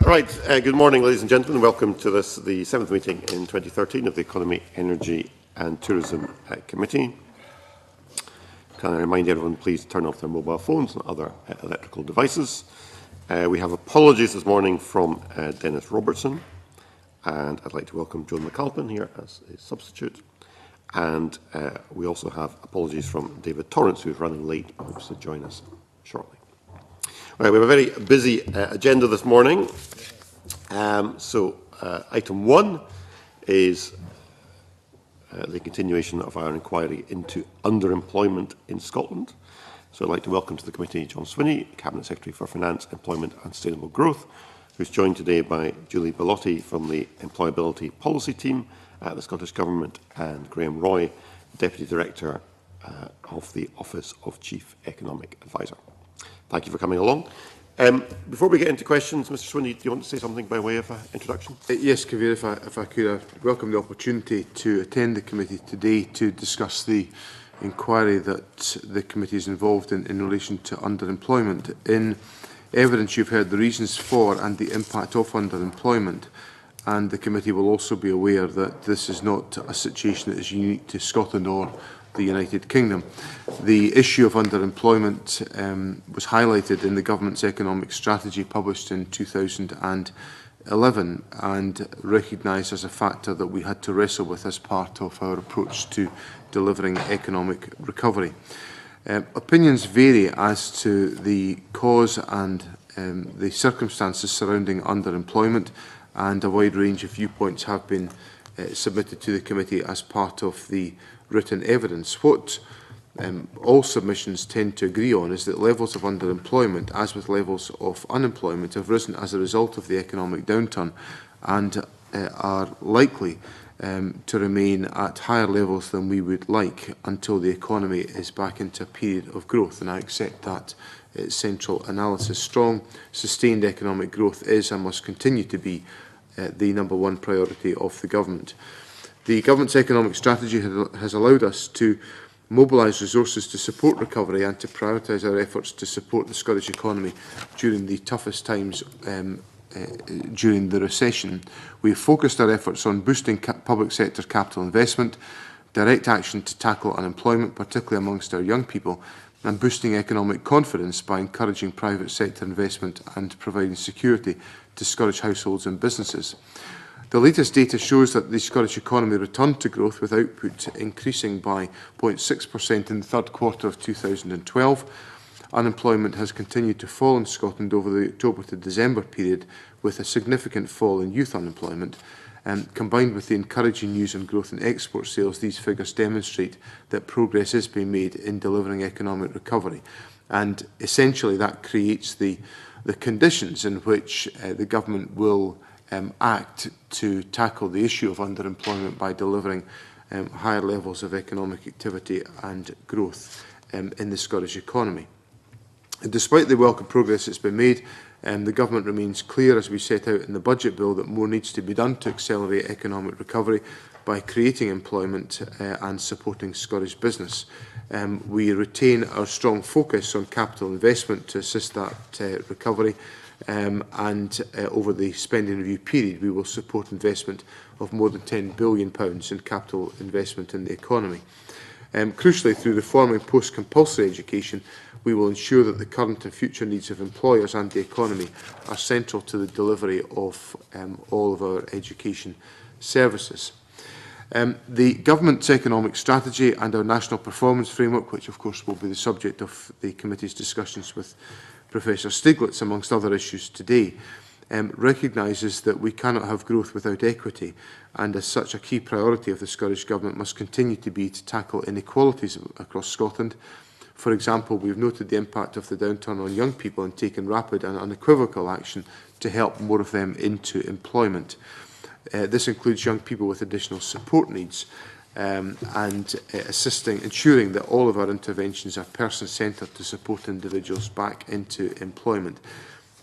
Right, good morning, ladies and gentlemen. Welcome to this, the 7th meeting in 2013 of the Economy, Energy and Tourism Committee. Can I remind everyone, please turn off their mobile phones and other electrical devices. We have apologies this morning from Dennis Robertson, and I'd like to welcome Joan McAlpin here as a substitute. And we also have apologies from David Torrance, who is running late, but hopes to join us shortly. Right, we have a very busy agenda this morning. Item 1 is the continuation of our inquiry into underemployment in Scotland. So I'd like to welcome to the committee John Swinney, Cabinet Secretary for Finance, Employment and Sustainable Growth, who's joined today by Julie Bellotti from the Employability Policy Team at the Scottish Government, and Graham Roy, Deputy Director of the Office of Chief Economic Advisor. Thank you for coming along. Before we get into questions, Mr Swinney, do you want to say something by way of introduction? Yes, Kavir, if I could, I welcome the opportunity to attend the committee today to discuss the inquiry that the committee is involved in relation to underemployment. In evidence, you've heard the reasons for and the impact of underemployment, and the committee will also be aware that this is not a situation that is unique to Scotland or the United Kingdom. The issue of underemployment was highlighted in the government's economic strategy published in 2011 and recognised as a factor that we had to wrestle with as part of our approach to delivering economic recovery. Opinions vary as to the cause and the circumstances surrounding underemployment, and a wide range of viewpoints have been submitted to the committee as part of the written evidence. What all submissions tend to agree on is that levels of underemployment, as with levels of unemployment, have risen as a result of the economic downturn and are likely to remain at higher levels than we would like until the economy is back into a period of growth. And I accept that central analysis. Strong, sustained economic growth is and must continue to be the number one priority of the government. The government's economic strategy has allowed us to mobilise resources to support recovery and to prioritise our efforts to support the Scottish economy during the toughest times during the recession. We have focused our efforts on boosting public sector capital investment, direct action to tackle unemployment, particularly amongst our young people, and boosting economic confidence by encouraging private sector investment and providing security to Scottish households and businesses. The latest data shows that the Scottish economy returned to growth, with output increasing by 0.6% in the third quarter of 2012. Unemployment has continued to fall in Scotland over the October to December period, with a significant fall in youth unemployment. Combined with the encouraging news on growth in export sales, these figures demonstrate that progress is being made in delivering economic recovery. And essentially that creates the conditions in which the government will act to tackle the issue of underemployment by delivering higher levels of economic activity and growth in the Scottish economy. And despite the welcome progress that's been made, the government remains clear, as we set out in the budget bill, that more needs to be done to accelerate economic recovery by creating employment and supporting Scottish business. We retain our strong focus on capital investment to assist that recovery, and over the spending review period we will support investment of more than £10 billion in capital investment in the economy. Crucially, through reforming post-compulsory education, we will ensure that the current and future needs of employers and the economy are central to the delivery of all of our education services. The government's economic strategy and our national performance framework, which of course will be the subject of the committee's discussions with Professor Stiglitz amongst other issues today, recognises that we cannot have growth without equity, and as such a key priority of the Scottish Government must continue to be to tackle inequalities across Scotland. For example, we have noted the impact of the downturn on young people and taken rapid and unequivocal action to help more of them into employment. This includes young people with additional support needs and ensuring that all of our interventions are person-centred to support individuals back into employment.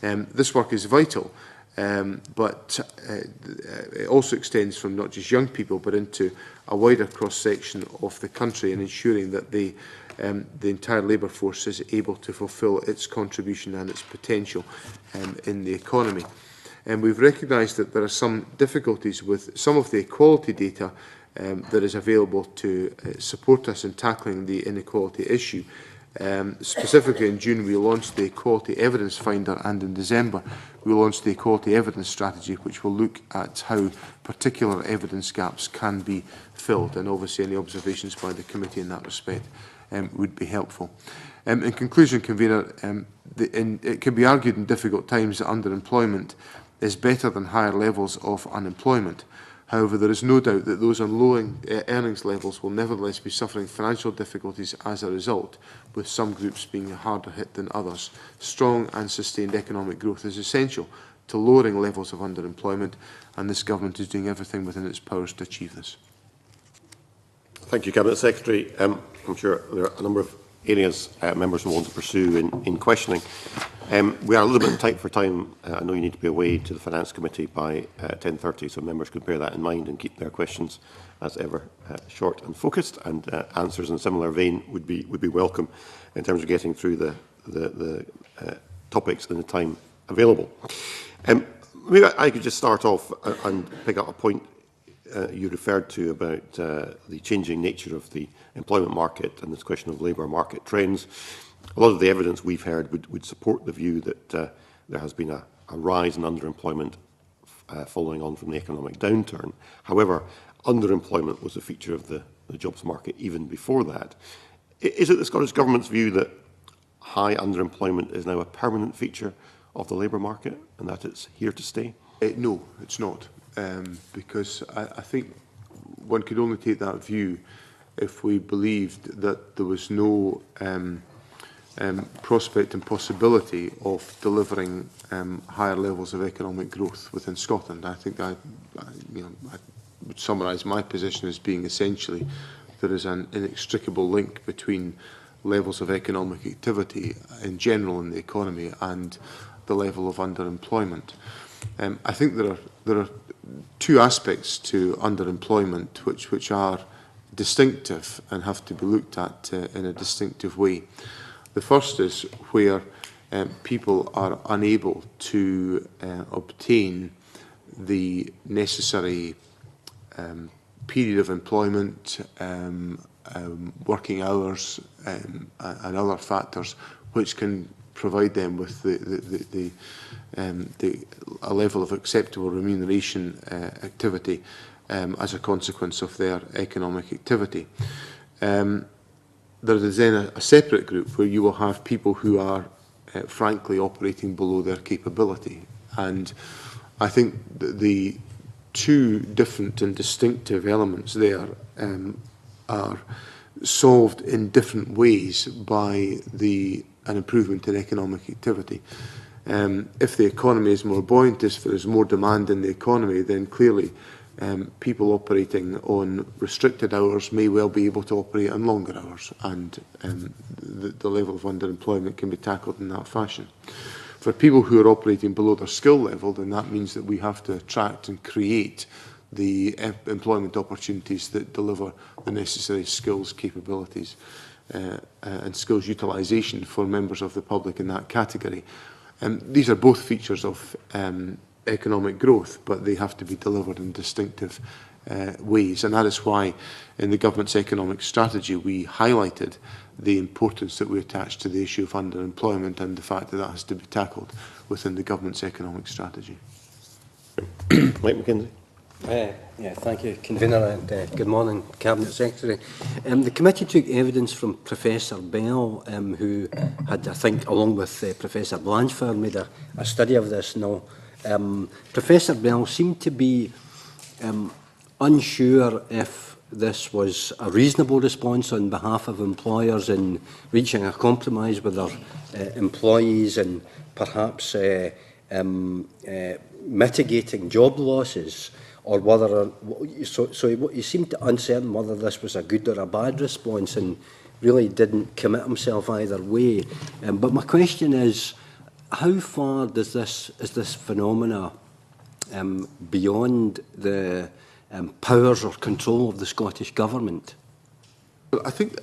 This work is vital, but it also extends from not just young people but into a wider cross-section of the country, and ensuring that the entire labour force is able to fulfil its contribution and its potential in the economy. And we've recognised that there are some difficulties with some of the equality data that is available to support us in tackling the inequality issue. Specifically in June we launched the Equality Evidence Finder, and in December we launched the Equality Evidence Strategy, which will look at how particular evidence gaps can be filled, and obviously any observations by the committee in that respect would be helpful. In conclusion, Convener, it can be argued in difficult times that underemployment is better than higher levels of unemployment. However, there is no doubt that those on low earnings levels will nevertheless be suffering financial difficulties as a result, with some groups being harder hit than others. Strong and sustained economic growth is essential to lowering levels of underemployment, and this government is doing everything within its powers to achieve this. Thank you, Cabinet Secretary. I'm sure there are a number of areas members will want to pursue in questioning. We are a little bit tight for time. I know you need to be away to the Finance Committee by 10:30, so members can bear that in mind and keep their questions as ever short and focused, and answers in a similar vein would be welcome in terms of getting through the topics in the time available. Maybe I could just start off and pick up a point you referred to about the changing nature of the employment market and this question of labour market trends. A lot of the evidence we've heard would support the view that there has been a rise in underemployment following on from the economic downturn. However, underemployment was a feature of the jobs market even before that. Is it the Scottish Government's view that high underemployment is now a permanent feature of the labour market and that it's here to stay? No, it's not. Because I think one could only take that view if we believed that there was no prospect and possibility of delivering higher levels of economic growth within Scotland. I think I would summarise my position as being essentially there is an inextricable link between levels of economic activity in general in the economy and the level of underemployment. I think there are two aspects to underemployment which are distinctive and have to be looked at in a distinctive way. The first is where people are unable to obtain the necessary period of employment, working hours and other factors which can provide them with a level of acceptable remuneration activity as a consequence of their economic activity. There is then a separate group where you will have people who are frankly operating below their capability, and I think the two different and distinctive elements there are solved in different ways by an improvement in economic activity. If the economy is more buoyant, if there is more demand in the economy, then clearly people operating on restricted hours may well be able to operate on longer hours, and the level of underemployment can be tackled in that fashion. For people who are operating below their skill level, then that means that we have to attract and create the employment opportunities that deliver the necessary skills, capabilities and skills utilisation for members of the public in that category. These are both features of economic growth, but they have to be delivered in distinctive ways, and that is why in the government's economic strategy we highlighted the importance that we attach to the issue of underemployment and the fact that that has to be tackled within the government's economic strategy. Mike McKenzie. Yeah, thank you, Convener, and good morning, Cabinet Secretary. The committee took evidence from Professor Bell, who had, I think, along with Professor Blanchford, made a study of this. Now, Professor Bell seemed to be unsure if this was a reasonable response on behalf of employers in reaching a compromise with their employees and perhaps mitigating job losses, or whether so he seemed uncertain whether this was a good or a bad response, and really didn't commit himself either way. But my question is, how far is this phenomena beyond the powers or control of the Scottish Government? I think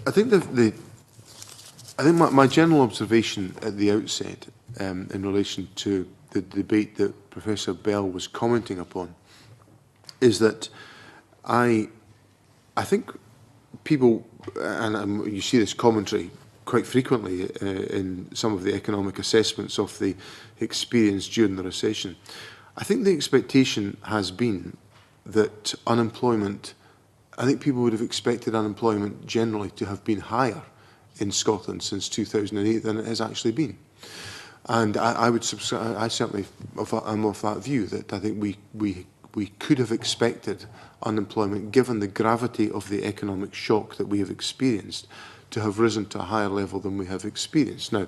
my general observation at the outset in relation to the debate that Professor Bell was commenting upon, is that I think people, and you see this commentary quite frequently in some of the economic assessments of the experience during the recession. I think the expectation has been that unemployment, I think people would have expected unemployment generally to have been higher in Scotland since 2008 than it has actually been. And I certainly am of that view, that I think we could have expected unemployment, given the gravity of the economic shock that we have experienced, to have risen to a higher level than we have experienced. Now,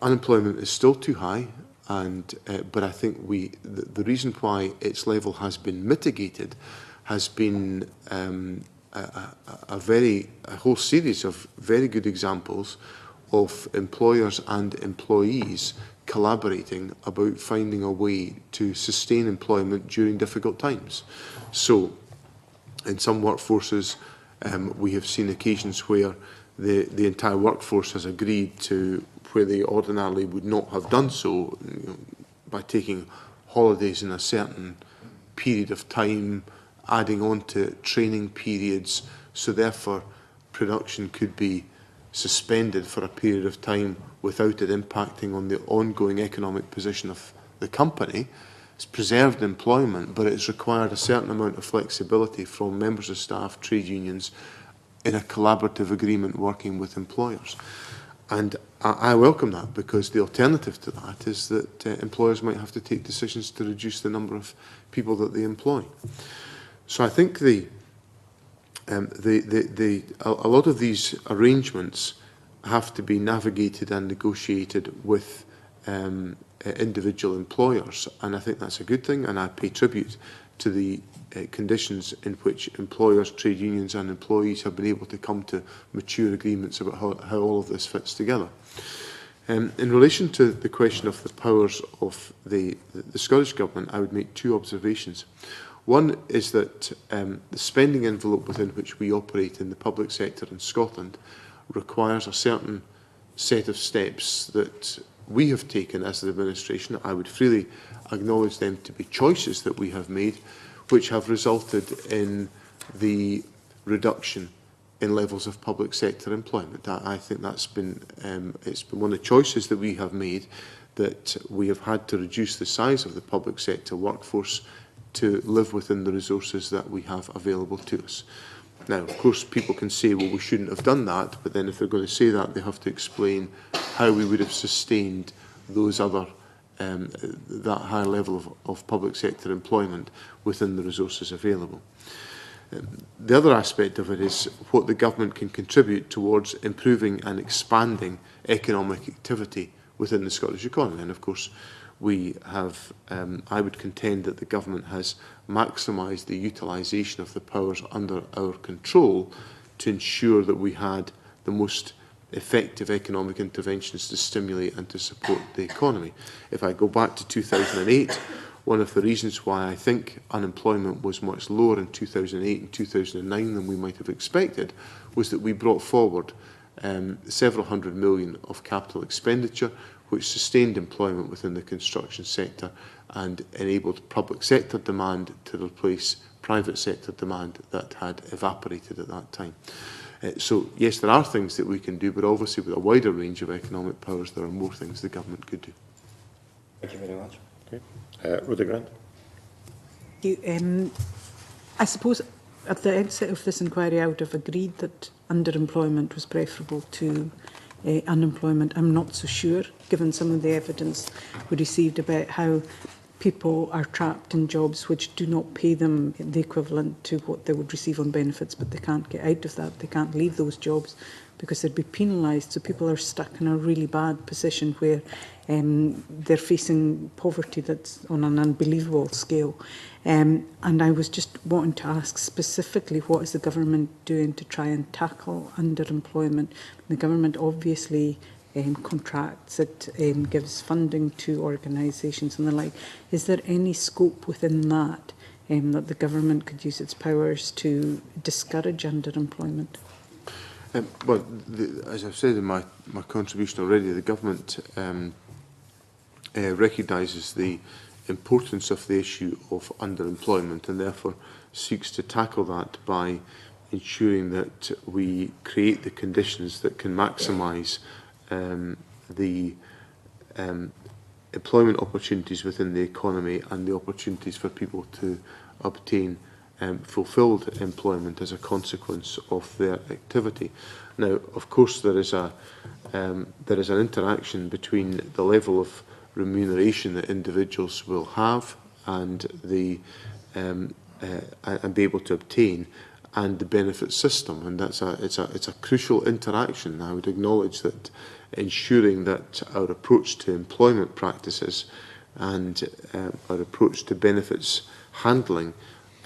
unemployment is still too high, and but I think the reason why its level has been mitigated has been a whole series of very good examples of employers and employees collaborating about finding a way to sustain employment during difficult times. So, in some workforces, we have seen occasions where the entire workforce has agreed to, where they ordinarily would not have done so, by taking holidays in a certain period of time, adding on to training periods, so therefore production could be suspended for a period of time without it impacting on the ongoing economic position of the company. It's preserved employment, but it's required a certain amount of flexibility from members of staff, trade unions, in a collaborative agreement working with employers. And I welcome that, because the alternative to that is that employers might have to take decisions to reduce the number of people that they employ. So I think a lot of these arrangements have to be navigated and negotiated with individual employers, and I think that's a good thing, and I pay tribute to the conditions in which employers, trade unions and employees have been able to come to mature agreements about how all of this fits together. In relation to the question of the powers of the Scottish Government, I would make two observations. One is that the spending envelope within which we operate in the public sector in Scotland requires a certain set of steps that we have taken as an administration. I would freely acknowledge them to be choices that we have made, which have resulted in the reduction in levels of public sector employment. I think that's been it's been one of the choices that we have made, that we have had to reduce the size of the public sector workforce to live within the resources that we have available to us. Now, of course, people can say, well, we shouldn't have done that, but then if they're going to say that, they have to explain how we would have sustained those other, that higher level of public sector employment within the resources available. The other aspect of it is what the government can contribute towards improving and expanding economic activity within the Scottish economy. And of course, we have, I would contend that the government has maximised the utilisation of the powers under our control to ensure that we had the most effective economic interventions to stimulate and to support the economy. If I go back to 2008, one of the reasons why I think unemployment was much lower in 2008 and 2009 than we might have expected was that we brought forward several hundred million of capital expenditure, which sustained employment within the construction sector and enabled public sector demand to replace private sector demand that had evaporated at that time. So, yes, there are things that we can do, but obviously with a wider range of economic powers, there are more things the government could do. Thank you very much. Okay. Rhoda Grant. I suppose at the outset of this inquiry, I would have agreed that underemployment was preferable to unemployment. I'm not so sure, given some of the evidence we received about how people are trapped in jobs which do not pay them the equivalent to what they would receive on benefits, but they can't get out of that. They can't leave those jobs because they'd be penalised. So people are stuck in a really bad position where they're facing poverty that's on an unbelievable scale. And I was just wanting to ask specifically, what is the government doing to try and tackle underemployment? The government obviously contracts, it gives funding to organisations and the like. Is there any scope within that that the government could use its powers to discourage underemployment? Well, as I've said in my contribution already, the government recognises the importance of the issue of underemployment and therefore seeks to tackle that by ensuring that we create the conditions that can maximise the employment opportunities within the economy and the opportunities for people to obtain fulfilled employment as a consequence of their activity. Now, of course, there is an interaction between the level of remuneration that individuals will have and the and be able to obtain, and the benefit system, and it's a crucial interaction. I would acknowledge that ensuring that our approach to employment practices and our approach to benefits handling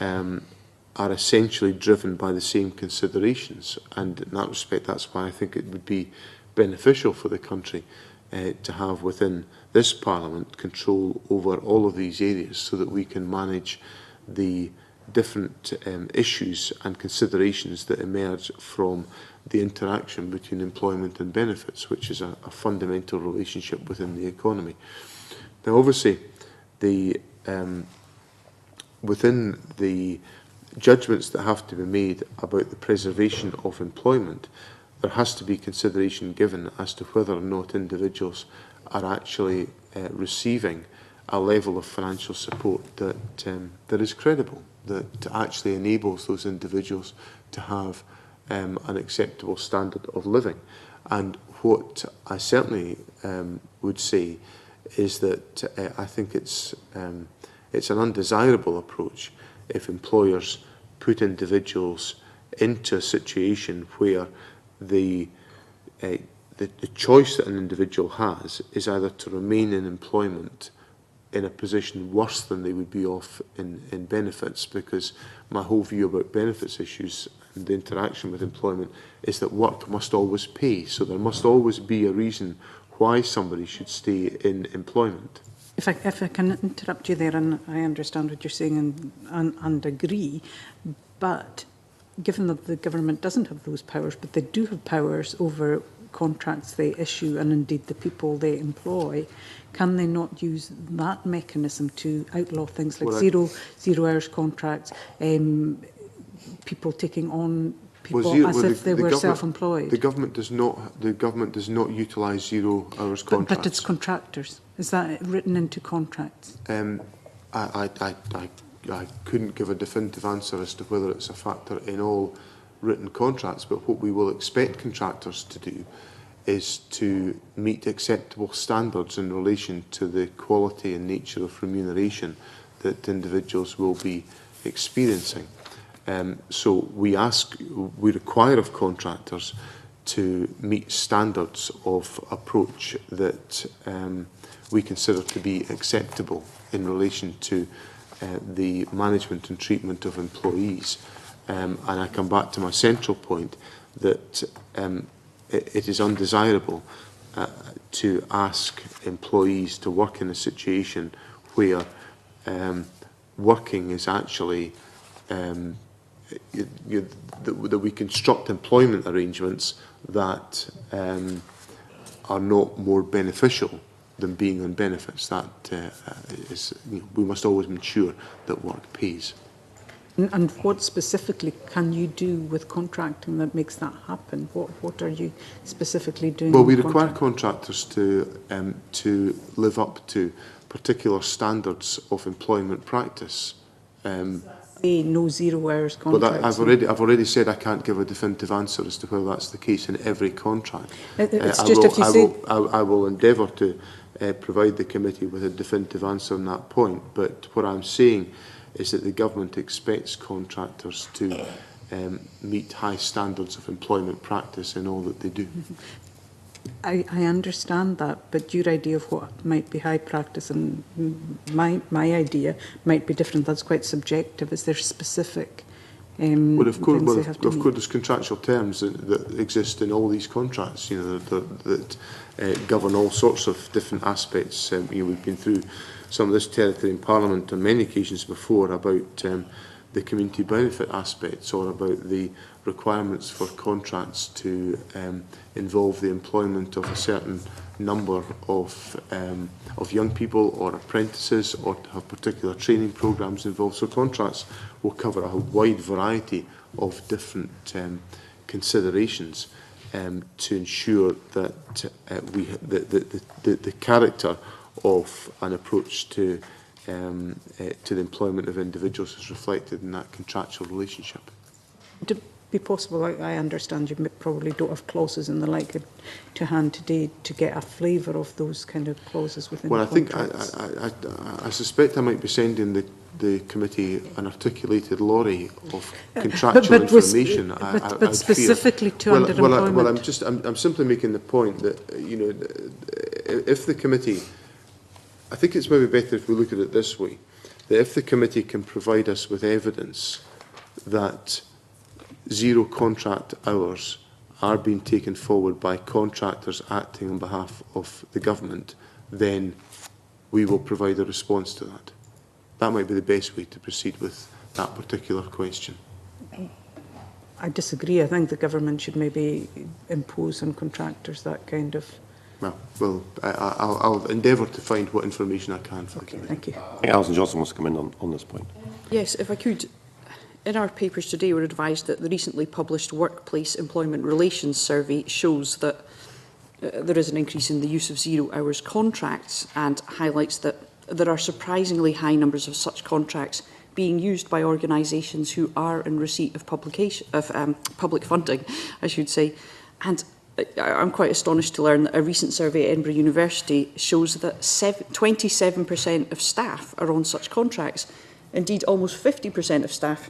are essentially driven by the same considerations, and in that respect, that's why I think it would be beneficial for the country to have within this Parliament control over all of these areas, so that we can manage the different issues and considerations that emerge from the interaction between employment and benefits, which is a fundamental relationship within the economy. Now, obviously, the within the judgments that have to be made about the preservation of employment, there has to be consideration given as to whether or not individuals are actually receiving a level of financial support that that is credible, that actually enables those individuals to have an acceptable standard of living. And what I certainly would say is that I think it's an undesirable approach if employers put individuals into a situation where the choice that an individual has is either to remain in employment in a position worse than they would be off in benefits, because my whole view about benefits issues and the interaction with employment is that work must always pay, so there must always be a reason why somebody should stay in employment. If I can interrupt you there, and I understand what you're saying and agree, but given that the government doesn't have those powers, but they do have powers over contracts they issue and indeed the people they employ, can they not use that mechanism to outlaw things like zero hours contracts, people taking on people as if they were self-employed? The government does not utilise 0 hours contracts. But it's contractors. Is that written into contracts? I couldn't give a definitive answer as to whether it's a factor in all written contracts, but what we will expect contractors to do is to meet acceptable standards in relation to the quality and nature of remuneration that individuals will be experiencing. So we require of contractors to meet standards of approach that we consider to be acceptable in relation to the management and treatment of employees. And I come back to my central point that it is undesirable to ask employees to work in a situation where working is actually that we construct employment arrangements that are not more beneficial than being on benefits. That is, we must always ensure that work pays. And what specifically can you do with contracting that makes that happen? What are you specifically doing? Well, we require contractors to live up to particular standards of employment practice. No 0 hours contracts. But I've already said I can't give a definitive answer as to whether that's the case in every contract. I will endeavour to provide the committee with a definitive answer on that point. But what I'm saying is that the government expects contractors to meet high standards of employment practice in all that they do. I understand that, but your idea of what might be high practice and my idea might be different. That's quite subjective. Is there specific well, of course, there's contractual terms that exist in all these contracts, that govern all sorts of different aspects. We've been through some of this territory in Parliament on many occasions before about the community benefit aspects, or about the requirements for contracts to involve the employment of a certain number of young people or apprentices, or to have particular training programmes involved. So contracts will cover a wide variety of different considerations to ensure that the character of an approach to the employment of individuals is reflected in that contractual relationship. Would it be possible, I understand you probably don't have clauses and the like to hand today, to get a flavour of those kind of clauses within contracts? I suspect I might be sending the committee an articulated lorry of contractual information. But specifically to underemployment. I'm simply making the point that, you know, if the committee, I think it's maybe better if we look at it this way, that if the committee can provide us with evidence that zero contract hours are being taken forward by contractors acting on behalf of the government, then we will provide a response to that. That might be the best way to proceed with that particular question. I disagree. I think the government should maybe impose on contractors that kind of... Well, I'll endeavour to find what information I can for the committee. Thank you. I think Alison Johnson wants to come in on this point. Yes, if I could. In our papers today, we're advised that the recently published Workplace Employment Relations Survey shows that there is an increase in the use of 0 hours contracts, and highlights that there are surprisingly high numbers of such contracts being used by organisations who are in receipt of public funding, I should say. And I'm quite astonished to learn that a recent survey at Edinburgh University shows that 27% of staff are on such contracts. Indeed, almost 50% of staff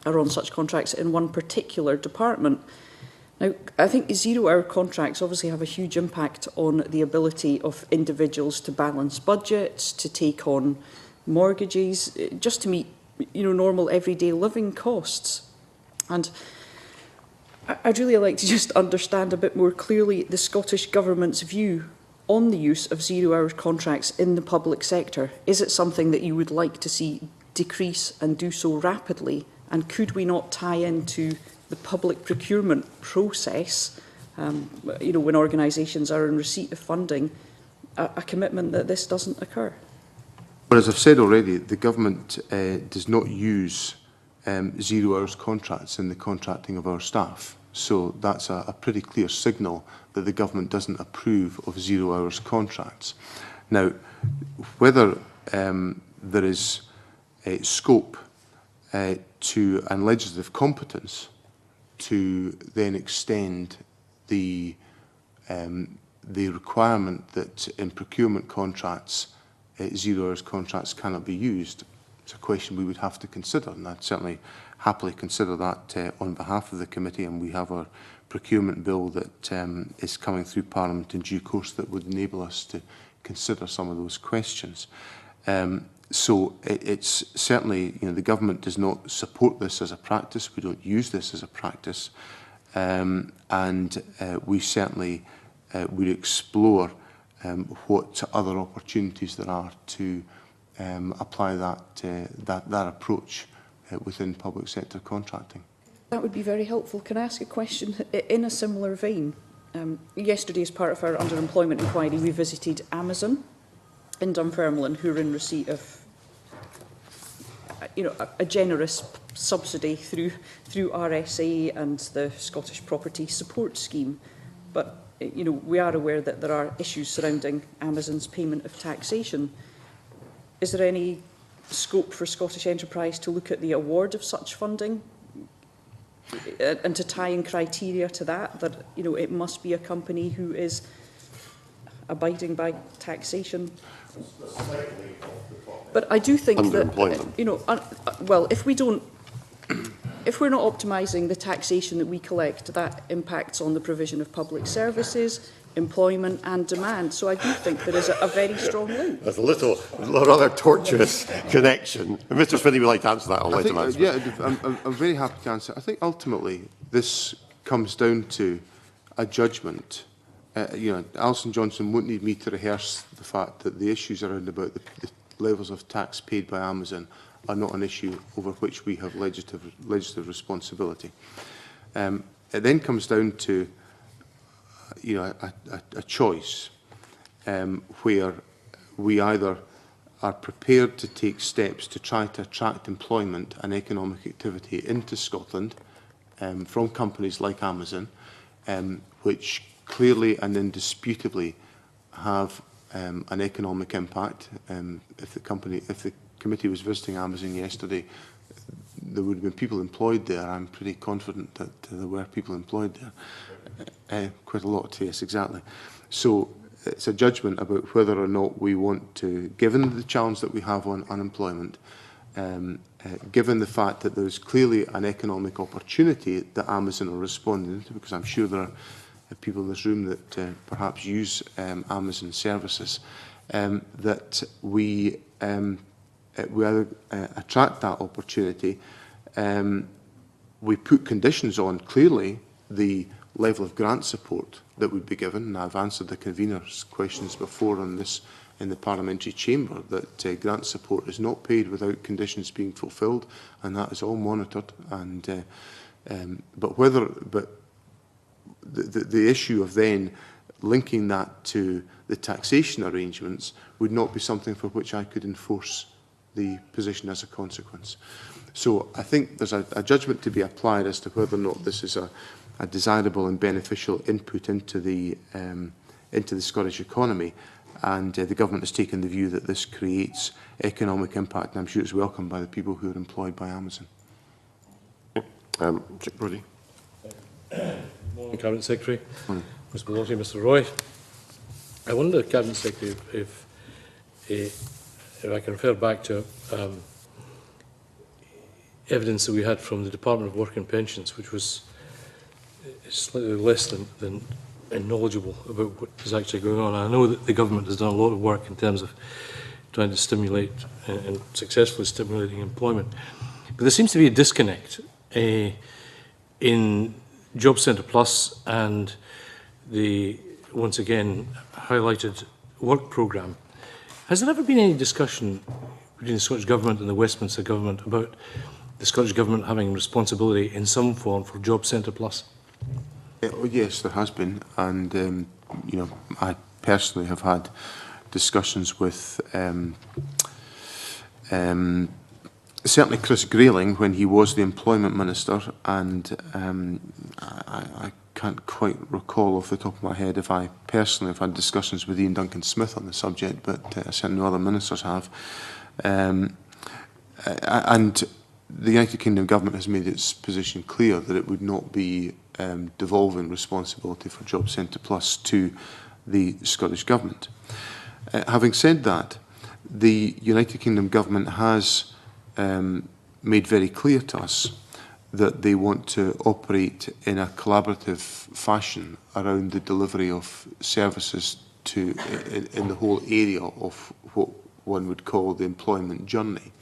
are on such contracts in one particular department. Now, I think 0 hour contracts obviously have a huge impact on the ability of individuals to balance budgets, to take on mortgages, just to meet, you know, normal everyday living costs. And I'd really like to just understand a bit more clearly the Scottish Government's view on the use of 0 hour contracts in the public sector. Is it something that you would like to see decrease, and do so rapidly? And could we not tie into the public procurement process, you know, when organisations are in receipt of funding, a commitment that this doesn't occur? Well, as I've said already, the government does not use 0 hours contracts in the contracting of our staff. So that's a pretty clear signal that the government doesn't approve of 0 hours contracts. Now, whether there is scope to and legislative competence to then extend the requirement that in procurement contracts 0 hours contracts cannot be used, it's a question we would have to consider, and I'd certainly happily consider that on behalf of the committee. And we have our procurement bill that is coming through Parliament in due course that would enable us to consider some of those questions. So it's certainly, you know, the government does not support this as a practice. We don't use this as a practice, and we certainly would explore what other opportunities there are to apply that approach within public sector contracting. That would be very helpful. Can I ask a question in a similar vein? Yesterday, as part of our underemployment inquiry, we visited Amazon in Dunfermline, who are in receipt of, you know, a generous subsidy through RSA and the Scottish Property Support Scheme. But, you know, we are aware that there are issues surrounding Amazon's payment of taxation. Is there any scope for Scottish Enterprise to look at the award of such funding and to tie in criteria to that, you know, it must be a company who is abiding by taxation? But I do think that, you know, well, if we're not optimising the taxation that we collect, that impacts on the provision of public services, employment and demand. So I do think there is a very strong link. There's a rather tortuous connection. And Mr. Swinney would like to answer that. I'll let him answer. Yeah, I'm very happy to answer. I think ultimately this comes down to a judgment. You know, Alison Johnson won't need me to rehearse the fact that the issues around about the levels of tax paid by Amazon are not an issue over which we have legislative responsibility. It then comes down to, you know, a choice. where we either are prepared to take steps to try to attract employment and economic activity into Scotland from companies like Amazon, which clearly and indisputably have an economic impact. If the committee was visiting Amazon yesterday, there would have been people employed there. I'm pretty confident that there were people employed there. Quite a lot, yes, exactly. So it's a judgment about whether or not we want to, given the challenge that we have on unemployment, given the fact that there's clearly an economic opportunity that Amazon are responding to, because I'm sure there are people in this room that perhaps use Amazon services, that we either attract that opportunity, we put conditions on clearly the level of grant support that would be given, and I've answered the convener's questions before on this in the Parliamentary Chamber, that grant support is not paid without conditions being fulfilled, and that is all monitored. And but the issue of then linking that to the taxation arrangements would not be something for which I could enforce the position as a consequence. So I think there's a judgment to be applied as to whether or not this is a desirable and beneficial input into the Scottish economy, and the government has taken the view that this creates economic impact, and I'm sure it's welcomed by the people who are employed by Amazon. Chick Brodie. Morning, Cabinet Secretary. Mr. Maloney, Mr. Roy. I wonder, Cabinet Secretary, if I can refer back to evidence that we had from the Department of Work and Pensions, which was slightly less than knowledgeable about what is actually going on. I know that the government has done a lot of work in terms of trying to stimulate and successfully stimulating employment. But there seems to be a disconnect in Job Centre Plus and the, once again, highlighted work programme. Has there ever been any discussion between the Scottish Government and the Westminster Government about the Scottish Government having responsibility in some form for Job Centre Plus? Yes, there has been, and you know, I personally have had discussions with certainly Chris Grayling when he was the Employment Minister, and I can't quite recall off the top of my head if I personally have had discussions with Ian Duncan Smith on the subject, but certainly other ministers have. And the United Kingdom Government has made its position clear that it would not be devolving responsibility for Job Centre Plus to the Scottish Government. Having said that, the United Kingdom Government has made very clear to us that they want to operate in a collaborative fashion around the delivery of services to in the whole area of what one would call the employment journey.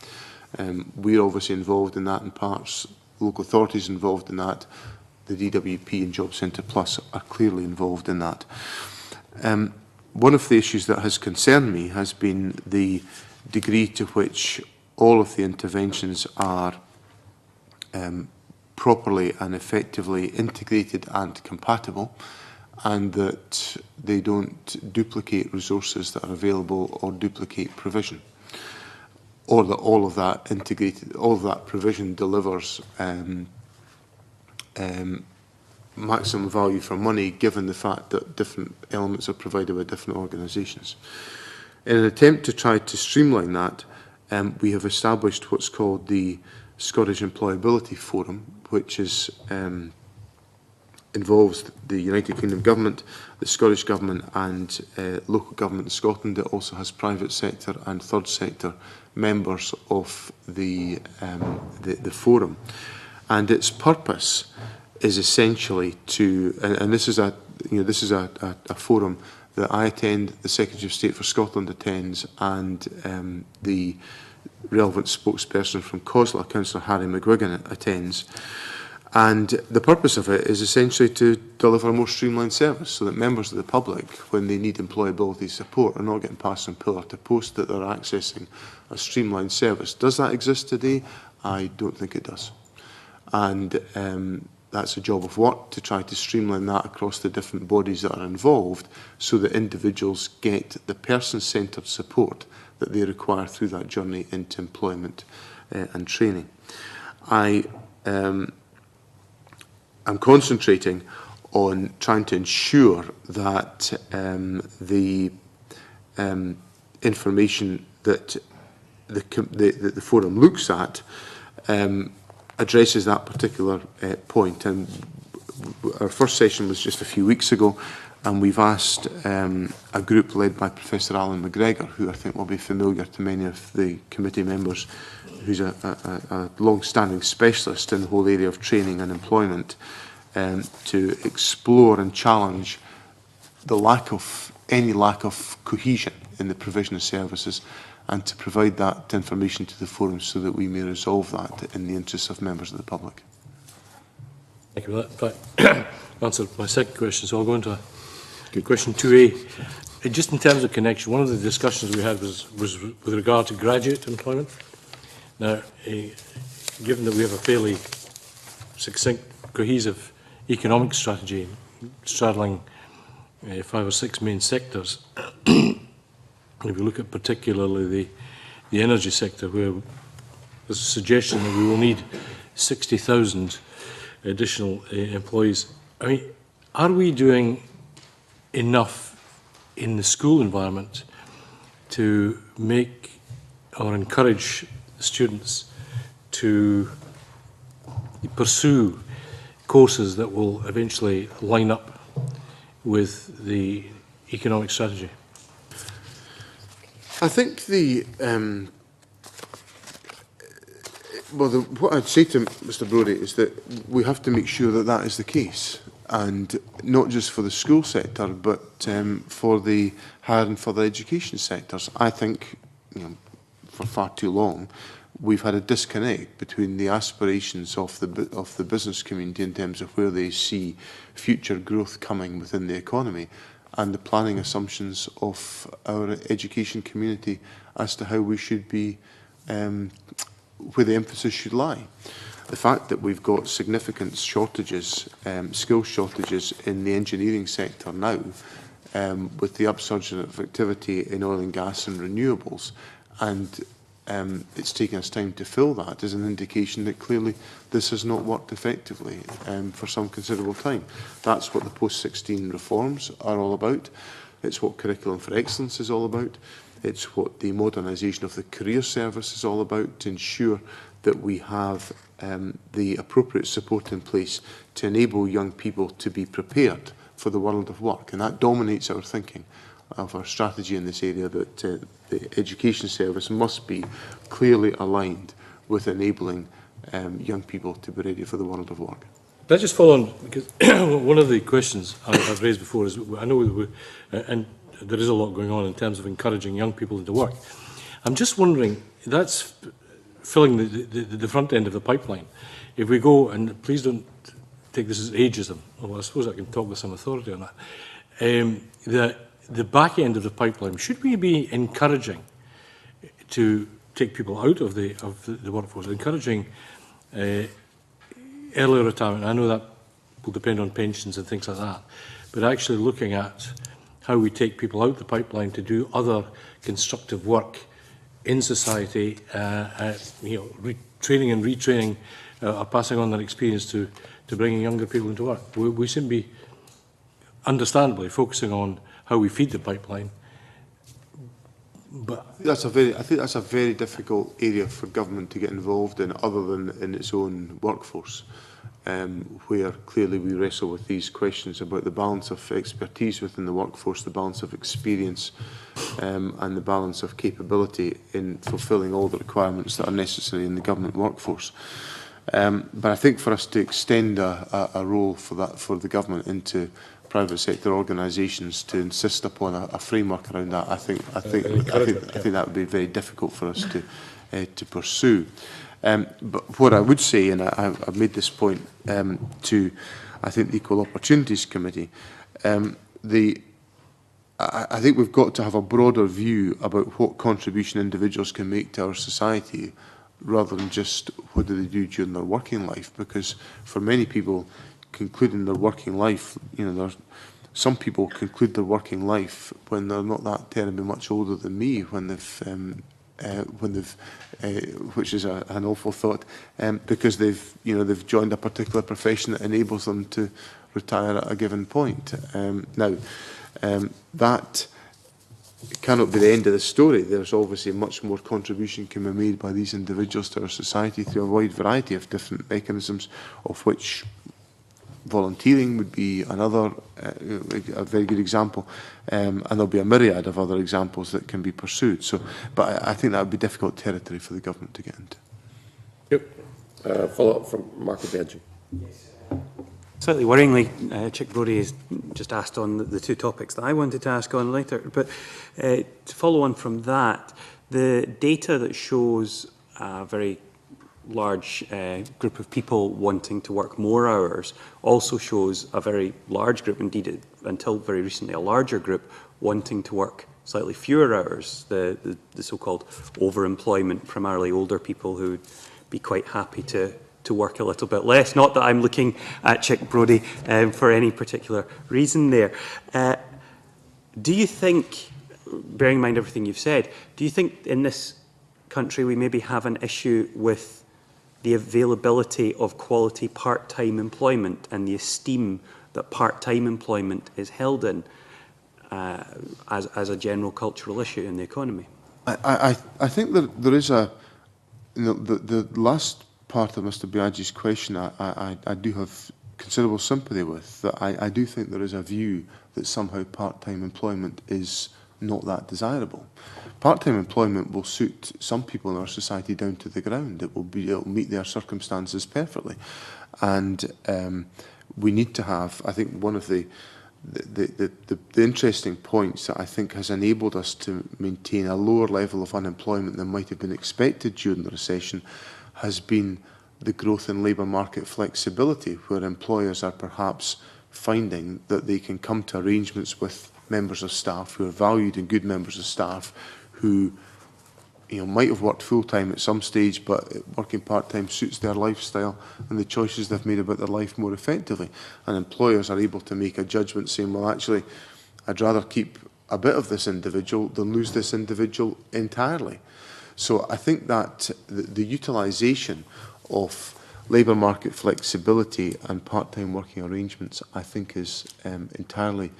We're obviously involved in that in parts, local authorities involved in that, the DWP and Job Centre Plus are clearly involved in that. One of the issues that has concerned me has been the degree to which all of the interventions are properly and effectively integrated and compatible, and that they don't duplicate resources that are available or duplicate provision, or that all of that integrated, all of that provision delivers maximum value for money, given the fact that different elements are provided by different organisations. In an attempt to try to streamline that, we have established what's called the Scottish Employability Forum, which is involves the United Kingdom Government, the Scottish Government and local government in Scotland. It also has private sector and third sector members of the forum. And its purpose is essentially to, and this is a forum that I attend, the Secretary of State for Scotland attends, and the relevant spokesperson from COSLA, Councillor Harry McGuigan, attends. And the purpose of it is essentially to deliver a more streamlined service so that members of the public, when they need employability support, are not getting passed from pillar to post, that they're accessing a streamlined service. Does that exist today? I don't think it does. And that's a job of work to try to streamline that across the different bodies that are involved so that individuals get the person-centred support that they require through that journey into employment and training. I'm concentrating on trying to ensure that the information that the forum looks at addresses that particular point. And our first session was just a few weeks ago, and we've asked a group led by Professor Alan McGregor, who I think will be familiar to many of the committee members, who's a long-standing specialist in the whole area of training and employment, to explore and challenge the any lack of cohesion in the provision of services, and to provide that information to the forum so that we may resolve that in the interests of members of the public. Thank you for that. In fact, answered my second question, so I'll go into question 2A. Just in terms of connection, one of the discussions we had was with regard to graduate employment. Now, given that we have a fairly succinct, cohesive economic strategy straddling 5 or 6 main sectors, if you look at particularly the energy sector, where there's a suggestion that we will need 60,000 additional employees. I mean, are we doing enough in the school environment to make or encourage students to pursue courses that will eventually line up with the economic strategy? I think what I'd say to Mr Brodie is that we have to make sure that that is the case, and not just for the school sector, but for the higher and further education sectors. I think, for far too long, we've had a disconnect between the aspirations of the business community in terms of where they see future growth coming within the economy, and the planning assumptions of our education community as to how we should be, where the emphasis should lie. The fact that we've got significant shortages, skill shortages in the engineering sector now, with the upsurge of activity in oil and gas and renewables, and it's taken us time to fill that, is an indication that clearly this has not worked effectively for some considerable time. That's what the post-16 reforms are all about. It's what Curriculum for Excellence is all about. It's what the modernisation of the career service is all about, to ensure that we have the appropriate support in place to enable young people to be prepared for the world of work. And that dominates our thinking of our strategy in this area, that the education service must be clearly aligned with enabling young people to be ready for the world of work. Can I just follow on, because one of the questions I've raised before is, I know and there is a lot going on in terms of encouraging young people into work. I'm just wondering, that's filling the front end of the pipeline. If we go, and please don't take this as ageism, although I suppose I can talk with some authority on that, the back end of the pipeline, should we be encouraging to take people out of the workforce, encouraging early retirement? I know that will depend on pensions and things like that, but actually looking at how we take people out the pipeline to do other constructive work in society, training and retraining, or passing on their experience to bringing younger people into work. We seem to be, understandably, focusing on how we feed the pipeline. But I think that's a very difficult area for government to get involved in, other than in its own workforce, where clearly we wrestle with these questions about the balance of expertise within the workforce, the balance of experience, and the balance of capability in fulfilling all the requirements that are necessary in the government workforce. But I think for us to extend a role for the government into private sector organisations, to insist upon a framework around that, I think that would be very difficult for us to pursue. But what I would say, and I've made this point to, I think, the Equal Opportunities Committee, I think we've got to have a broader view about what contribution individuals can make to our society, rather than just what do they do during their working life, because for many people, concluding their working life, some people conclude their working life when they're not that terribly much older than me, when they've which is an awful thought, because they've joined a particular profession that enables them to retire at a given point. That cannot be the end of the story. There's obviously much more contribution can be made by these individuals to our society through a wide variety of different mechanisms, of which volunteering would be another, a very good example, and there'll be a myriad of other examples that can be pursued. So, but I think that would be difficult territory for the government to get into. Yep. Follow-up from Marco Biaggi. Slightly worryingly, Chick Brodie has just asked on the two topics that I wanted to ask on later. But to follow on from that, the data that shows a very large group of people wanting to work more hours also shows a very large group, indeed until very recently a larger group, wanting to work slightly fewer hours, the so-called overemployment, primarily older people who would be quite happy to work a little bit less. Not that I'm looking at Chick Brodie for any particular reason there. Do you think, bearing in mind everything you've said, do you think in this country we maybe have an issue with the availability of quality part-time employment and the esteem that part-time employment is held in as a general cultural issue in the economy? I think that there is a, the last part of Mr Biaggi's question I do have considerable sympathy with, that I do think there is a view that somehow part-time employment is not that desirable. Part-time employment will suit some people in our society down to the ground. It will meet their circumstances perfectly, and we need to have, I think, one of the interesting points that I think has enabled us to maintain a lower level of unemployment than might have been expected during the recession has been the growth in labour market flexibility, where employers are perhaps finding that they can come to arrangements with members of staff who are valued and good members of staff who might have worked full-time at some stage, but working part-time suits their lifestyle and the choices they've made about their life more effectively. And employers are able to make a judgment saying, well, actually, I'd rather keep a bit of this individual than lose this individual entirely. So I think that the utilisation of labour market flexibility and part-time working arrangements, I think, is entirely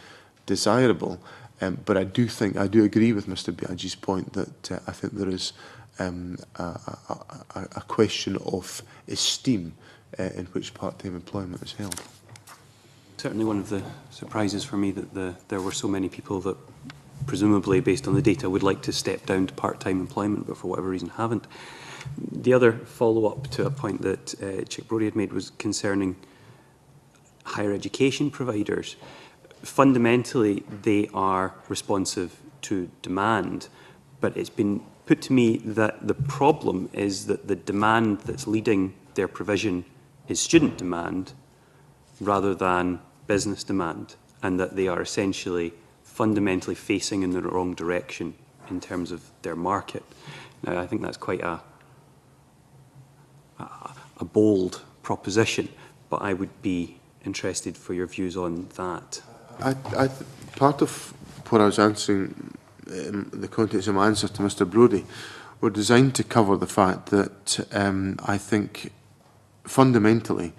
desirable. But I do agree with Mr Biaggi's point that I think there is a question of esteem in which part-time employment is held. Certainly one of the surprises for me that there were so many people that presumably, based on the data, would like to step down to part-time employment, but for whatever reason haven't. The other follow-up to a point that Chick Brodie had made was concerning higher education providers. Fundamentally, they are responsive to demand, but it's been put to me that the problem is that the demand that's leading their provision is student demand rather than business demand, and that they are essentially fundamentally facing in the wrong direction in terms of their market. Now, I think that's quite a bold proposition, but I would be interested for your views on that. Part of what I was answering in the context of my answer to Mr Brodie were designed to cover the fact that I think fundamentally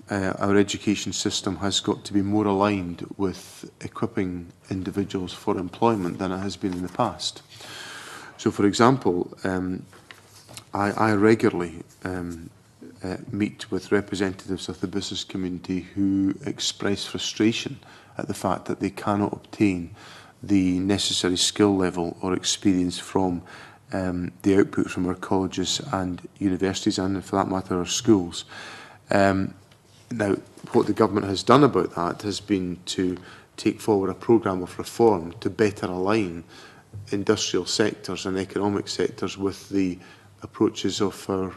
our education system has got to be more aligned with equipping individuals for employment than it has been in the past. So, for example, I regularly meet with representatives of the business community who express frustration at the fact that they cannot obtain the necessary skill level or experience from the output from our colleges and universities, and for that matter our schools. Now, what the government has done about that has been to take forward a programme of reform to better align industrial sectors and economic sectors with the approaches of our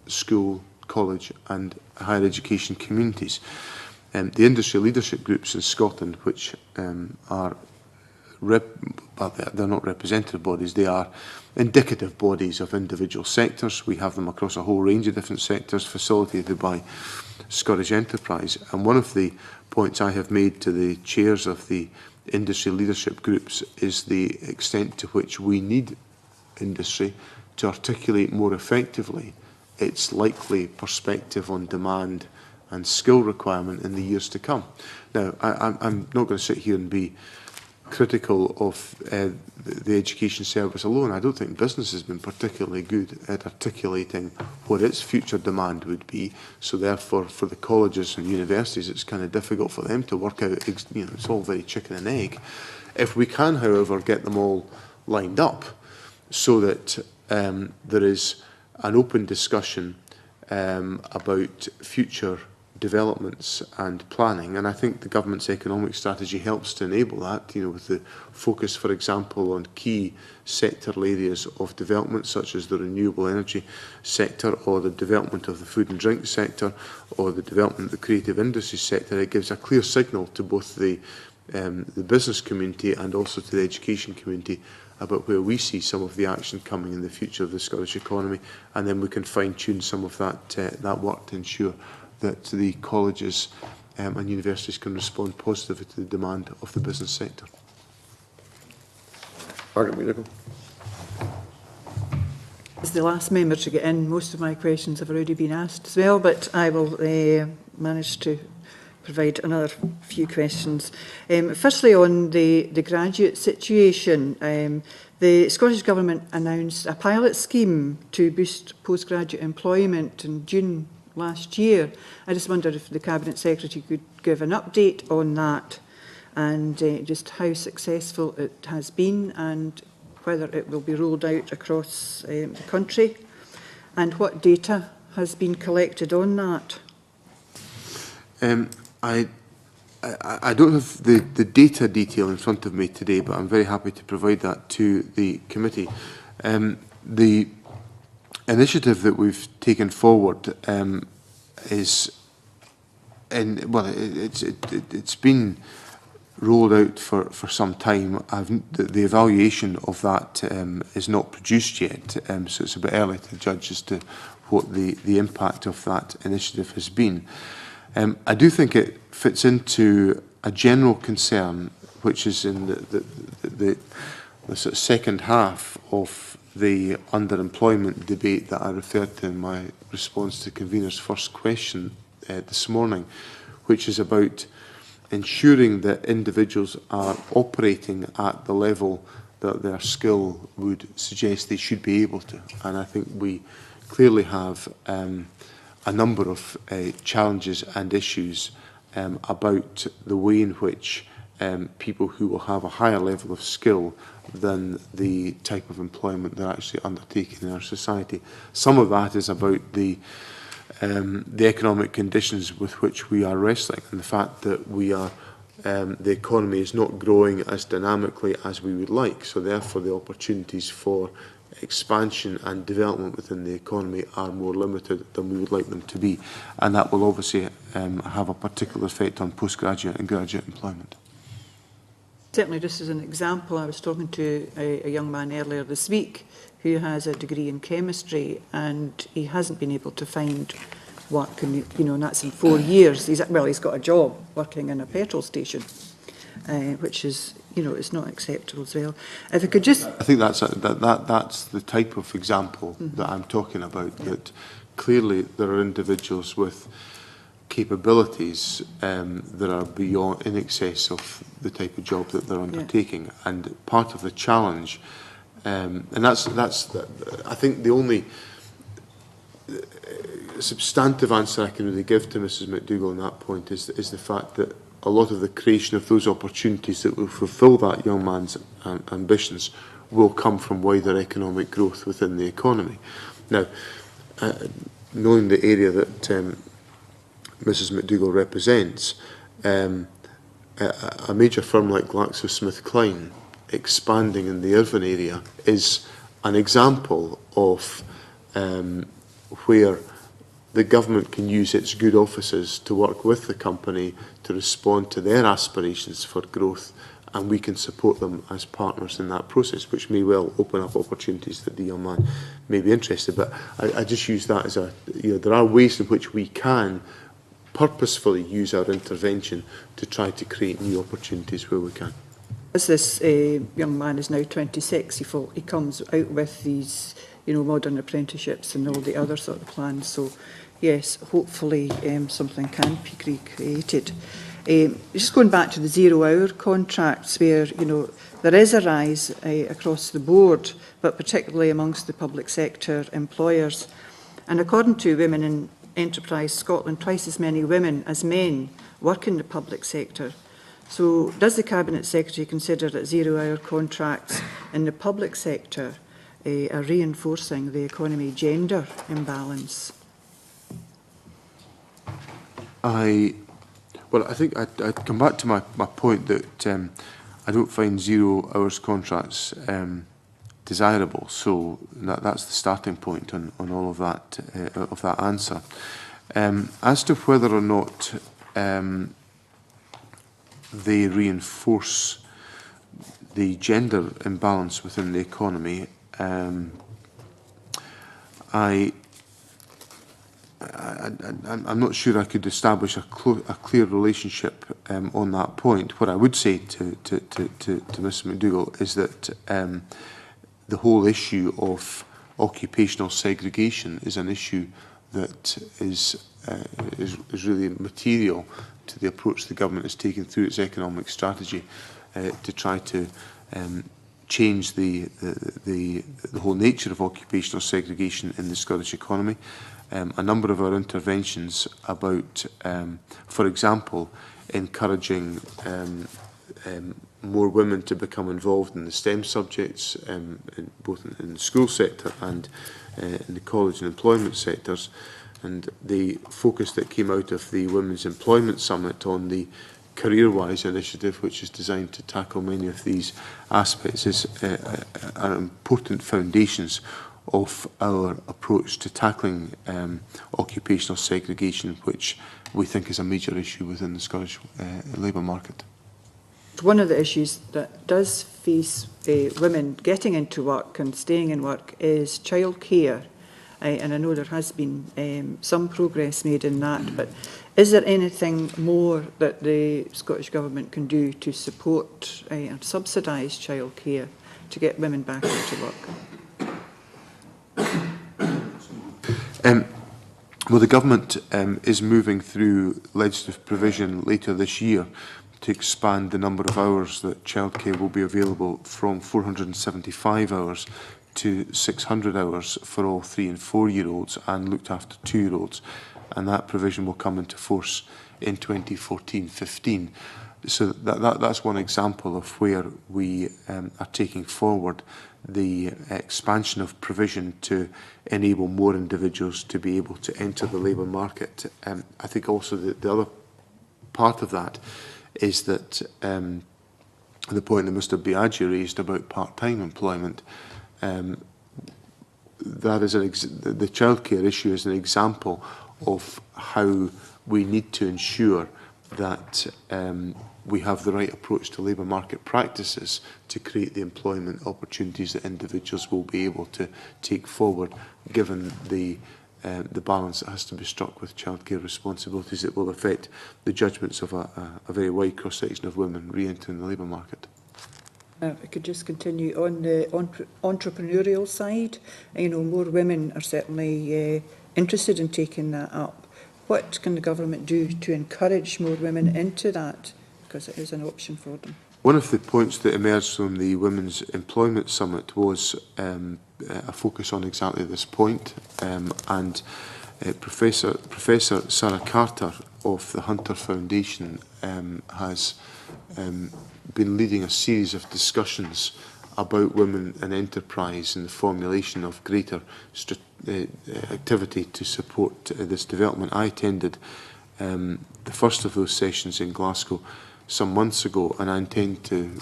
school, college and higher education communities. The industry leadership groups in Scotland, which are they're not representative bodies, they are indicative bodies of individual sectors. We have them across a whole range of different sectors facilitated by Scottish Enterprise. And one of the points I have made to the chairs of the industry leadership groups is the extent to which we need industry to articulate more effectively its likely perspective on demand and skill requirement in the years to come. Now, I'm not going to sit here and be critical of the education service alone. I don't think business has been particularly good at articulating what its future demand would be. So therefore, for the colleges and universities, it's kind of difficult for them to work out, you know, it's all very chicken and egg. If we can, however, get them all lined up so that there is an open discussion about future developments and planning, and I think the government's economic strategy helps to enable that, you know, with the focus, for example, on key sectoral areas of development such as the renewable energy sector or the development of the food and drink sector or the development of the creative industry sector. It gives a clear signal to both the business community and also to the education community about where we see some of the action coming in the future of the Scottish economy, and then we can fine-tune some of that work to ensure that the colleges and universities can respond positively to the demand of the business sector. Margaret McDougall. As the last member to get in, most of my questions have already been asked as well, but I will manage to provide another few questions. Firstly, on the graduate situation, the Scottish Government announced a pilot scheme to boost postgraduate employment in June last year. I just wondered if the Cabinet Secretary could give an update on that and just how successful it has been and whether it will be rolled out across the country and what data has been collected on that. I don't have the data detail in front of me today, but I'm very happy to provide that to the committee. The initiative that we've taken forward is, it's been rolled out for some time. The evaluation of that is not produced yet, so it's a bit early to judge as to what the impact of that initiative has been. I do think it fits into a general concern, which is in the sort of second half of the underemployment debate that I referred to in my response to convener's first question this morning, which is about ensuring that individuals are operating at the level that their skill would suggest they should be able to. And I think we clearly have a number of challenges and issues about the way in which people who will have a higher level of skill than the type of employment they're actually undertaking in our society. Some of that is about the economic conditions with which we are wrestling, and the fact that we are the economy is not growing as dynamically as we would like. So therefore the opportunities for expansion and development within the economy are more limited than we would like them to be, and that will obviously have a particular effect on postgraduate and graduate employment. Certainly, just as an example, I was talking to a young man earlier this week who has a degree in chemistry, and he hasn't been able to find work, and and that's in 4 years. He's got a job working in a petrol station, which is, it's not acceptable as well. If I could just, I think that's the type of example that I'm talking about. Yeah. That clearly there are individuals with capabilities that are beyond, in excess of the type of job that they're undertaking, yeah. And part of the challenge, and that's I think the only substantive answer I can really give to Mrs. McDougall on that point is the fact that a lot of the creation of those opportunities that will fulfil that young man's ambitions will come from wider economic growth within the economy. Now, knowing the area that Mrs. McDougall represents, a major firm like GlaxoSmithKline expanding in the Irvine area is an example of where the government can use its good offices to work with the company to respond to their aspirations for growth and we can support them as partners in that process, which may well open up opportunities that the young man may be interested. But I just use that as a, there are ways in which we can purposefully use our intervention to try to create new opportunities where we can. As this young man is now 26, he comes out with these, modern apprenticeships and all the other sort of plans. So, yes, hopefully something can be created. Just going back to the zero-hour contracts, where there is a rise across the board, but particularly amongst the public sector employers. And according to Women in Enterprise Scotland, twice as many women as men work in the public sector. So does the Cabinet Secretary consider that zero-hour contracts in the public sector are reinforcing the economy gender imbalance? I think I'd come back to my point that I don't find 0 hours contracts desirable. So that's the starting point on all of that answer. As to whether or not they reinforce the gender imbalance within the economy, I'm not sure I could establish a clear relationship on that point. What I would say to Mr McDougall is that the whole issue of occupational segregation is an issue that is really material to the approach the government has taken through its economic strategy to try to change the whole nature of occupational segregation in the Scottish economy. A number of our interventions about, for example, encouraging more women to become involved in the STEM subjects, both in the school sector and in the college and employment sectors. And the focus that came out of the Women's Employment Summit on the CareerWise initiative, which is designed to tackle many of these aspects, is are important foundations of our approach to tackling occupational segregation, which we think is a major issue within the Scottish labour market. One of the issues that does face women getting into work and staying in work is childcare. And I know there has been some progress made in that, but is there anything more that the Scottish Government can do to support and subsidise childcare to get women back into work? Well, the Government is moving through legislative provision later this year to expand the number of hours that childcare will be available from 475 hours to 600 hours for all 3- and 4-year-olds and looked after 2-year-olds, and that provision will come into force in 2014-15. So that's one example of where we are taking forward the expansion of provision to enable more individuals to be able to enter the labour market. I think also the other part of that is that the point that Mr Biaggi raised about part-time employment, that is the childcare issue is an example of how we need to ensure that we have the right approach to labour market practices to create the employment opportunities that individuals will be able to take forward, given the balance that has to be struck with childcare responsibilities that will affect the judgments of a very wide cross-section of women re-entering the labour market. If I could just continue on the entrepreneurial side, more women are certainly interested in taking that up. What can the government do to encourage more women into that? Because it is an option for them. One of the points that emerged from the Women's Employment Summit was a focus on exactly this point, and Professor Sarah Carter of the Hunter Foundation has been leading a series of discussions about women and enterprise and the formulation of greater activity to support this development. I attended the first of those sessions in Glasgow some months ago, and I intend to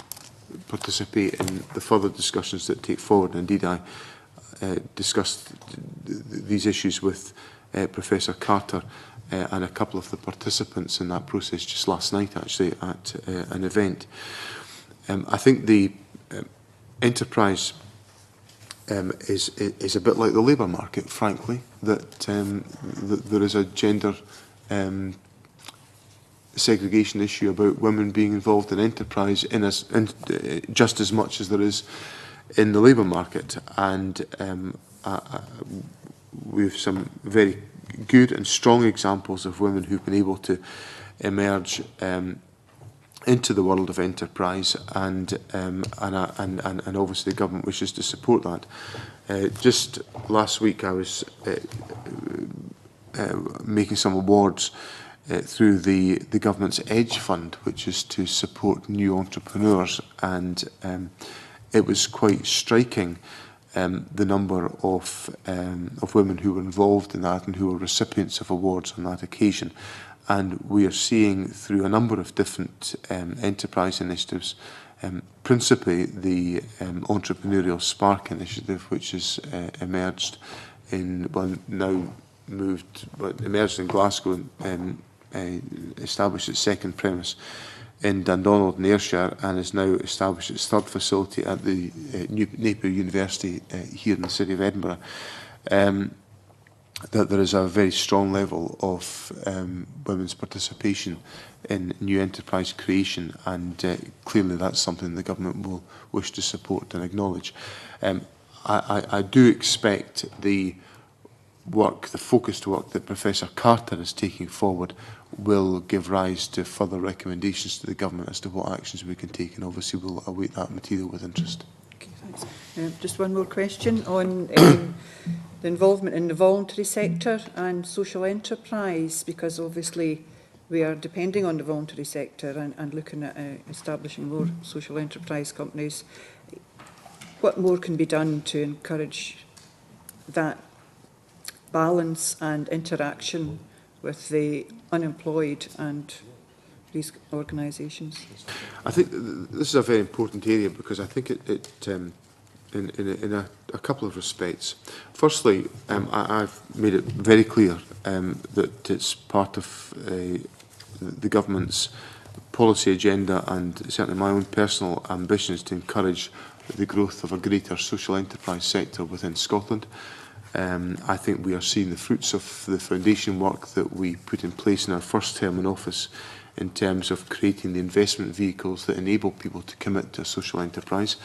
participate in the further discussions that take forward. Indeed, I discussed these issues with Professor Carter and a couple of the participants in that process just last night, actually, at an event. I think the enterprise is a bit like the labour market, frankly, that there is a gender segregation issue about women being involved in enterprise just as much as there is in the labour market. And we have some very good and strong examples of women who've been able to emerge into the world of enterprise, and obviously the government wishes to support that. Just last week I was making some awards through the government's Edge Fund, which is to support new entrepreneurs, and it was quite striking the number of women who were involved in that and who were recipients of awards on that occasion. And we are seeing through a number of different enterprise initiatives, principally the Entrepreneurial Spark initiative, which has emerged in, well, now emerged in Glasgow and established its second premise in Dundonald in Ayrshire, and has now established its third facility at the Napier University here in the city of Edinburgh. That there is a very strong level of women's participation in new enterprise creation, and clearly that's something the government will wish to support and acknowledge. I do expect the focused work that Professor Carter is taking forward will give rise to further recommendations to the government as to what actions we can take, and obviously we'll await that material with interest. Okay, thanks. Just one more question on the involvement in the voluntary sector and social enterprise, because obviously we are depending on the voluntary sector and looking at establishing more social enterprise companies. What more can be done to encourage that balance and interaction with the unemployed and these organisations? I think this is a very important area, because I think in a couple of respects. Firstly, I've made it very clear that it's part of the government's policy agenda, and certainly my own personal ambitions, to encourage the growth of a greater social enterprise sector within Scotland. I think we are seeing the fruits of the foundation work that we put in place in our first term in office, in terms of creating the investment vehicles that enable people to commit to a social enterprise.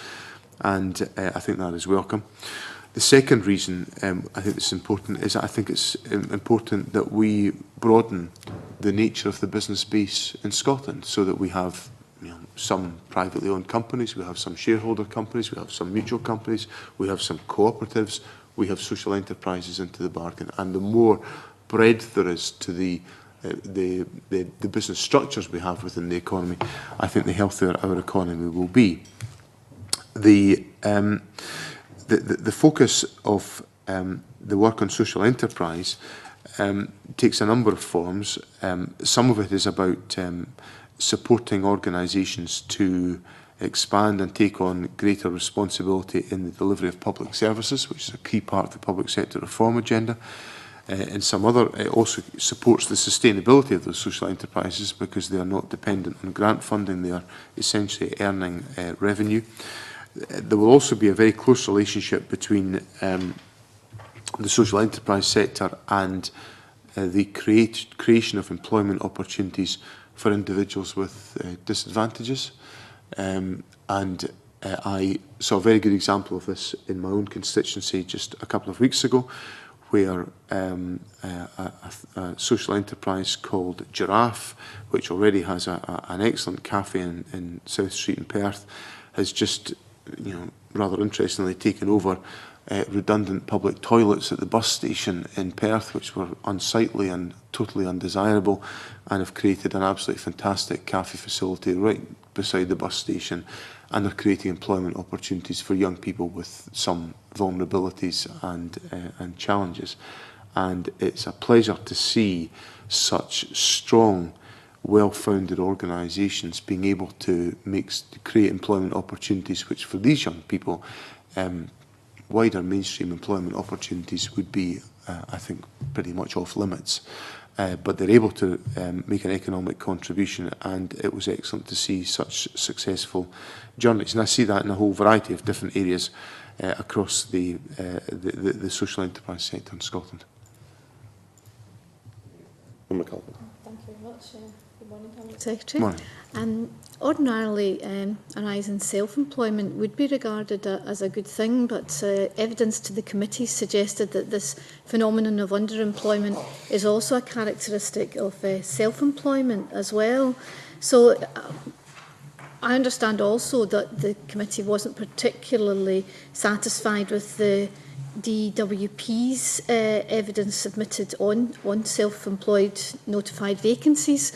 And I think that is welcome. The second reason I think it's important is that I think it's important that we broaden the nature of the business base in Scotland, so that we have some privately owned companies, we have some shareholder companies, we have some mutual companies, we have some cooperatives, we have social enterprises into the bargain. And the more breadth there is to the business structures we have within the economy, I think the healthier our economy will be. The focus of the work on social enterprise takes a number of forms. Some of it is about supporting organisations to expand and take on greater responsibility in the delivery of public services, which is a key part of the public sector reform agenda. And some other, it also supports the sustainability of those social enterprises, because they are not dependent on grant funding, they are essentially earning revenue. There will also be a very close relationship between the social enterprise sector and the creation of employment opportunities for individuals with disadvantages. I saw a very good example of this in my own constituency just a couple of weeks ago, where a social enterprise called Giraffe, which already has an excellent cafe in South Street in Perth, has just, rather interestingly taken over redundant public toilets at the bus station in Perth, which were unsightly and totally undesirable, and have created an absolutely fantastic cafe facility right beside the bus station, and are creating employment opportunities for young people with some vulnerabilities and challenges. And it's a pleasure to see such strong, well-founded organisations being able to create employment opportunities, which for these young people, wider mainstream employment opportunities would be, I think, pretty much off limits. but they're able to make an economic contribution, and it was excellent to see such successful journeys. And I see that in a whole variety of different areas across the social enterprise sector in Scotland. Thank you very much. Good morning, Cabinet Secretary. Morning. Ordinarily, a rise in self-employment would be regarded as a good thing, but evidence to the committee suggested that this phenomenon of underemployment is also a characteristic of self-employment as well. So I understand also that the committee wasn't particularly satisfied with the DWP's evidence submitted on self-employed notified vacancies.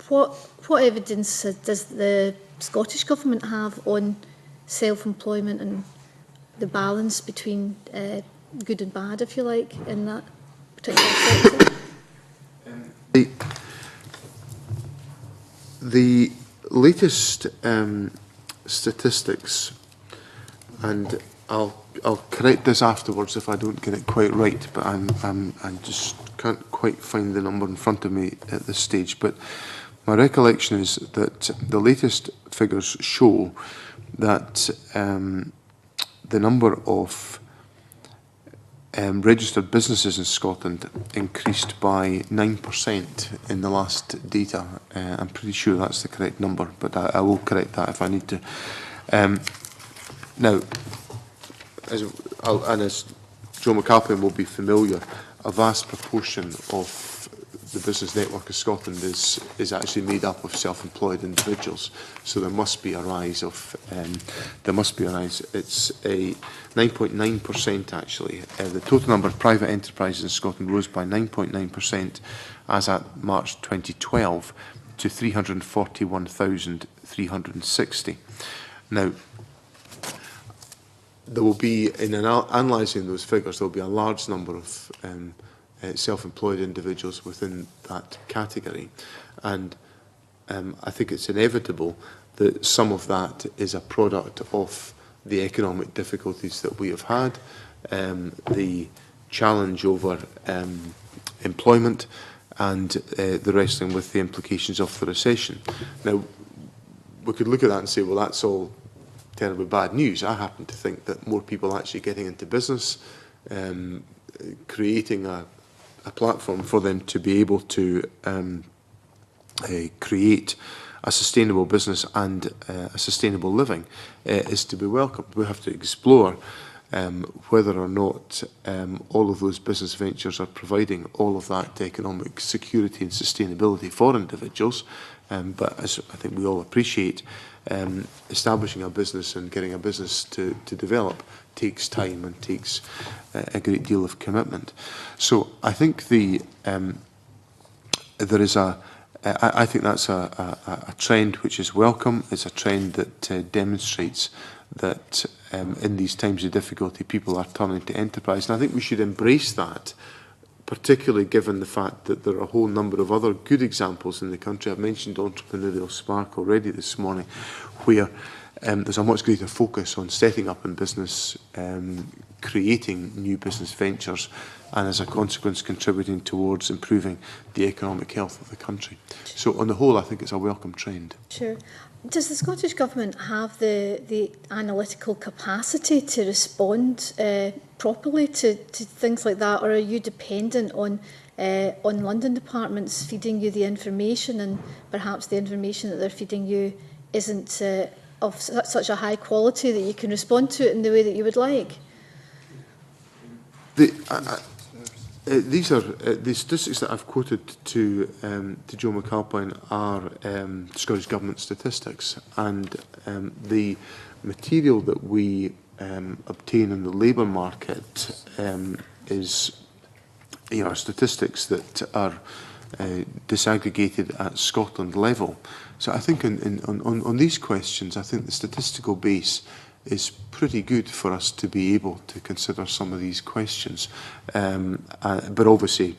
What evidence does the Scottish Government have on self-employment and the balance between good and bad, if you like, in that particular sector? The latest statistics, and I'll correct this afterwards if I don't get it quite right, but I just can't quite find the number in front of me at this stage. But my recollection is that the latest figures show that the number of registered businesses in Scotland increased by 9% in the last data. I'm pretty sure that's the correct number, but I will correct that if I need to. Now, as Joe McAlpin will be familiar, a vast proportion of the business network of Scotland is actually made up of self-employed individuals. So there must be a rise of It's a 9.9% actually. The total number of private enterprises in Scotland rose by 9.9% as at March 2012 to 341,360. Now, there will be, in analysing those figures, there will be a large number of self-employed individuals within that category, and I think it's inevitable that some of that is a product of the economic difficulties that we have had, the challenge over employment, and the wrestling with the implications of the recession. Now, we could look at that and say, well, that's all terribly bad news. I happen to think that more people actually getting into business, creating a platform for them to be able to create a sustainable business and a sustainable living is to be welcomed. We have to explore whether or not all of those business ventures are providing all of that economic security and sustainability for individuals. But as I think we all appreciate, establishing a business and getting a business to develop takes time and takes a great deal of commitment. So I think there is I think that's a trend which is welcome. It's a trend that demonstrates that in these times of difficulty, people are turning to enterprise. And I think we should embrace that, particularly given the fact that there are a whole number of other good examples in the country. I've mentioned Entrepreneurial Spark already this morning, where there's a much greater focus on setting up in business, creating new business ventures, and as a consequence contributing towards improving the economic health of the country. So on the whole, I think it's a welcome trend. Sure. Does the Scottish Government have the analytical capacity to respond properly to things like that, or are you dependent on London departments feeding you the information, and perhaps the information that they're feeding you isn't of such a high quality that you can respond to it in the way that you would like? These are the statistics that I've quoted to Joe McAlpine are Scottish Government statistics, and the material that we obtain in the labour market is, statistics that are disaggregated at Scotland level. So I think on these questions, I think the statistical base is pretty good for us to be able to consider some of these questions. But obviously,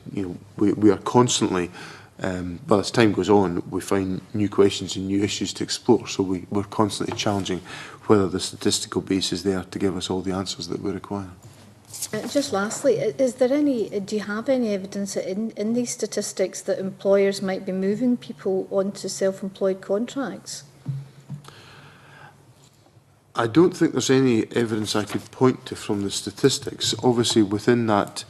we are constantly, but as time goes on, we find new questions and new issues to explore. So we're constantly challenging whether the statistical base is there to give us all the answers that we require. Just lastly, do you have any evidence that in these statistics that employers might be moving people onto self-employed contracts? I don't think there's any evidence I could point to from the statistics. Obviously, within that,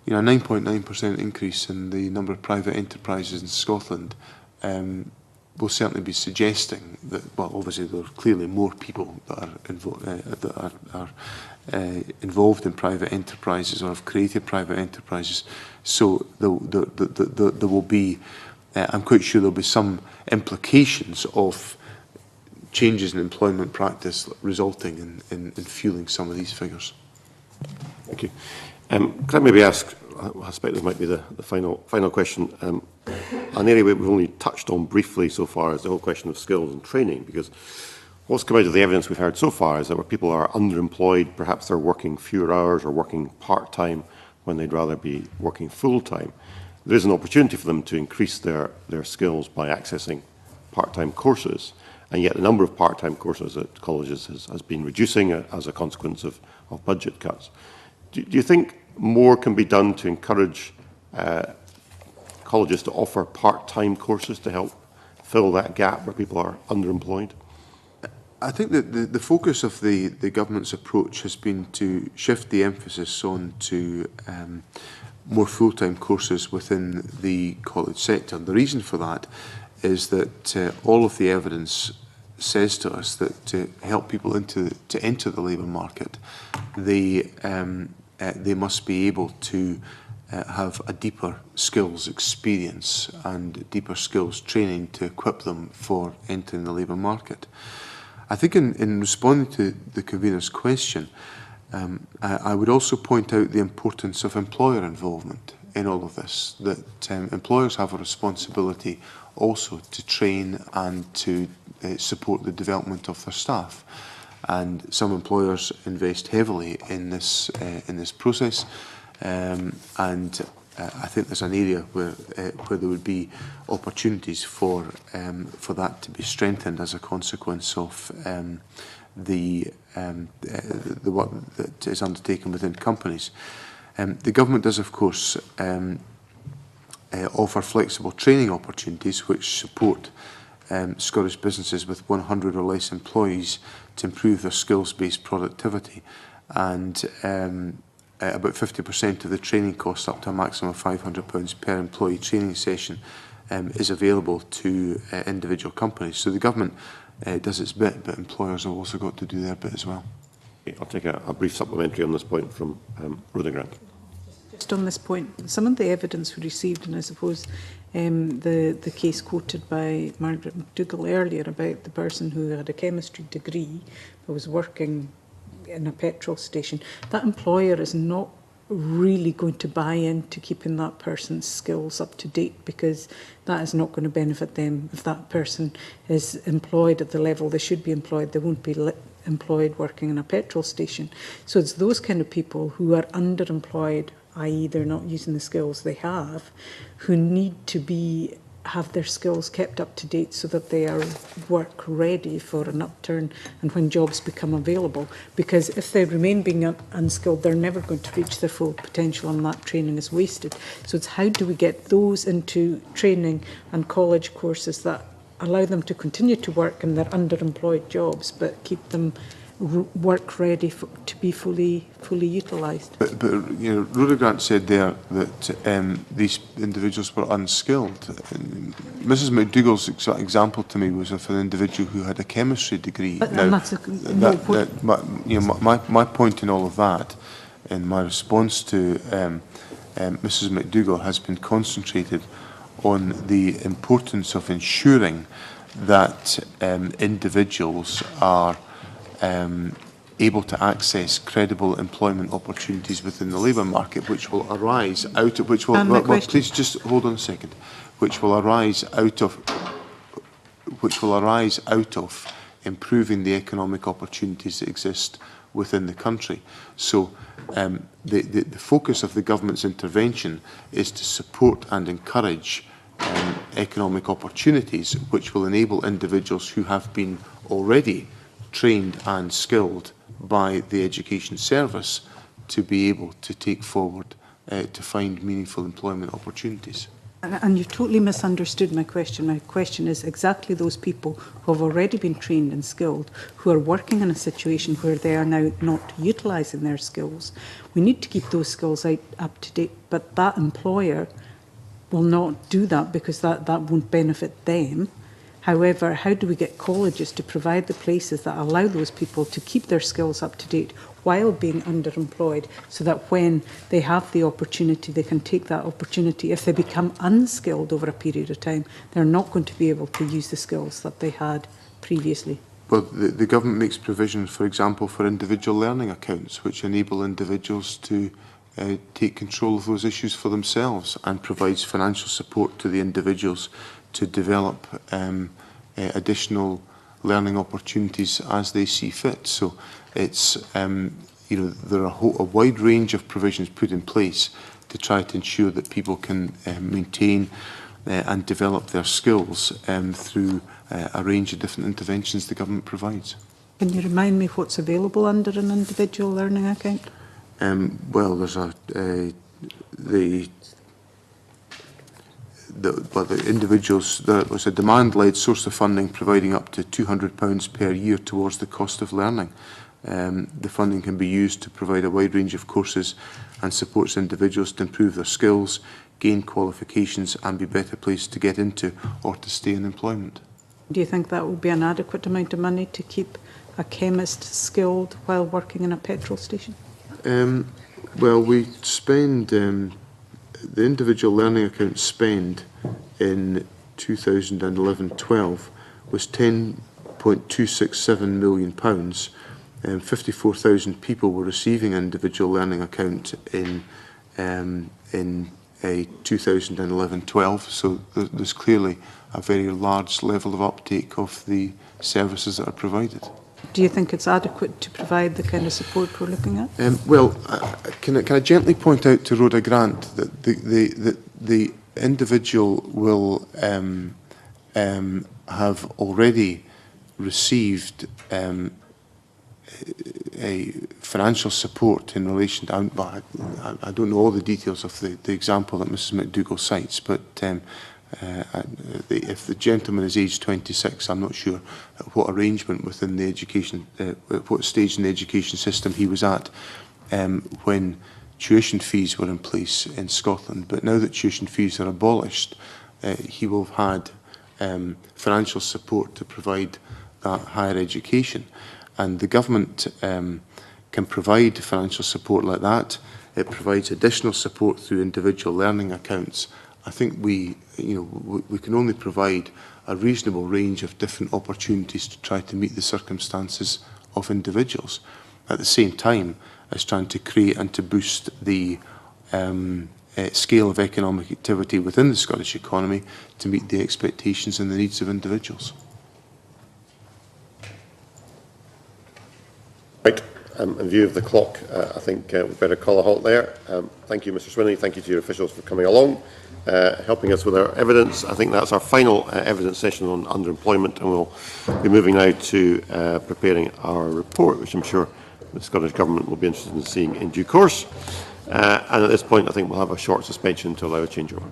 9.9% increase in the number of private enterprises in Scotland will certainly be suggesting that, well, obviously there are clearly more people that are involved in private enterprises or have created private enterprises. So there will be, I'm quite sure there'll be some implications of changes in employment practice resulting in fueling some of these figures. Thank you. Can I maybe ask, I suspect this might be the final question, an area we've only touched on briefly so far is the whole question of skills and training, because what's come out of the evidence we've heard so far is that where people are underemployed, perhaps they're working fewer hours or working part-time when they'd rather be working full-time, there is an opportunity for them to increase their skills by accessing part-time courses. And yet the number of part-time courses at colleges has been reducing as a consequence of budget cuts. Do you think more can be done to encourage colleges to offer part-time courses to help fill that gap where people are underemployed? I think that the focus of the government's approach has been to shift the emphasis on to more full-time courses within the college sector. The reason for that is that all of the evidence says to us that to help people to enter the labour market, they must be able to have a deeper skills experience and deeper skills training to equip them for entering the labour market. I think in responding to the convener's question, I would also point out the importance of employer involvement in all of this, that employers have a responsibility also to train and to support the development of their staff. And some employers invest heavily in this process, and I think there's an area where there would be opportunities for that to be strengthened as a consequence of the work that is undertaken within companies. The government does, of course, offer flexible training opportunities which support Scottish businesses with 100 or less employees to improve their skills-based productivity, and about 50% of the training cost, up to a maximum of £500 per employee training session, is available to individual companies. So the government does its bit, but employers have also got to do their bit as well. Okay, I'll take a brief supplementary on this point from Rhoda Grant. Just on this point, some of the evidence we received, and I suppose the case quoted by Margaret McDougall earlier about the person who had a chemistry degree but was working in a petrol station, that employer is not really going to buy into keeping that person's skills up to date, because that is not going to benefit them. If that person is employed at the level they should be employed, they won't be employed working in a petrol station. So it's those kind of people who are underemployed, i.e. they're not using the skills they have, who need to have their skills kept up to date so that they are work ready for an upturn and when jobs become available. Because if they remain being unskilled, they're never going to reach their full potential and that training is wasted. So it's how do we get those into training and college courses that allow them to continue to work in their underemployed jobs but keep them work ready to be fully utilised. But Rhoda Grant said there that these individuals were unskilled. Mrs McDougall's example to me was of an individual who had a chemistry degree. But now, that's my point in all of that, in my response to Mrs McDougall, has been concentrated on the importance of ensuring that individuals are able to access credible employment opportunities within the labour market, which will arise out of please just hold on a second, which will arise out of improving the economic opportunities that exist within the country. So the focus of the government's intervention is to support and encourage economic opportunities which will enable individuals who have been already trained and skilled by the education service to be able to take forward to find meaningful employment opportunities. And you've totally misunderstood my question. My question is exactly those people who have already been trained and skilled, who are working in a situation where they are now not utilising their skills. We need to keep those skills up to date, but that employer will not do that because that won't benefit them. However, how do we get colleges to provide the places that allow those people to keep their skills up to date while being underemployed, so that when they have the opportunity, they can take that opportunity. If they become unskilled over a period of time, they're not going to be able to use the skills that they had previously. Well, the government makes provision, for example, for individual learning accounts, which enable individuals to take control of those issues for themselves, and provides financial support to the individuals to develop additional learning opportunities as they see fit. So it's, you know, there are a wide range of provisions put in place to try to ensure that people can maintain and develop their skills through a range of different interventions the government provides. Can you remind me what's available under an individual learning account? Well, there's the individuals, there was a demand-led source of funding providing up to £200 per year towards the cost of learning. The funding can be used to provide a wide range of courses and supports individuals to improve their skills, gain qualifications and be better placed to get into or to stay in employment. Do you think that would be an adequate amount of money to keep a chemist skilled while working in a petrol station? Well, we spend, the individual learning account spend in 2011-12 was £10.267 million. 54,000 people were receiving an individual learning account in 2011-12, so there's clearly a very large level of uptake of the services that are provided. Do you think it's adequate to provide the kind of support we're looking at? Well, can I gently point out to Rhoda Grant that the individual will have already received a financial support in relation to, I don't know all the details of the example that Mrs McDougall cites, but if the gentleman is aged 26, I'm not sure what arrangement within the education, what stage in the education system he was at when tuition fees were in place in Scotland. But now that tuition fees are abolished, he will have had financial support to provide that higher education. And the government can provide financial support like that. It provides additional support through individual learning accounts. I think we can only provide a reasonable range of different opportunities to try to meet the circumstances of individuals, at the same time as trying to create and to boost the scale of economic activity within the Scottish economy to meet the expectations and the needs of individuals. Right. In view of the clock, I think we'd better call a halt there. Thank you, Mr Swinney. Thank you to your officials for coming along, helping us with our evidence. I think that's our final evidence session on underemployment, and we'll be moving now to preparing our report, which I'm sure the Scottish Government will be interested in seeing in due course. And at this point, I think we'll have a short suspension to allow a changeover.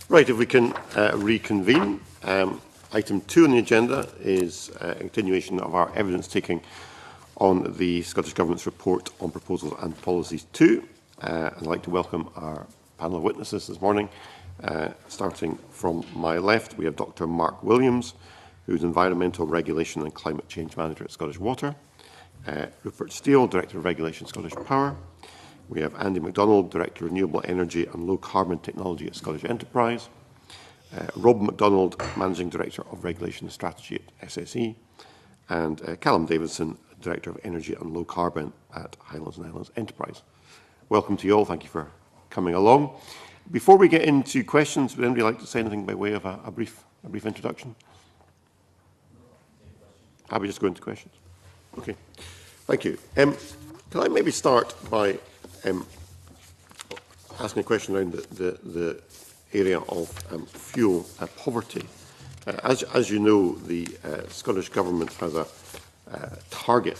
Right, if we can reconvene. Item 2 on the agenda is a continuation of our evidence taking on the Scottish Government's report on proposals and policies 2. I'd like to welcome our panel of witnesses this morning. Starting from my left, we have Dr. Mark Williams, who's Environmental Regulation and Climate Change Manager at Scottish Water. Rupert Steele, Director of Regulation, Scottish Power. We have Andy MacDonald, Director of Renewable Energy and Low Carbon Technology at Scottish Enterprise. Rob MacDonald, Managing Director of Regulation and Strategy at SSE. And Callum Davidson, Director of Energy and Low Carbon at Highlands and Islands Enterprise. Welcome to you all. Thank you for coming along. Before we get into questions, would anybody like to say anything by way of a brief introduction? I'll just go into questions. Okay. Thank you. Can I maybe start by asking a question around the area of fuel poverty? As you know, the Scottish Government has a target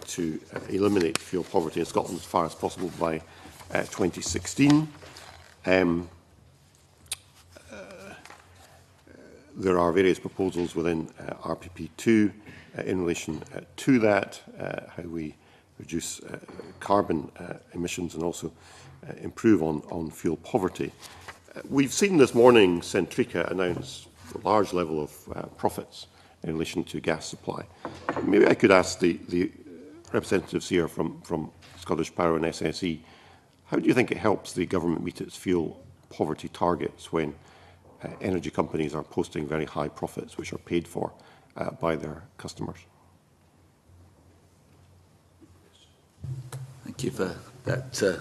to eliminate fuel poverty in Scotland as far as possible by 2016. There are various proposals within RPP2 in relation to that, how we reduce carbon emissions and also improve on fuel poverty. We've seen this morning Centrica announce a large level of profits in relation to gas supply. Maybe I could ask the representatives here from Scottish Power and SSE, how do you think it helps the government meet its fuel poverty targets when energy companies are posting very high profits which are paid for by their customers? Thank you for that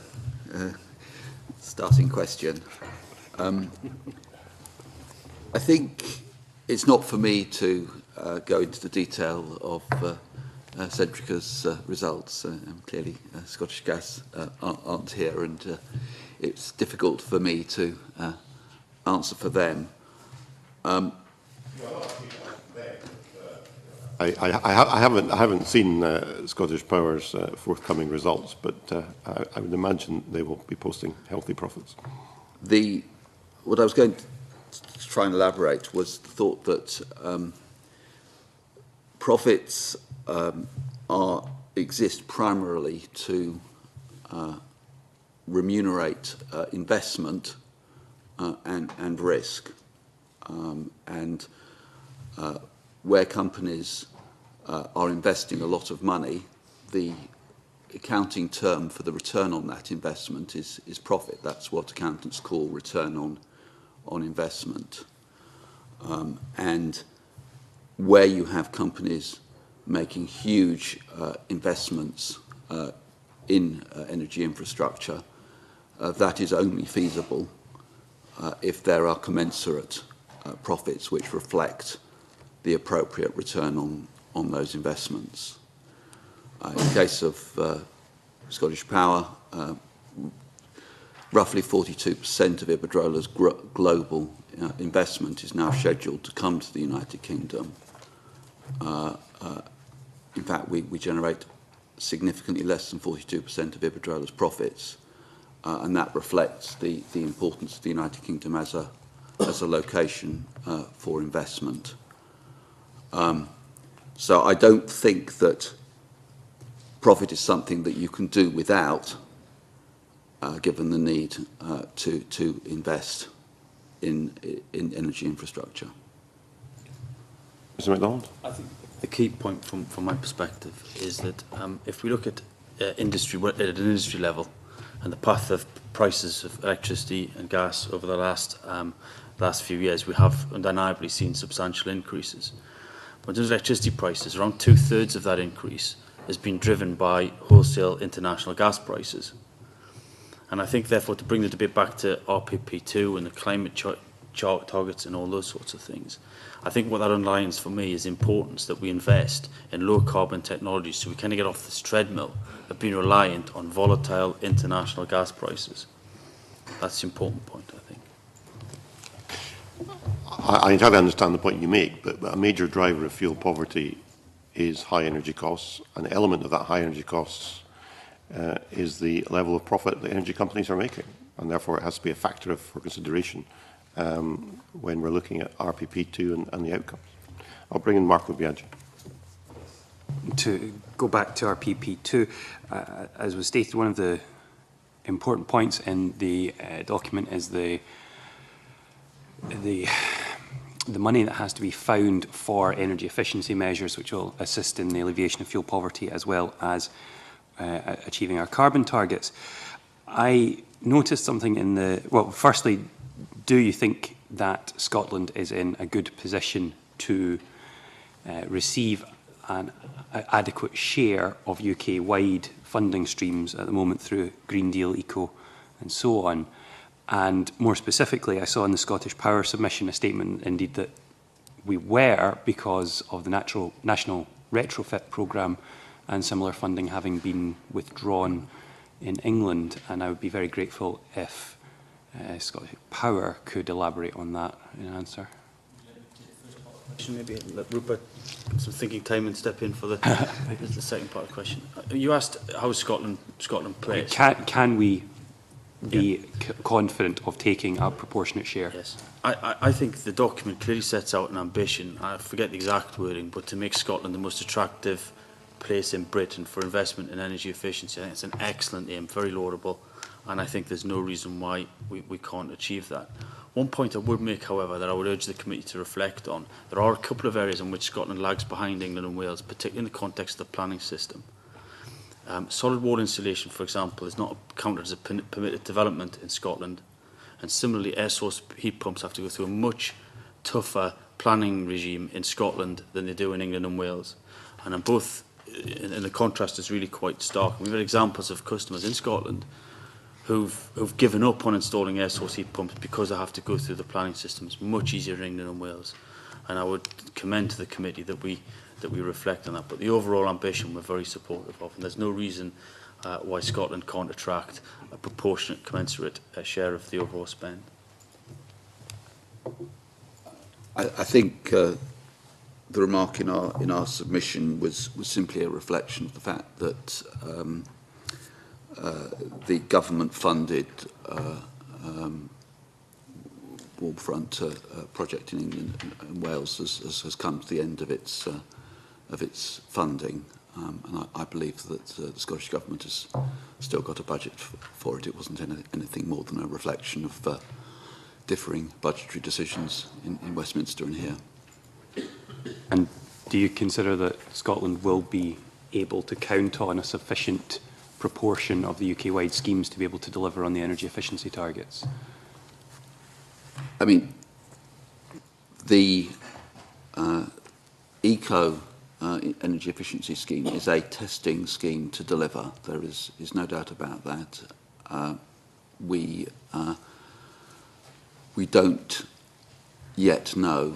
starting question. I think it's not for me to go into the detail of Centrica's results. Clearly, Scottish Gas aren't here, and it's difficult for me to answer for them. I haven't seen Scottish Power's forthcoming results, but I would imagine they will be posting healthy profits. What I was going to try and elaborate was the thought that profits exist primarily to remunerate investment and risk, and where companies are investing a lot of money, the accounting term for the return on that investment is profit. That's what accountants call return on investment. And where you have companies making huge investments in energy infrastructure, that is only feasible if there are commensurate profits which reflect the appropriate return on those investments. In the case of Scottish Power, roughly 42% of Iberdrola's global investment is now scheduled to come to the United Kingdom. In fact, we generate significantly less than 42% of Iberdrola's profits, and that reflects the importance of the United Kingdom as a location for investment. So I don't think that profit is something that you can do without, given the need to invest in energy infrastructure. Mr. MacDonald? I think the key point from my perspective is that if we look at industry at an industry level and the path of prices of electricity and gas over the last few years, we have undeniably seen substantial increases. But in terms of electricity prices, around 2/3 of that increase has been driven by wholesale international gas prices. And I think, therefore, to bring the debate back to RPP2 and the climate targets and all those sorts of things, I think what that underlines for me is the importance that we invest in low carbon technologies so we kind of get off this treadmill of being reliant on volatile international gas prices. That's the important point, I think. I entirely understand the point you make, but a major driver of fuel poverty is high energy costs. An element of that high energy costs is the level of profit that energy companies are making, and therefore it has to be a factor for consideration when we're looking at RPP2 and the outcomes. I'll bring in Marco Biaggi. To go back to our PP2, as was stated, one of the important points in the document is the money that has to be found for energy efficiency measures, which will assist in the alleviation of fuel poverty as well as achieving our carbon targets. I noticed something in the, well, firstly, do you think that Scotland is in a good position to receive an adequate share of UK-wide funding streams at the moment through Green Deal, ECO and so on? And more specifically, I saw in the Scottish Power submission a statement indeed that we were, because of the National Retrofit Programme and similar funding having been withdrawn in England, and I would be very grateful if Scottish Power could elaborate on that in an answer. Maybe let Rupert get some thinking time and step in for the second part of the question. You asked how Scotland plays. Can we be confident of taking a proportionate share? Yes. I think the document clearly sets out an ambition, I forget the exact wording, but to make Scotland the most attractive place in Britain for investment in energy efficiency. I think it's an excellent aim, very laudable, and I think there's no reason why we can't achieve that. One point I would make, however, that I would urge the committee to reflect on, there are a couple of areas in which Scotland lags behind England and Wales, particularly in the context of the planning system. Solid wall insulation, for example, is not counted as a permitted development in Scotland, and similarly air source heat pumps have to go through a much tougher planning regime in Scotland than they do in England and Wales. And in both, and the contrast is really quite stark. We've had examples of customers in Scotland who've given up on installing air source heat pumps because they have to go through the planning system. It's much easier in England and Wales. And I would commend to the committee that we reflect on that. But the overall ambition we're very supportive of, and there's no reason why Scotland can't attract a proportionate, commensurate share of the overall spend. I think the remark in our submission was simply a reflection of the fact that the government funded Warmfront project in England and Wales has come to the end of its funding, and I believe that the Scottish Government has still got a budget for it. It wasn't anything more than a reflection of differing budgetary decisions in Westminster and here. And do you consider that Scotland will be able to count on a sufficient proportion of the UK-wide schemes to be able to deliver on the energy efficiency targets? I mean, the ECO energy efficiency scheme is a testing scheme to deliver. There is no doubt about that. We don't yet know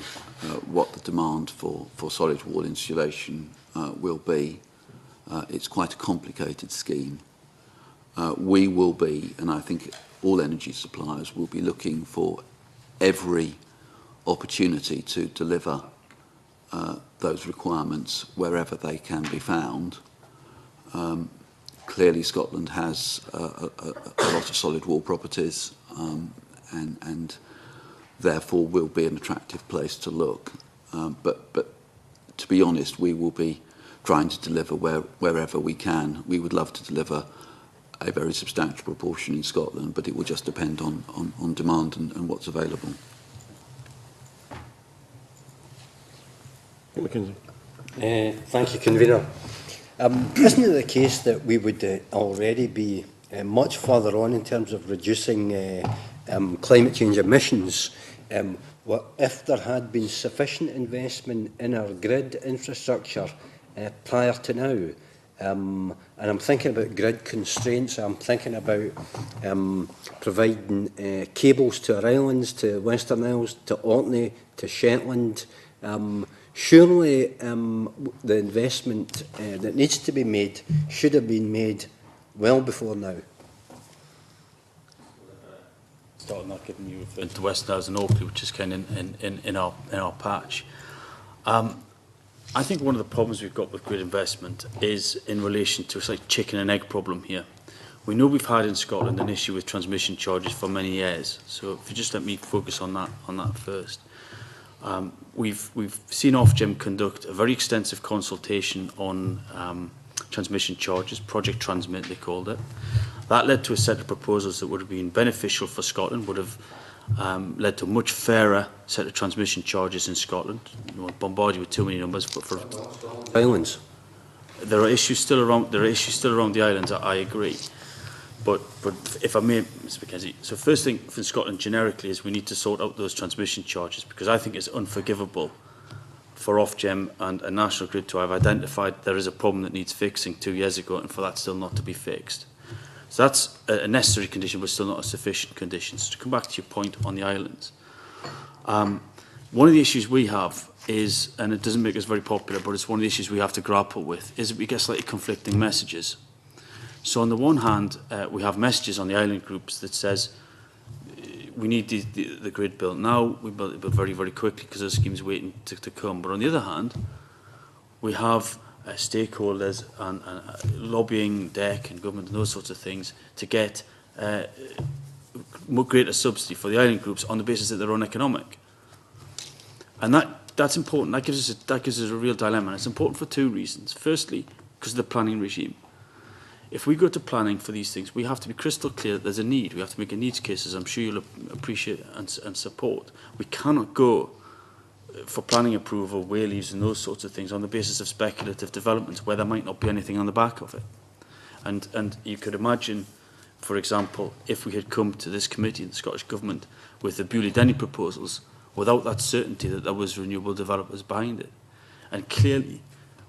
what the demand for solid wall insulation will be. It's quite a complicated scheme. We will be, and I think all energy suppliers will be looking for every opportunity to deliver those requirements wherever they can be found. Clearly Scotland has a lot of solid wall properties and therefore will be an attractive place to look. But to be honest, we will be trying to deliver wherever we can. We would love to deliver a very substantial proportion in Scotland, but it will just depend on demand and what's available. McKinsey. Thank you, Convener. Isn't it the case that we would already be much further on in terms of reducing climate change emissions if there had been sufficient investment in our grid infrastructure prior to now? And I'm thinking about grid constraints. I'm thinking about providing cables to our islands, to Western Isles, to Orkney, to Shetland. Surely the investment that needs to be made should have been made well before now. Starting not giving you referring to Western Isles and Orkney, which is kind of in our patch. I think one of the problems we've got with grid investment is in relation to a slight chicken and egg problem here. We know we've had in Scotland an issue with transmission charges for many years. So if you just let me focus on that first. We've seen Ofgem conduct a very extensive consultation on transmission charges, Project Transmit they called it. That led to a set of proposals that would have been beneficial for Scotland, would have led to a much fairer set of transmission charges in Scotland. You won't bombard you with too many numbers, but for Islands. there are issues still around the islands. I agree, but if I may, Mr. Mackenzie. So first thing for Scotland generically is we need to sort out those transmission charges, because I think it's unforgivable for Ofgem and National Grid to have identified there is a problem that needs fixing 2 years ago and for that still not to be fixed. So that's a necessary condition, but still not a sufficient condition. So to come back to your point on the islands, one of the issues we have is, and it doesn't make us very popular, but it's one of the issues we have to grapple with, is that we get slightly conflicting messages. So on the one hand, we have messages on the island groups that says we need the grid built now, we built it very, very quickly because the scheme's waiting to come. But on the other hand, we have stakeholders and lobbying, DEC and government and those sorts of things to get greater subsidy for the island groups on the basis that they're uneconomic. And that's important. That gives us a real dilemma. And it's important for two reasons. Firstly, because of the planning regime. If we go to planning for these things, we have to be crystal clear that there's a need. We have to make a needs case, as I'm sure you'll appreciate and support. We cannot go for planning approval, way leaves and those sorts of things on the basis of speculative developments where there might not be anything on the back of it. And you could imagine, for example, if we had come to this committee in the Scottish Government with the Bewley-Denny proposals without that certainty that there was renewable developers behind it. And clearly,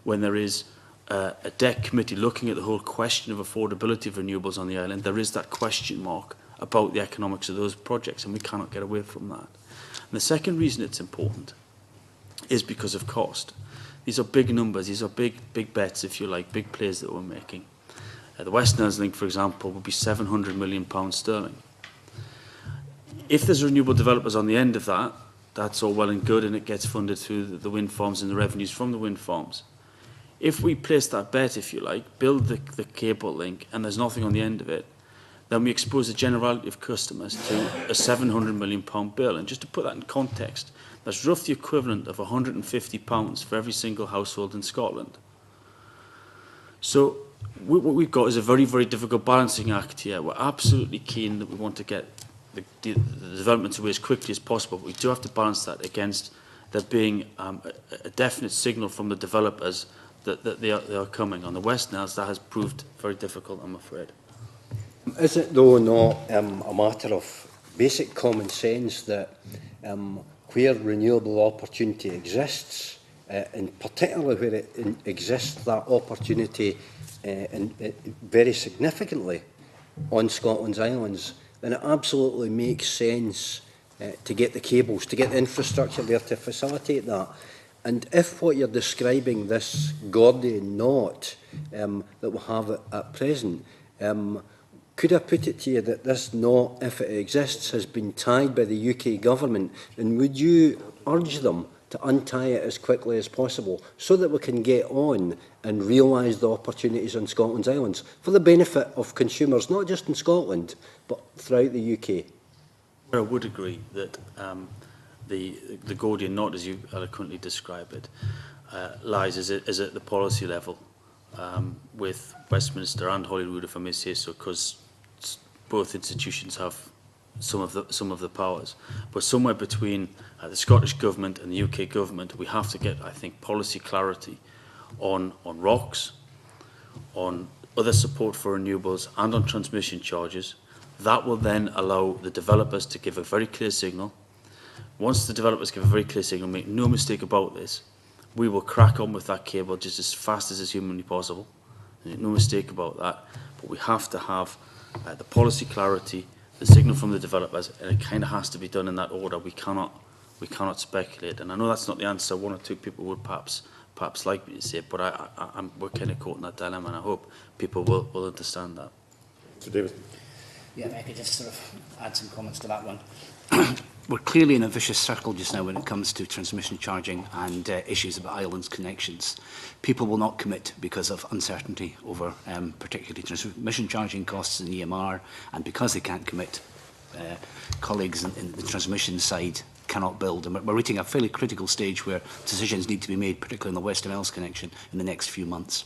when there is a DEC committee looking at the whole question of affordability of renewables on the island, there is that question mark about the economics of those projects, and we cannot get away from that. And the second reason it's important is because of cost. These are big numbers, these are big bets, if you like, big plays that we're making. The West Nile Link, for example, would be £700 million sterling. If there's renewable developers on the end of that, that's all well and good, and it gets funded through the wind farms and the revenues from the wind farms. If we place that bet, if you like, build the cable link, and there's nothing on the end of it, then we expose the generality of customers to a £700 million bill. And just to put that in context, that's roughly equivalent of £150 for every single household in Scotland. So what we've got is a very, very difficult balancing act here. We're absolutely keen that we want to get the developments away as quickly as possible, but we do have to balance that against there being a definite signal from the developers that they are coming. On the West Niles, that has proved very difficult, I'm afraid. Is it, though, not a matter of basic common sense that where renewable opportunity exists, and particularly where it exists, that opportunity very significantly on Scotland's islands, then it absolutely makes sense to get the cables, to get the infrastructure there to facilitate that. And if what you're describing, this Gordian knot that we have at present, could I put it to you that this knot, if it exists, has been tied by the UK government, and would you urge them to untie it as quickly as possible so that we can get on and realise the opportunities on Scotland's islands for the benefit of consumers, not just in Scotland, but throughout the UK? I would agree that the Gordian knot, as you eloquently describe it, lies is at the policy level with Westminster and Holyrood, if I may say so, because both institutions have some of the powers. But somewhere between the Scottish Government and the UK Government, we have to get, I think, policy clarity on ROCs, on other support for renewables, and on transmission charges. That will then allow the developers to give a very clear signal. Once the developers give a very clear signal, make no mistake about this, we will crack on with that cable just as fast as is humanly possible. There's no mistake about that. But we have to have the policy clarity, the signal from the developers, and it kind of has to be done in that order. We cannot speculate. And I know that's not the answer one or two people would perhaps like me to say, but we're kind of caught in that dilemma, and I hope people will understand that. Mr. Davis. Yeah, I could just sort of add some comments to that one. we're clearly in a vicious circle just now when it comes to transmission charging and issues about islands connections. People will not commit because of uncertainty over particularly transmission charging costs in EMR, and because they can't commit, colleagues in the transmission side cannot build. And we're reaching a fairly critical stage where decisions need to be made, particularly in the Western Isles connection, in the next few months.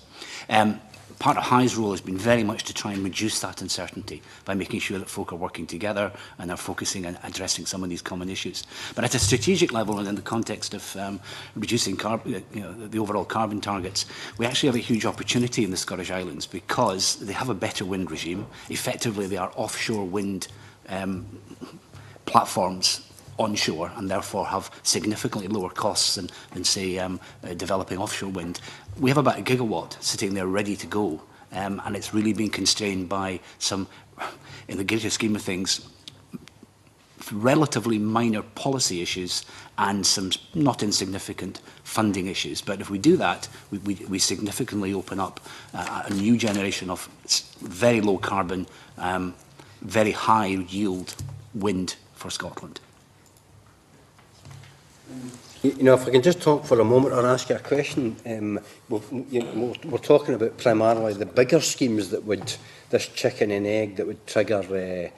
Part of High's role has been very much to try and reduce that uncertainty by making sure that folk are working together and are focusing on addressing some of these common issues. But at a strategic level and in the context of reducing the overall carbon targets, we actually have a huge opportunity in the Scottish Islands because they have a better wind regime. Effectively, they are offshore wind platforms onshore and therefore have significantly lower costs than say, developing offshore wind. We have about 1 gigawatt sitting there ready to go, and it's really been constrained by some, in the greater scheme of things, relatively minor policy issues and some not insignificant funding issues. But if we do that, we significantly open up a new generation of very low carbon, very high yield wind for Scotland. You know, if I can just talk for a moment or ask you a question, we're talking about primarily the bigger schemes that would, this chicken and egg that would trigger,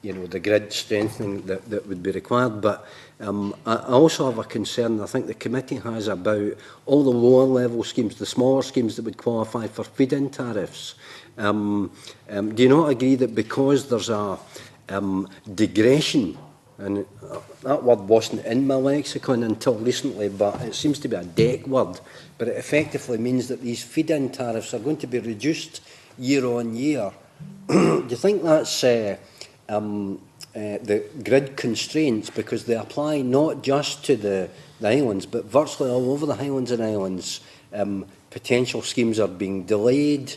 you know, the grid strengthening that would be required. But I also have a concern, I think the committee has, about all the lower level schemes, the smaller schemes that would qualify for feed-in tariffs. Do you not agree that because there's a digression, and that word wasn't in my lexicon until recently, but it seems to be a DEC word, but it effectively means that these feed-in tariffs are going to be reduced year on year. Do you think that's the grid constraints, because they apply not just to the islands, but virtually all over the Highlands and Islands? Potential schemes are being delayed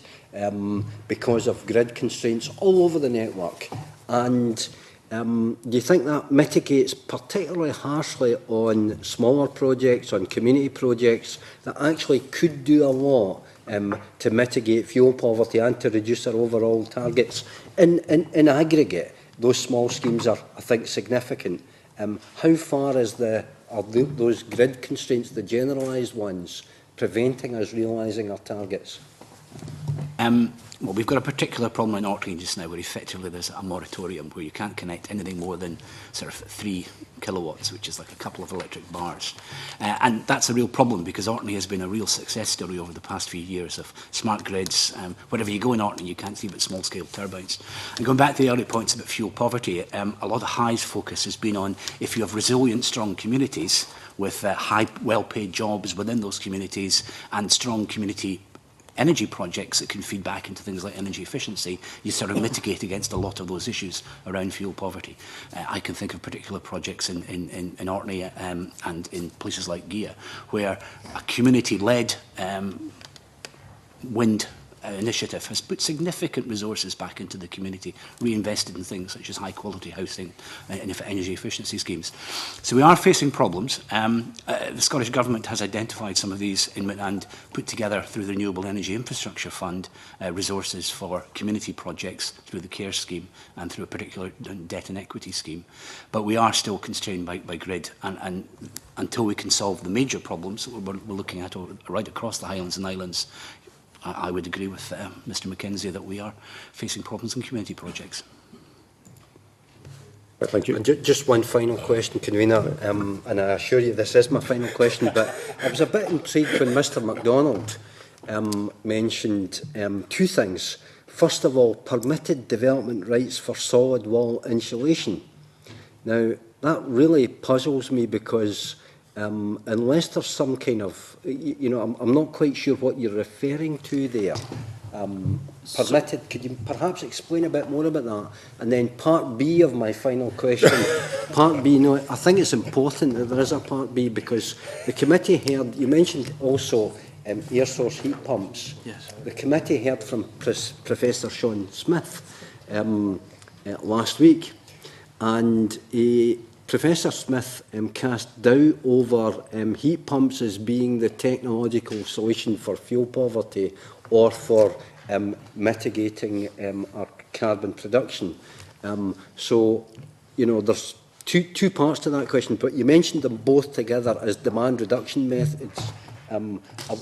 because of grid constraints all over the network. And do you think that mitigates particularly harshly on smaller projects, on community projects that actually could do a lot to mitigate fuel poverty and to reduce our overall targets? In aggregate, those small schemes are, I think, significant. How far is those grid constraints, the generalised ones, preventing us realising our targets? Well, we've got a particular problem in Orkney just now where effectively there's a moratorium where you can't connect anything more than sort of 3 kilowatts, which is like a couple of electric bars. And that's a real problem because Orkney has been a real success story over the past few years of smart grids. Wherever you go in Orkney, you can't see but small-scale turbines. And going back to the earlier points about fuel poverty, a lot of High's focus has been on if you have resilient, strong communities with high, well-paid jobs within those communities and strong community energy projects that can feed back into things like energy efficiency, you sort of mitigate against a lot of those issues around fuel poverty. I can think of particular projects in Orkney and in places like Gia, where a community-led wind initiative has put significant resources back into the community, reinvested in things such as high-quality housing and energy efficiency schemes. So we are facing problems. The Scottish Government has identified some of these and put together through the Renewable Energy Infrastructure Fund resources for community projects through the CARE scheme and through a particular debt and equity scheme. But we are still constrained by grid, and until we can solve the major problems that we're looking at right across the Highlands and Islands, I would agree with Mr Mackenzie that we are facing problems in community projects. Thank you. And just one final question, Convener, and I assure you this is my final question, but I was a bit intrigued when Mr MacDonald mentioned 2 things. First of all, permitted development rights for solid wall insulation. Now, that really puzzles me because unless there's some kind of, you know, I'm not quite sure what you're referring to there. Permitted, could you perhaps explain a bit more about that? And then part B of my final question, part B, no, I think it's important that there is a part B because the committee heard, you mentioned also air source heat pumps. Yes. The committee heard from Professor Sean Smith last week, and Professor Smith cast doubt over heat pumps as being the technological solution for fuel poverty or for mitigating our carbon production. So, you know, there's Two parts to that question, but you mentioned them both together as demand reduction methods. I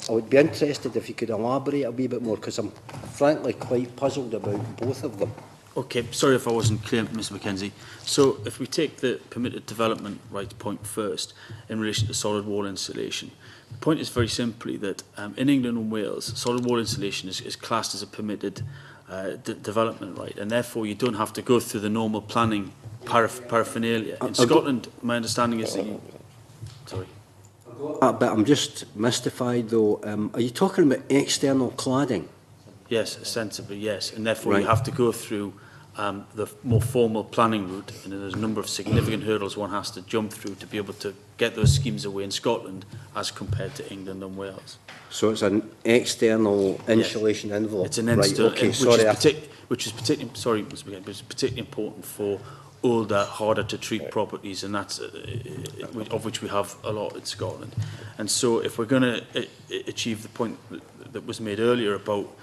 would be interested if you could elaborate a wee bit more, because I'm frankly quite puzzled about both of them. Okay, sorry if I wasn't clear, Mr Mackenzie. So if we take the permitted development right point first in relation to solid wall insulation, the point is very simply that in England and Wales, solid wall insulation is classed as a permitted development right, and therefore you don't have to go through the normal planning paraphernalia. In Scotland, my understanding is that you... Sorry. But I'm just mystified though. Are you talking about external cladding? Yes, ostensibly, yes. And therefore Right. you have to go through the more formal planning route, and there's a number of significant hurdles one has to jump through to be able to get those schemes away in Scotland as compared to England and Wales. So it's an external insulation envelope? It's an right, external, okay, which is particularly, sorry, Mr. McGinn, but it's particularly important for older, harder to treat properties, and that's of which we have a lot in Scotland. And so if we're going to achieve the point that was made earlier about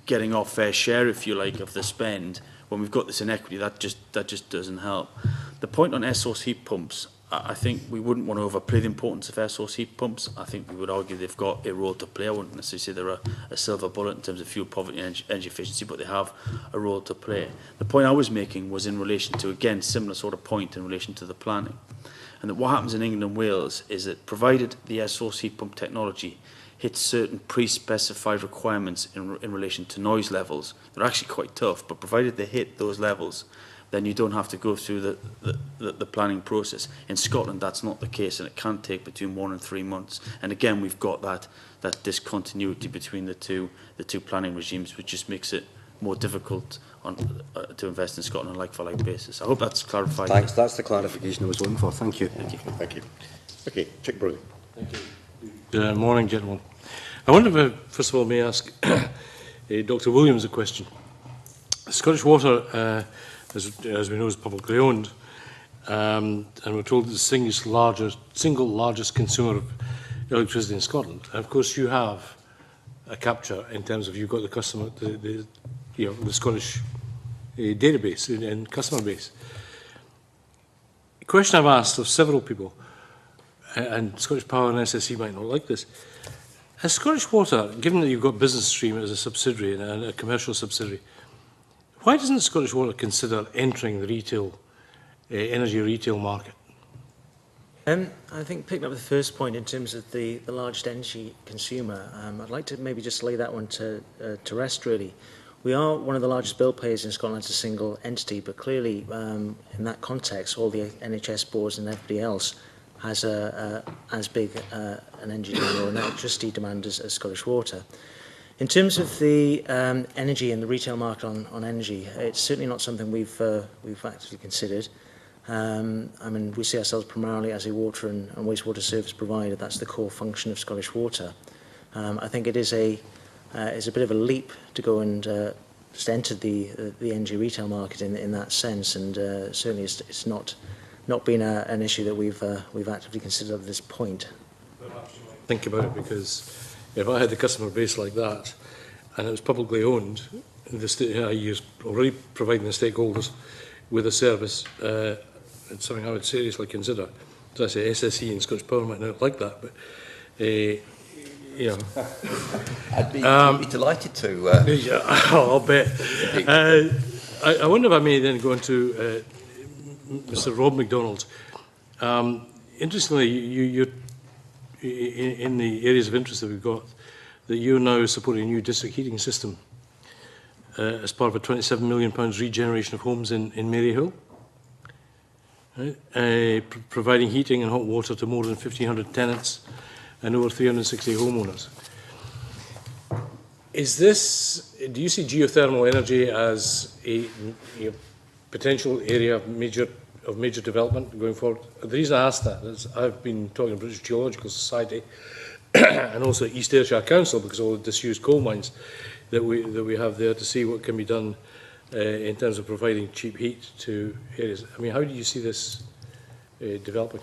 getting our fair share, if you like, of the spend, when we've got this inequity, that just doesn't help. The point on air source heat pumps, I think we wouldn't want to overplay the importance of air source heat pumps. I think we would argue they've got a role to play. I wouldn't necessarily say they're a silver bullet in terms of fuel poverty and energy efficiency, but they have a role to play. The point I was making was in relation to, again, similar sort of point in relation to the planning. And that what happens in England and Wales is that provided the air source heat pump technology hits certain pre-specified requirements in relation to noise levels, they're actually quite tough, but provided they hit those levels, then you don't have to go through the planning process. In Scotland, that's not the case, and it can take between 1 and 3 months. And again, we've got that discontinuity between the two planning regimes, which just makes it more difficult to invest in Scotland on a like-for-like basis. I hope that's clarified. Thanks, that's the clarification I was looking for. Thank you. Thank you. Thank you. Okay, Chick Brody. Thank you. Good morning, gentlemen. I wonder if I, first of all, may ask Dr Williams a question. Scottish Water, as we know, is publicly owned, and we're told it's the single largest consumer of electricity in Scotland. And of course, you have a capture in terms of you've got the customer, the Scottish database and customer base. The question I've asked of several people, and Scottish Power and SSE might not like this, has Scottish Water, given that you've got Business Stream as a subsidiary and a commercial subsidiary, why doesn't Scottish Water consider entering the retail, energy retail market? I think picking up the first point in terms of the largest energy consumer, I'd like to maybe just lay that one to rest really. We are one of the largest bill payers in Scotland as a single entity, but clearly in that context, all the NHS boards and everybody else has as big an energy demand or an electricity demand as Scottish Water. In terms of the energy and the retail market on energy, it's certainly not something we've actively considered. I mean, we see ourselves primarily as a water and wastewater service provider. That's the core function of Scottish Water. I think it is a bit of a leap to go and just enter the energy retail market in that sense, and certainly it's not been an issue that we've actively considered at this point. Think about it, because if I had a customer base like that and it was publicly owned, you're already providing the stakeholders with a service, it's something I would seriously consider. As I say, SSE and Scottish Power might not like that, but I'd be delighted to. Yeah, I'll bet. I wonder if I may then go on to Mr. Rob MacDonald. Interestingly, you're in the areas of interest that we've got, that you're now supporting a new district heating system as part of a £27 million regeneration of homes in Maryhill, right? Providing heating and hot water to more than 1,500 tenants and over 360 homeowners. Do you see geothermal energy as a potential area of major development going forward? The reason I ask that is I've been talking to British Geological Society and also East Ayrshire Council, because of all the disused coal mines that we have there, to see what can be done in terms of providing cheap heat to areas. I mean, how do you see this developing?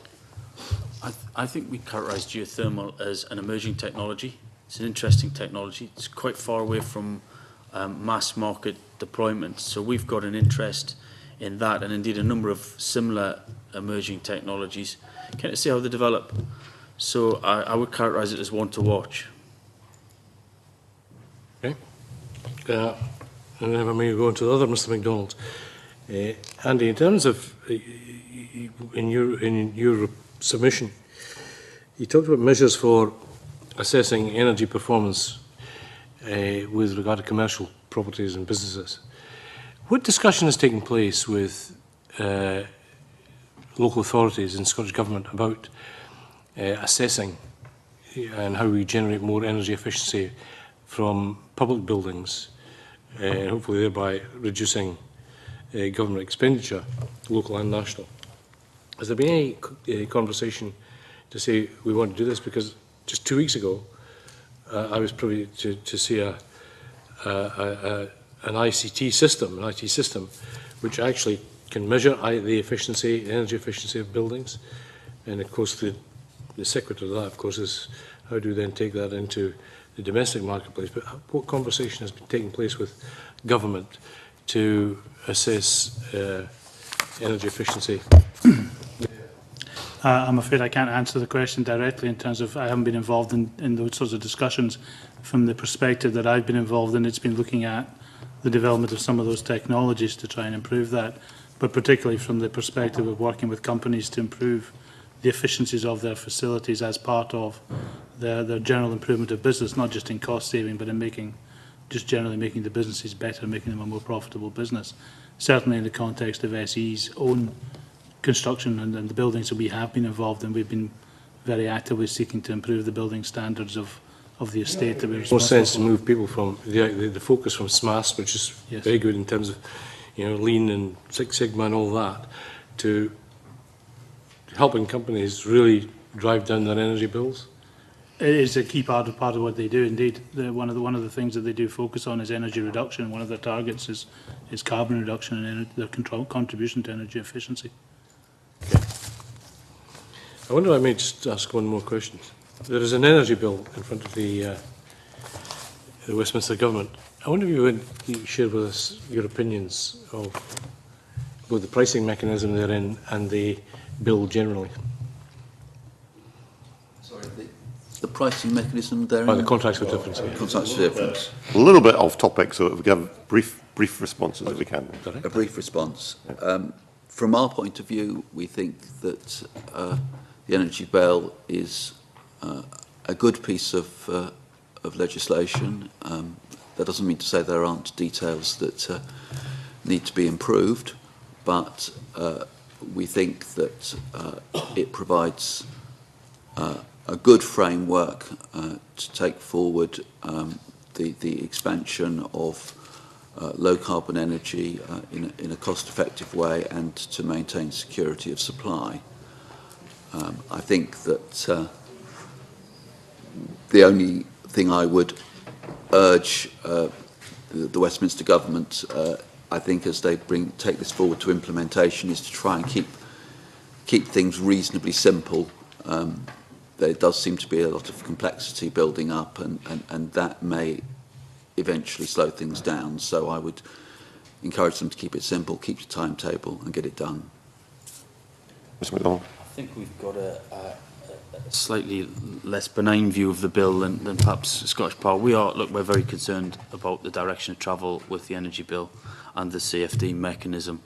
I think we characterise geothermal as an emerging technology. It's an interesting technology. It's quite far away from mass market deployment. So we've got an interest in that, and indeed a number of similar emerging technologies. Can I see how they develop? So I would characterise it as one to watch. Okay. And then if I may go on to the other, Mr. MacDonald. Andy, in terms of, in your submission, you talked about measures for assessing energy performance with regard to commercial properties and businesses. What discussion is taking place with local authorities and Scottish Government about assessing and how we generate more energy efficiency from public buildings, and hopefully thereby reducing government expenditure, local and national? Has there been any conversation to say we want to do this? Because just 2 weeks ago, I was privy to see an ICT system, an IT system, which actually can measure the efficiency, energy efficiency of buildings. And of course, the secret of that, of course, is how do we then take that into the domestic marketplace? But what conversation has been taking place with government to assess energy efficiency? I'm afraid I can't answer the question directly in terms of I haven't been involved in those sorts of discussions. From the perspective that I've been involved in, it's been looking at the development of some of those technologies to try and improve that, but particularly from the perspective of working with companies to improve the efficiencies of their facilities as part of their general improvement of business, not just in cost saving, but in just generally making the businesses better, making them a more profitable business. Certainly in the context of SE's own construction and the buildings that we have been involved in, we've been very actively seeking to improve the building standards of the estate that we're responsible for. More sense to move people from the focus from SMAS, which is very good in terms of lean and Six Sigma and all that, to helping companies really drive down their energy bills. It is a key part of what they do. Indeed, one of the things that they do focus on is energy reduction. One of their targets is carbon reduction and their contribution to energy efficiency. Okay. I wonder if I may just ask one more question. There is an energy bill in front of the Westminster Government. I wonder if you would share with us your opinions of both the pricing mechanism therein and the bill generally. Sorry, the pricing mechanism therein? The contracts for difference. Yeah. Contracts for difference. A little bit off topic, so if we give brief responses if we can. A brief response. From our point of view, we think that the energy bill is a good piece of legislation. That doesn't mean to say there aren't details that need to be improved, but we think that it provides a good framework to take forward the expansion of low carbon energy in a cost-effective way and to maintain security of supply. I think that the only thing I would urge the Westminster Government, I think, as they take this forward to implementation, is to try and keep things reasonably simple. There does seem to be a lot of complexity building up, and that may eventually slow things down. So I would encourage them to keep it simple, keep your timetable, and get it done. Mr. MacDonald. I think we've got a slightly less benign view of the bill than perhaps Scottish Power. We're very concerned about the direction of travel with the energy bill and the CFD mechanism.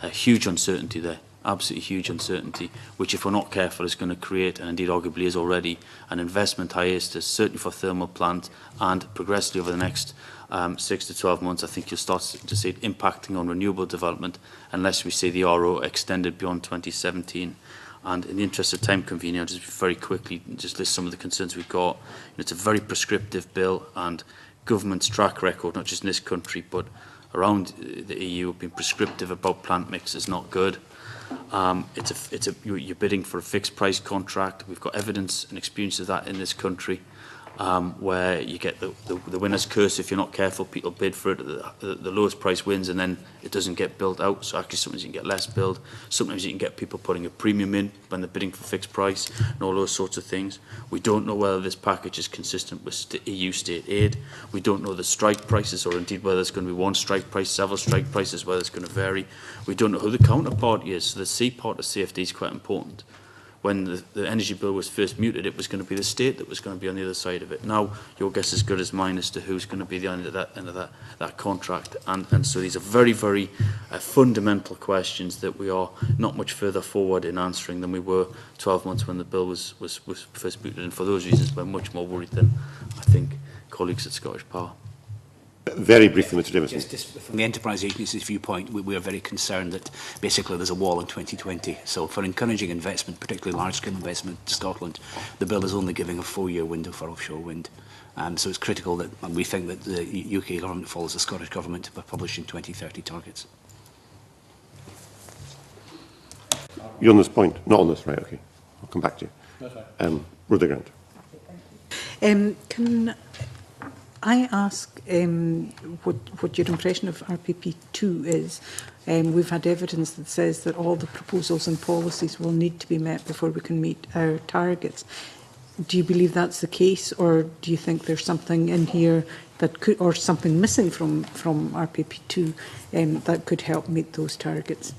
A huge uncertainty there, absolutely huge uncertainty, which if we're not careful is going to create, and indeed arguably is already, an investment hiatus, certainly for thermal plant, and progressively over the next 6 to 12 months, I think you'll start to see it impacting on renewable development unless we see the RO extended beyond 2017. And in the interest of time, convener, I'll just very quickly just list some of the concerns we've got. It's a very prescriptive bill, and government's track record, not just in this country, but around the EU, have been prescriptive about plant mix is not good. You're bidding for a fixed price contract. We've got evidence and experience of that in this country. where you get the winner's curse. If you're not careful, people bid for it, the lowest price wins, and then it doesn't get built out. So actually sometimes you can get less build, sometimes you can get people putting a premium in when they're bidding for fixed price, and all those sorts of things. We don't know whether this package is consistent with EU state aid. We don't know the strike prices, or indeed whether it's going to be one strike price, several strike prices, whether it's going to vary. We don't know who the counterparty is, so the C part of CFD is quite important. When the energy bill was first muted, it was going to be the state that was going to be on the other side of it. Now, your guess is as good as mine as to who's going to be the end of that contract. And so these are very, very fundamental questions that we are not much further forward in answering than we were 12 months when the bill was first muted. And for those reasons, we're much more worried than, I think, colleagues at Scottish Power. Very briefly, Mr Jameson. Just from the enterprise agency's viewpoint, we are very concerned that basically there's a wall in 2020. So for encouraging investment, particularly large-scale investment in Scotland, the bill is only giving a 4-year window for offshore wind. So it's critical that we think that the UK government follows the Scottish government by publishing 2030 targets. You're on this point? Not on this, right? Okay. I'll come back to you. That's right. Rhoda Grant. Can I ask what your impression of RPP2 is? We've had evidence that says that all the proposals and policies will need to be met before we can meet our targets. Do you believe that's the case, or do you think there's something in here that could, or something missing from RPP2 that could help meet those targets?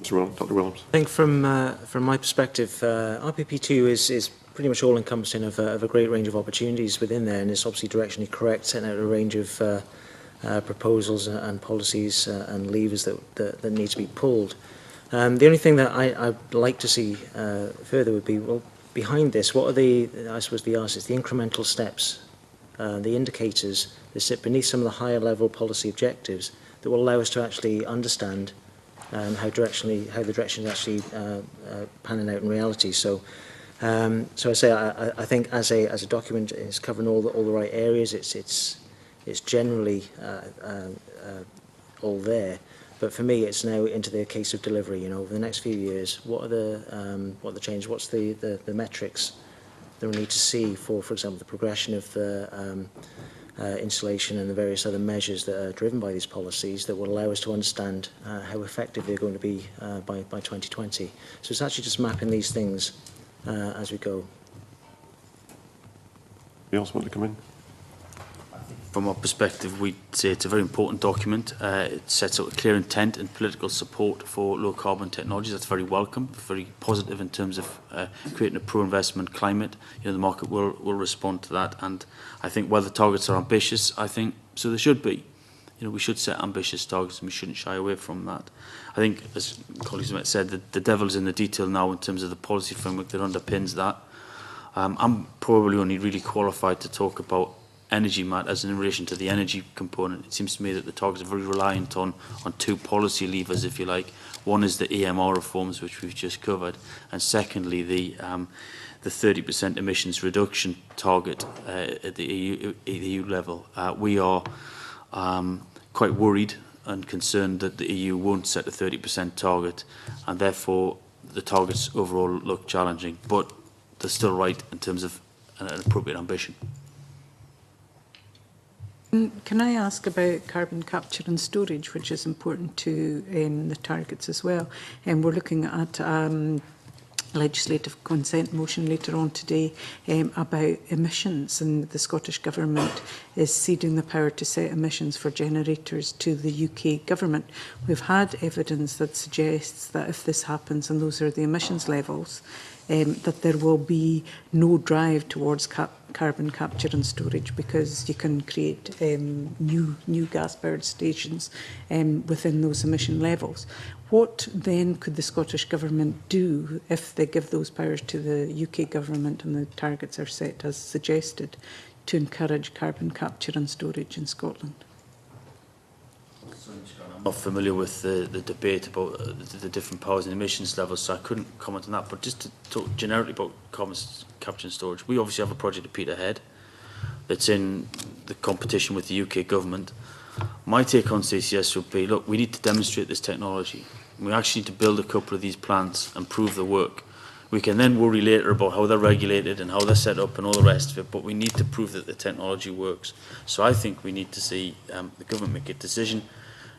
Dr. Williams. I think from my perspective, RPP2 is pretty much all-encompassing of a great range of opportunities within there, and it's obviously directionally correct, setting out a range of proposals and policies and levers that need to be pulled. The only thing that I'd like to see further would be, well, behind this, what are the, I suppose the ask is the incremental steps, the indicators that sit beneath some of the higher level policy objectives that will allow us to actually understand how the direction is actually panning out in reality. So I say I think as a document, it's covering all the right areas. It's generally all there. But for me, it's now into the case of delivery. You know, over the next few years, what are the changes? What's the metrics that we need to see for example, the progression of the installation and the various other measures that are driven by these policies that will allow us to understand how effective they're going to be by 2020. So it's actually just mapping these things as we go. You else want to come in? From our perspective, we'd say it's a very important document. It sets out a clear intent and political support for low-carbon technologies. That's very welcome, very positive in terms of creating a pro-investment climate. You know, the market will respond to that. And I think while the targets are ambitious, I think so they should be. You know, we should set ambitious targets and we shouldn't shy away from that. I think, as colleagues have said, the devil's in the detail now in terms of the policy framework that underpins that. I'm probably only really qualified to talk about energy matters in relation to the energy component. It seems to me that the targets are very reliant on two policy levers, if you like. One is the EMR reforms, which we've just covered, and secondly, the 30% emissions reduction target at the EU level. We are quite worried and concerned that the EU won't set a 30% target, and therefore the targets overall look challenging, but they're still right in terms of an appropriate ambition. Can I ask about carbon capture and storage, which is important to the targets as well? And we're looking at legislative consent motion later on today about emissions, and the Scottish Government is ceding the power to set emissions for generators to the UK Government. We've had evidence that suggests that if this happens, and those are the emissions levels, that there will be no drive towards carbon capture and storage, because you can create new gas-powered stations within those emission levels. What then could the Scottish Government do if they give those powers to the UK Government and the targets are set as suggested to encourage carbon capture and storage in Scotland? I'm not familiar with the debate about the different powers and emissions levels, so I couldn't comment on that. But just to talk generically about carbon capture and storage, we obviously have a project at Peterhead that's in the competition with the UK Government. My take on CCS would be, look, we need to demonstrate this technology. We actually need to build a couple of these plants and prove the work We can then worry later about how they're regulated and how they're set up and all the rest of it, but we need to prove that the technology works. So I think we need to see the government make a decision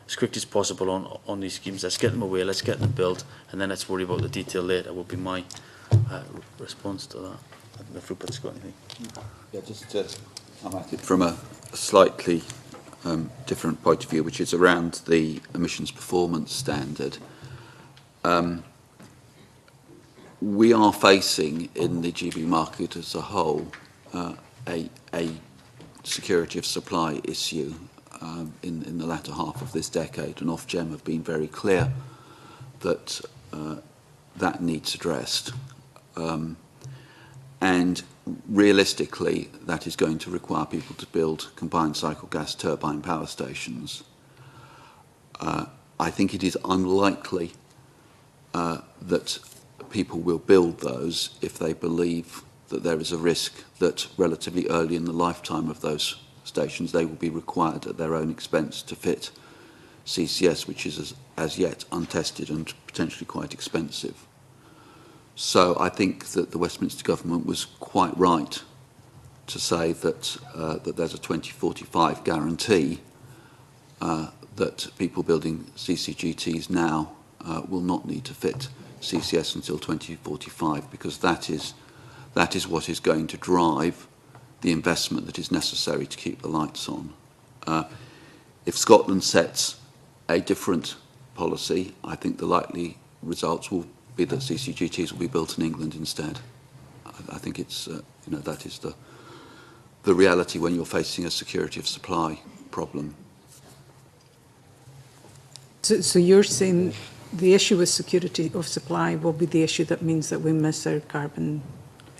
as quickly as possible on these schemes. Let's get them away, let's get them built, and then let's worry about the detail later, would be my response to that. I don't know if Rupert's got anything. Yeah, just to come at it from a slightly different point of view, which is around the emissions performance standard. We are facing in the GB market as a whole a security of supply issue in the latter half of this decade, and Ofgem have been very clear that that needs addressed. And realistically, that is going to require people to build combined cycle gas turbine power stations. I think it is unlikely that people will build those if they believe that there is a risk that relatively early in the lifetime of those stations they will be required at their own expense to fit CCS, which is as yet untested and potentially quite expensive. So I think that the Westminster government was quite right to say that that there's a 2045 guarantee that people building CCGTs now will not need to fit CCS until 2045, because that is what is going to drive the investment that is necessary to keep the lights on. If Scotland sets a different policy, I think the likely results will be that CCGTs will be built in England instead. I think it's that is the reality when you're facing a security of supply problem. So you're saying the issue with security of supply will be the issue that means that we miss our carbon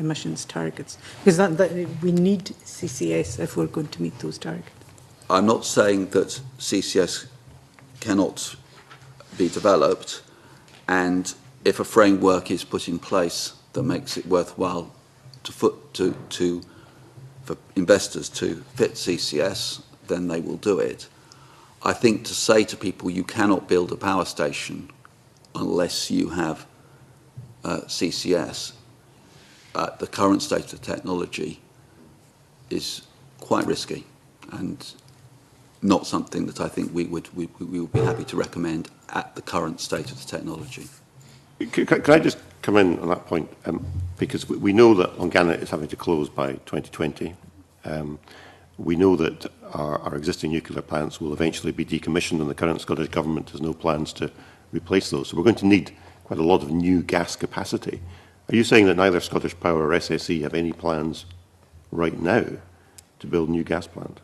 emissions targets, because that we need CCS if we're going to meet those targets. I'm not saying that CCS cannot be developed, and if a framework is put in place that makes it worthwhile for investors to fit CCS, then they will do it. I think to say to people you cannot build a power station unless you have CCS at the current state of technology is quite risky and not something that I think we would be happy to recommend at the current state of the technology. Can I just come in on that point? Because we know that Longannet is having to close by 2020. We know that our existing nuclear plants will eventually be decommissioned, and the current Scottish Government has no plans to replace those. So we're going to need quite a lot of new gas capacity. Are you saying that neither Scottish Power or SSE have any plans right now to build a new gas plant?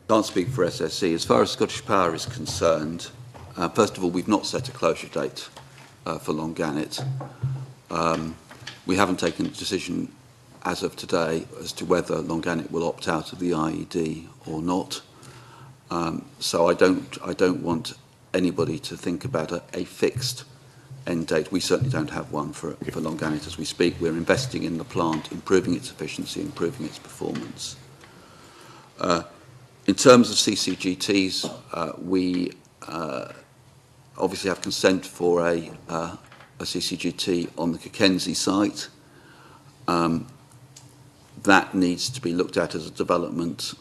Can't speak for SSE. As far as Scottish Power is concerned, first of all, we've not set a closure date for Longannet. We haven't taken a decision as of today as to whether Longannet will opt out of the IED or not. So I don't want anybody to think about a fixed end date. We certainly don't have one for Longannet as we speak. We're investing in the plant, improving its efficiency, improving its performance. In terms of CCGTs, we obviously have consent for a CCGT on the Cockenzie site. That needs to be looked at as a development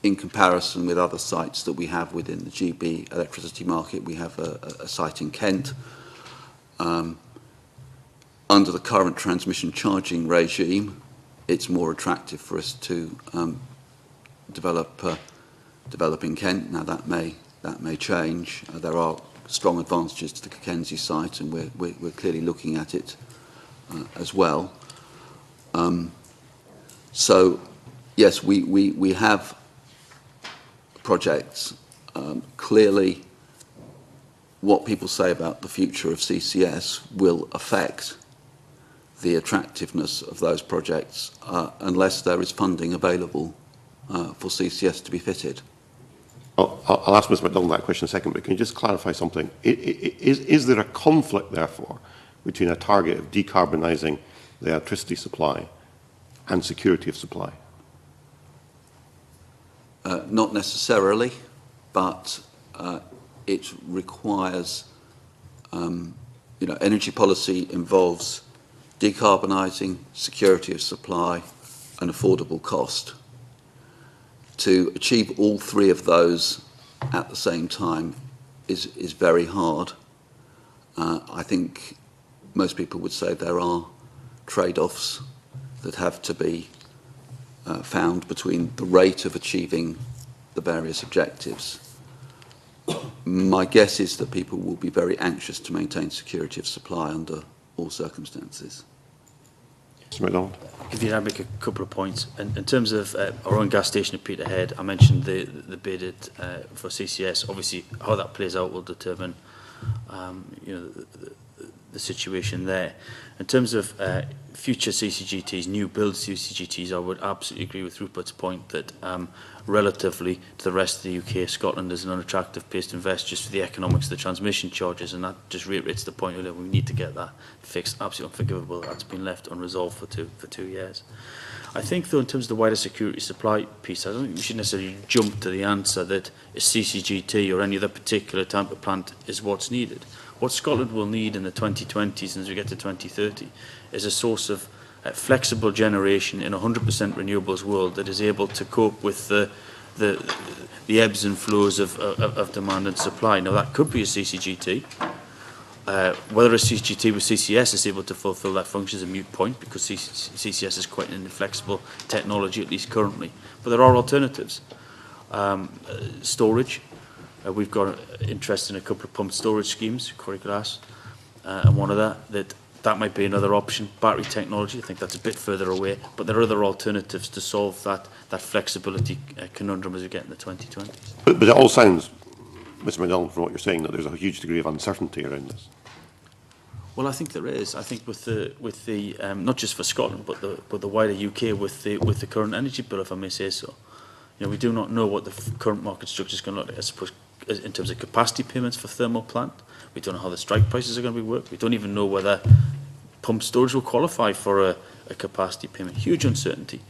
in comparison with other sites that we have within the GB electricity market. We have a site in Kent. Under the current transmission charging regime, it's more attractive for us to develop in Kent. Now that may change. There are strong advantages to the Cockenzie site, and we're clearly looking at it as well. So yes, we have projects. Clearly, what people say about the future of CCS will affect the attractiveness of those projects unless there is funding available for CCS to be fitted. I'll ask Ms MacDonald that question in a second, but can you just clarify something? Is there a conflict, therefore, between a target of decarbonising the electricity supply and security of supply? Not necessarily, but it requires energy policy involves decarbonising, security of supply and affordable cost. To achieve all three of those at the same time is very hard. I think most people would say there are trade-offs that have to be found between the rate of achieving the various objectives. My guess is that people will be very anxious to maintain security of supply under all circumstances. Mr. MacDonald. If you make a couple of points. In terms of our own gas station at Peterhead, I mentioned the bid for CCS. Obviously, how that plays out will determine the situation there. In terms of future CCGTs, new build CCGTs, I would absolutely agree with Rupert's point that relatively to the rest of the UK, Scotland is an unattractive place to invest just for the economics of the transmission charges, and that just reiterates the point that we need to get that fixed. Absolutely unforgivable that's been left unresolved for 2 years. I think, though, in terms of the wider security supply piece, I don't think we should necessarily jump to the answer that a CCGT or any other particular type of plant is what's needed. What Scotland will need in the 2020s and as we get to 2030 is a source of flexible generation in a 100% renewables world that is able to cope with the ebbs and flows of demand and supply. Now, that could be a CCGT. Whether a CCGT with CCS is able to fulfil that function is a moot point because CCS is quite an inflexible technology, at least currently. But there are alternatives. Storage. We've got interest in a couple of pumped storage schemes, Corrie Glass, and one of that might be another option. Battery technology, I think that's a bit further away, but there are other alternatives to solve that flexibility conundrum as we get in the 2020s. But it all sounds, Mr. MacDonald, from what you're saying, that there's a huge degree of uncertainty around this. Well, I think there is. I think with the not just for Scotland, but the wider UK with the current energy bill, if I may say so. We do not know what the current market structure is going to look like, I suppose, in terms of capacity payments for thermal plant. We don't know how the strike prices are going to be worked. We don't even know whether pumped storage will qualify for a capacity payment. Huge uncertainty.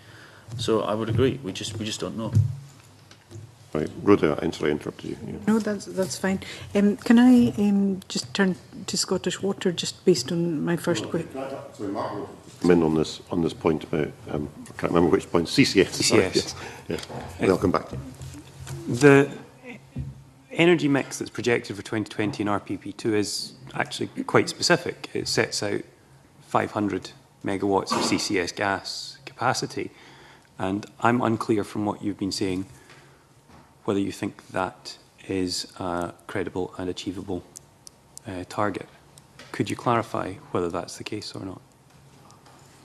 So I would agree. We just don't know. Right, Rhoda, I interrupted you. Yeah. No, that's fine. Can I just turn to Scottish Water, just based on my first question? Sorry, Mark will come in on this point about, I can't remember which point, CCS. CCS. Yes. Yeah. And I'll come back to you. The energy mix that's projected for 2020 in RPP2 is actually quite specific. It sets out 500 megawatts of CCS gas capacity, and I'm unclear from what you've been saying whether you think that is a credible and achievable target. Could you clarify whether that's the case or not?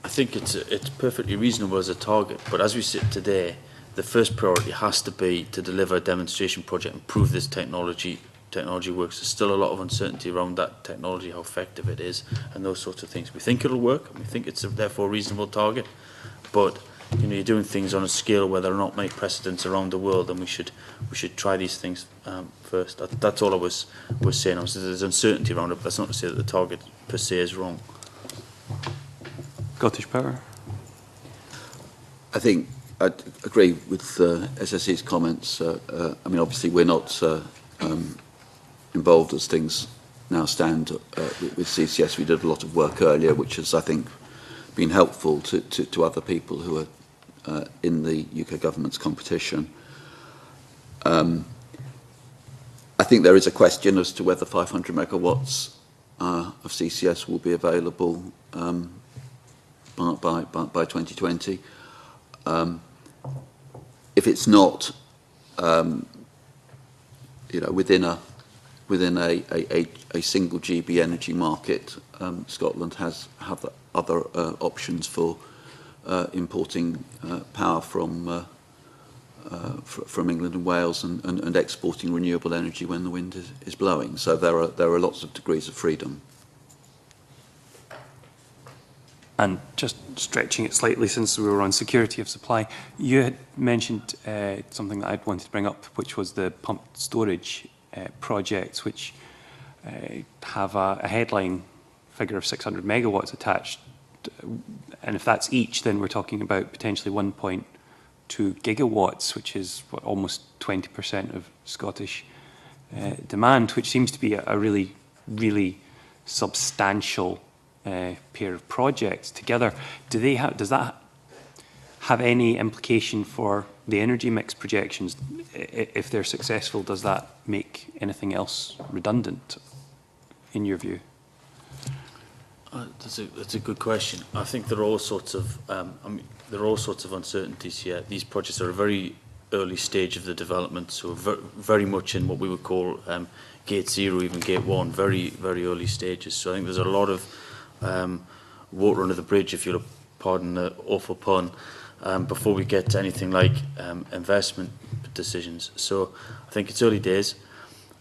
I think it's perfectly reasonable as a target, but as we sit today, the first priority has to be to deliver a demonstration project and prove this technology works. There's still a lot of uncertainty around that technology, how effective it is, and those sorts of things. We think it'll work, and we think it's therefore a reasonable target, but you're doing things on a scale where there are not many precedents around the world, and we should try these things first. That's all I was saying. There's uncertainty around it, but that's not to say that the target per se is wrong. Scottish Power? I think I'd agree with SSE's comments. I mean, obviously, we're not involved as things now stand with CCS. We did a lot of work earlier, which has, I think, been helpful to other people who are in the UK government's competition. I think there is a question as to whether 500 megawatts of CCS will be available by 2020. If it's not, within a single GB energy market, Scotland have other options for importing power from England and Wales and exporting renewable energy when the wind is blowing. So there are lots of degrees of freedom. And just stretching it slightly, since we were on security of supply, you had mentioned something that I'd wanted to bring up, which was the pumped storage projects, which have a headline figure of 600 megawatts attached. And if that's each, then we're talking about potentially 1.2 gigawatts, which is almost 20% of Scottish demand, which seems to be a really, really substantial pair of projects together, does that have any implication for the energy mix projections? If they're successful, does that make anything else redundant, in your view? That's a good question. I think there are all sorts of there are all sorts of uncertainties here. These projects are a very early stage of the development, so very much in what we would call gate 0, even gate 1, very early stages. So I think there's a lot of water under the bridge, if you'll pardon the awful pun, before we get to anything like investment decisions. So I think it's early days.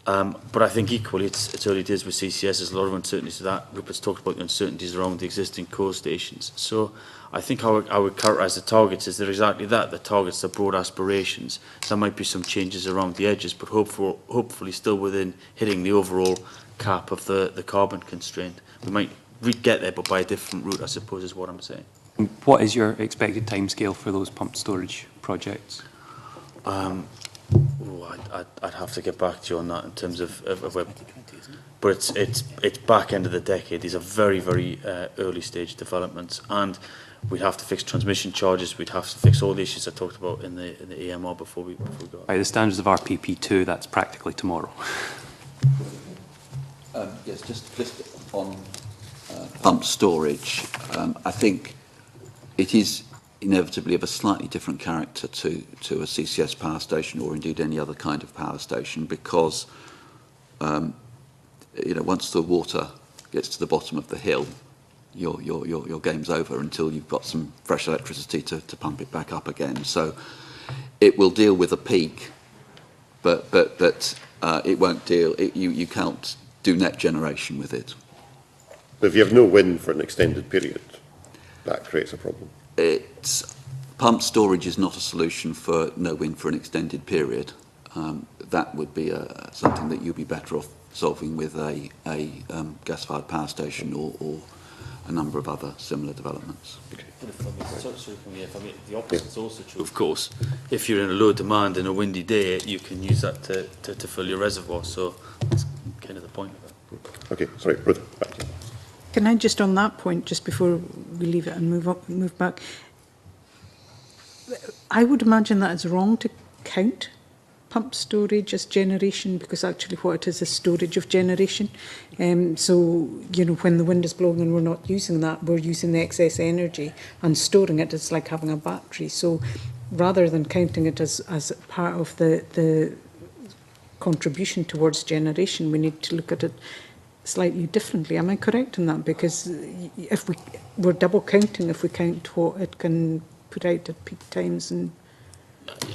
But I think equally it's early days with CCS. There's a lot of uncertainties to that. Rupert's talked about the uncertainties around the existing core stations. So I think how I would characterise the targets is they're exactly that. The targets are broad aspirations. There might be some changes around the edges, but hopefully still within hitting the overall cap of the carbon constraint. We might get there, but by a different route, I suppose, is what I'm saying. What is your expected timescale for those pumped storage projects? I'd have to get back to you on that in terms of where, but it's back end of the decade. These are very early stage developments, and we'd have to fix transmission charges. We'd have to fix all the issues I talked about in the EMR before we go. By the standards of RPP2, that's practically tomorrow. Yes, just on pumped storage, I think it is inevitably of a slightly different character to a CCS power station, or indeed any other kind of power station, because once the water gets to the bottom of the hill, your game's over until you've got some fresh electricity to pump it back up again. So it will deal with a peak, but it won't deal. You can't do net generation with it. But if you have no wind for an extended period, that creates a problem. Pumped storage is not a solution for no wind for an extended period. That would be something that you'd be better off solving with a gas-fired power station or a number of other similar developments. The opposite is also true, of course. If you're in a low demand in a windy day, you can use that to fill your reservoir. So that's kind of the point of it. Okay, sorry, Ruth, back to you. Can I just on that point, just before we leave it and move back, I would imagine that it's wrong to count pump storage as generation, because actually what it is storage of generation. So, when the wind is blowing and we're not using that, we're using the excess energy and storing it. It's like having a battery. So rather than counting it as part of the contribution towards generation, we need to look at it slightly differently. Am I correct in that? Because if we're double counting if we count what it can put out at peak times. And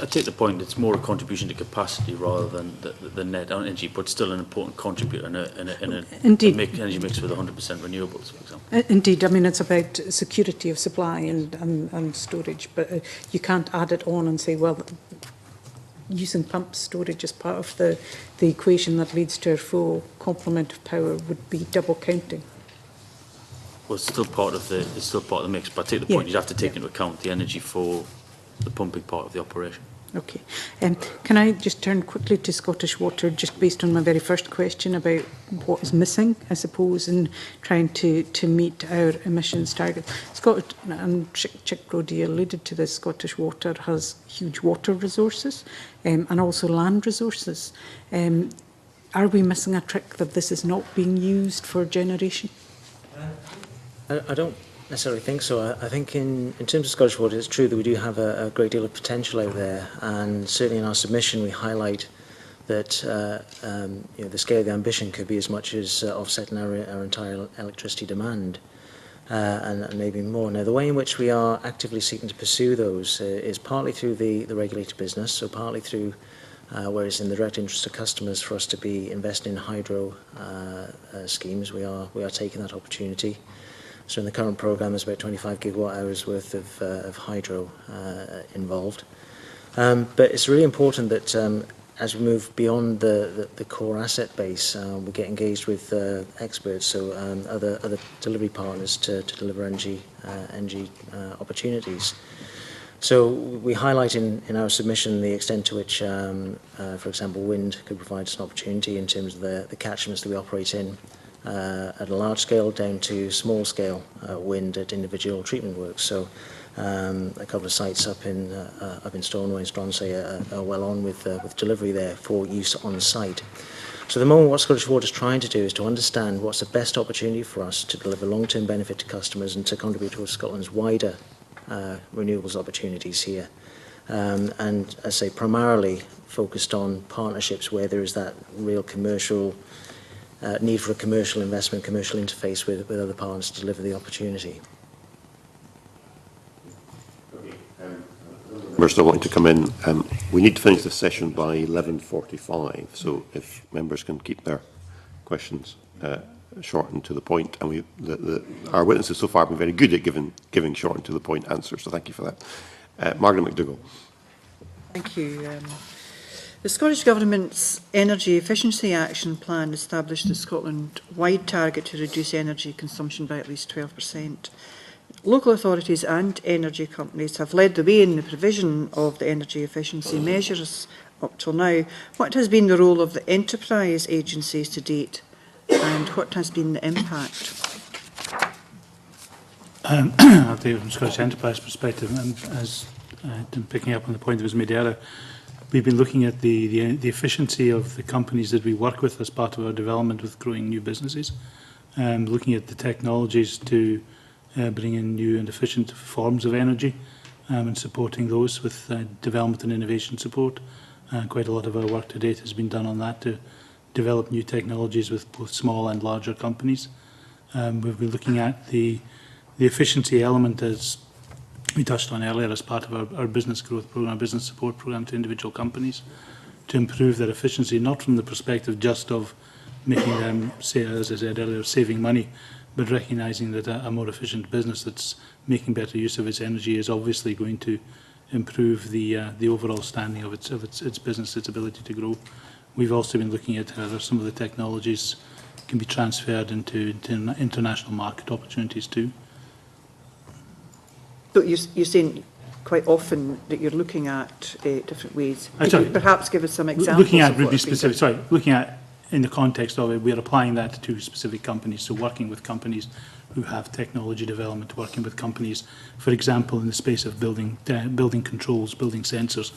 I take the point. It's more a contribution to capacity rather than the net energy, but still an important contributor in a energy mix with 100% renewables, for example. Indeed, I mean it's about security of supply and storage, but you can't add it on and say, well, using pump storage as part of the equation that leads to a full complement of power would be double counting. Well, it's still part of the mix, but I take the point. You'd have to take into account the energy for the pumping part of the operation. Okay. Can I just turn quickly to Scottish Water, just based on my very first question about what is missing, I suppose, in trying to meet our emissions target. And Chick Brodie alluded to this, Scottish Water has huge water resources and also land resources. Are we missing a trick that this is not being used for generation? I don't necessarily think so. I think in terms of Scottish Water, it's true that we do have a great deal of potential out there, and certainly in our submission we highlight that the scale of the ambition could be as much as offsetting our entire electricity demand, and maybe more. Now, the way in which we are actively seeking to pursue those is partly through the regulated business, so partly through where it's in the direct interest of customers for us to be investing in hydro schemes. We are taking that opportunity. So in the current programme, there's about 25 gigawatt hours worth of hydro involved. But it's really important that as we move beyond the core asset base, we get engaged with experts, so other delivery partners to deliver energy opportunities. So we highlight in our submission the extent to which, for example, wind could provide us an opportunity in terms of the catchments that we operate in, at a large scale down to small scale wind at individual treatment works. So a couple of sites up in Stornoway and Stronsay are well on with delivery there for use on site. So at the moment, what Scottish Water is trying to do is to understand what's the best opportunity for us to deliver long-term benefit to customers and to contribute towards Scotland's wider renewables opportunities here. And as I say, primarily focused on partnerships where there is that real commercial need for a commercial investment, commercial interface with other partners to deliver the opportunity. Members still wanting to come in. We need to finish this session by 11:45, so if members can keep their questions short and to the point, and our witnesses so far have been very good at giving short and to the point answers, so thank you for that. Margaret McDougall. Thank you. The Scottish Government's Energy Efficiency Action Plan established a Scotland-wide target to reduce energy consumption by at least 12%. Local authorities and energy companies have led the way in the provision of the energy efficiency measures up till now. What has been the role of the enterprise agencies to date, and what has been the impact? I'll take it from Scottish Enterprise perspective, and as picking up on the point that was made earlier, we've been looking at the efficiency of the companies that we work with as part of our development with growing new businesses, looking at the technologies to bring in new and efficient forms of energy and supporting those with development and innovation support. Quite a lot of our work to date has been done on that to develop new technologies with both small and larger companies. We've been looking at the efficiency element, as we touched on earlier, as part of our business growth program, business support program to individual companies, to improve their efficiency, not from the perspective just of making them, say, as I said earlier, saving money, but recognising that a more efficient business that's making better use of its energy is obviously going to improve the overall standing of its business, its ability to grow. We've also been looking at how some of the technologies can be transferred into international market opportunities too. So you're saying quite often that you're looking at different ways. Could you perhaps give us some examples? Looking at Ruby specific, sorry, looking at in the context of it, we're applying that to specific companies. So working with companies who have technology development, working with companies, for example, in the space of building controls, building sensors.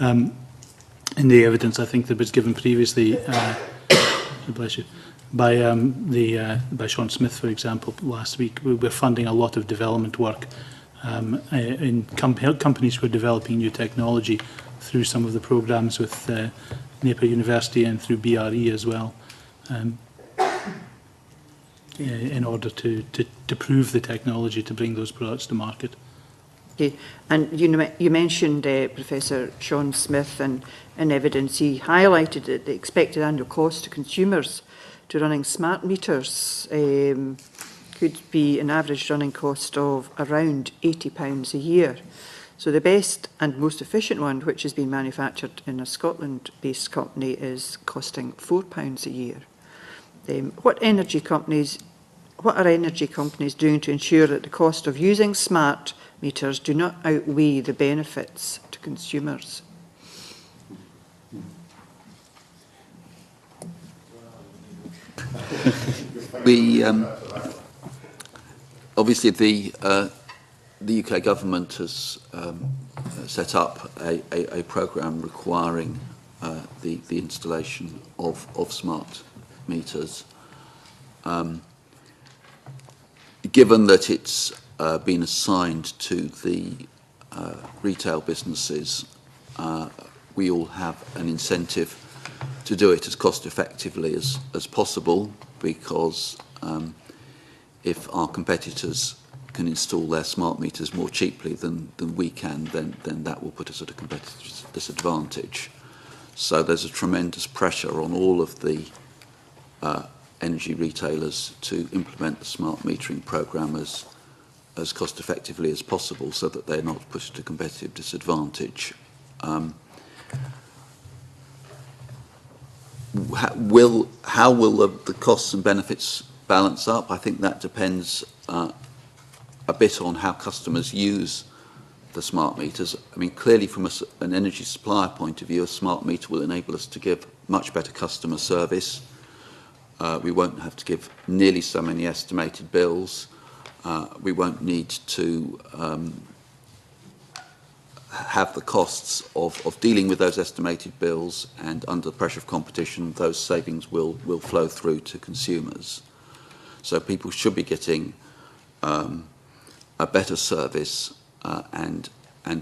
In the evidence, I think that was given previously, bless you, by Sean Smith, for example, last week, we're funding a lot of development work in companies who are developing new technology through some of the programs with Napier University and through BRE as well, in order to prove the technology to bring those products to market. Okay, and you mentioned Professor Sean Smith, and in evidence he highlighted that the expected annual cost to consumers to running smart meters could be an average running cost of around £80 a year. So the best and most efficient one, which has been manufactured in a Scotland-based company, is costing £4 a year. What are energy companies doing to ensure that the cost of using smart meters do not outweigh the benefits to consumers? We obviously the UK government has set up a programme requiring the installation of smart meters. Given that it's been assigned to the retail businesses, we all have an incentive to do it as cost effectively as possible, because if our competitors can install their smart meters more cheaply than we can, then that will put us at a competitive disadvantage. So there's a tremendous pressure on all of the energy retailers to implement the smart metering programme as cost effectively as possible, so that they're not put at a competitive disadvantage. How will the costs and benefits balance up? I think that depends a bit on how customers use the smart meters. I mean, clearly from an energy supplier point of view, a smart meter will enable us to give much better customer service. We won't have to give nearly so many estimated bills. We won't need to have the costs of dealing with those estimated bills, and under the pressure of competition, those savings will flow through to consumers. So people should be getting a better service and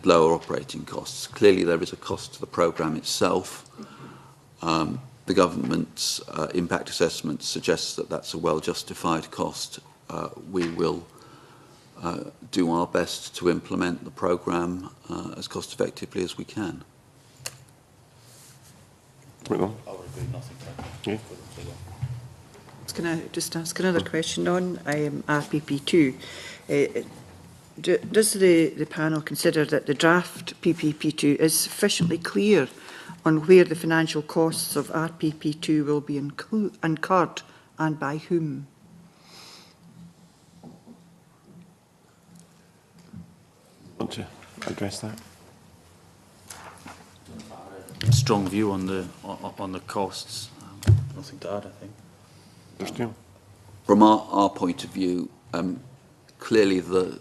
lower operating costs. Clearly, there is a cost to the programme itself. The government's impact assessment suggests that that's a well-justified cost. We will do our best to implement the programme as cost-effectively as we can. I would agree, nothing to Yeah. Can I just ask another question on RPP2? Does the panel consider that the draft PPP2 is sufficiently clear on where the financial costs of RPP2 will be incurred and by whom? Want to address that? strong view on the costs. Nothing to add, I think. From our point of view, clearly the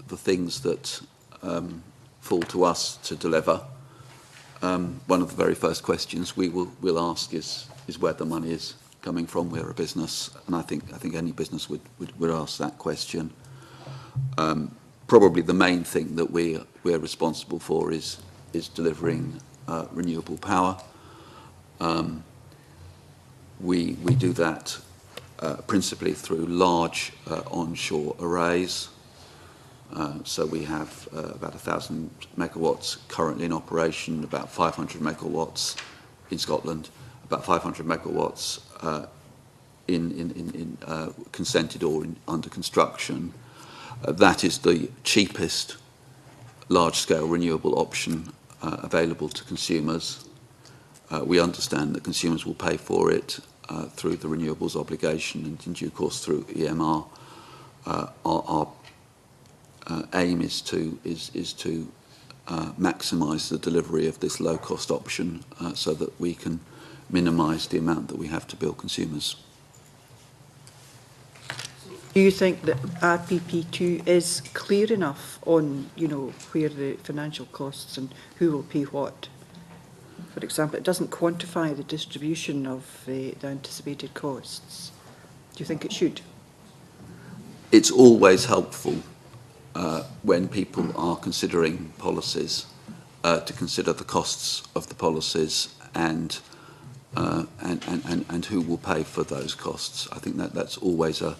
things that fall to us to deliver, one of the very first questions we'll ask is where the money is coming from. We're a business, and I think any business would ask that question. Probably the main thing that we're responsible for is delivering renewable power. We do that principally through large onshore arrays. So we have about 1,000 megawatts currently in operation, about 500 megawatts in Scotland, about 500 megawatts in consented or under construction. That is the cheapest large-scale renewable option available to consumers. We understand that consumers will pay for it through the renewables obligation and in due course through EMR. Our aim is to maximise the delivery of this low-cost option so that we can minimise the amount that we have to bill consumers. Do you think that RPP2 is clear enough on, where the financial costs and who will pay what? For example, it doesn't quantify the distribution of the anticipated costs. Do you think it should? It's always helpful when people are considering policies to consider the costs of the policies and who will pay for those costs. I think that's always a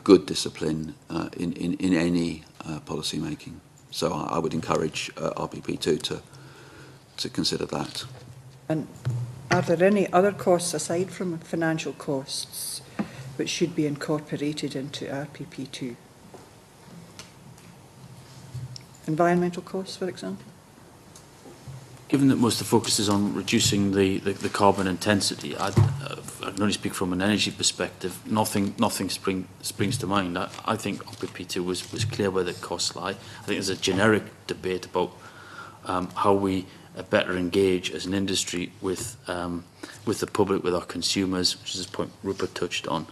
good discipline in any policy making. So I would encourage RPP2 to consider that. And are there any other costs aside from financial costs which should be incorporated into RPP2? Environmental costs, for example? Given that most of the focus is on reducing the carbon intensity, I can only speak from an energy perspective. Nothing springs to mind. I think RPP2 was clear where the costs lie. I think there's a generic debate about how we better engage as an industry with the public, with our consumers, which is a point Rupert touched on,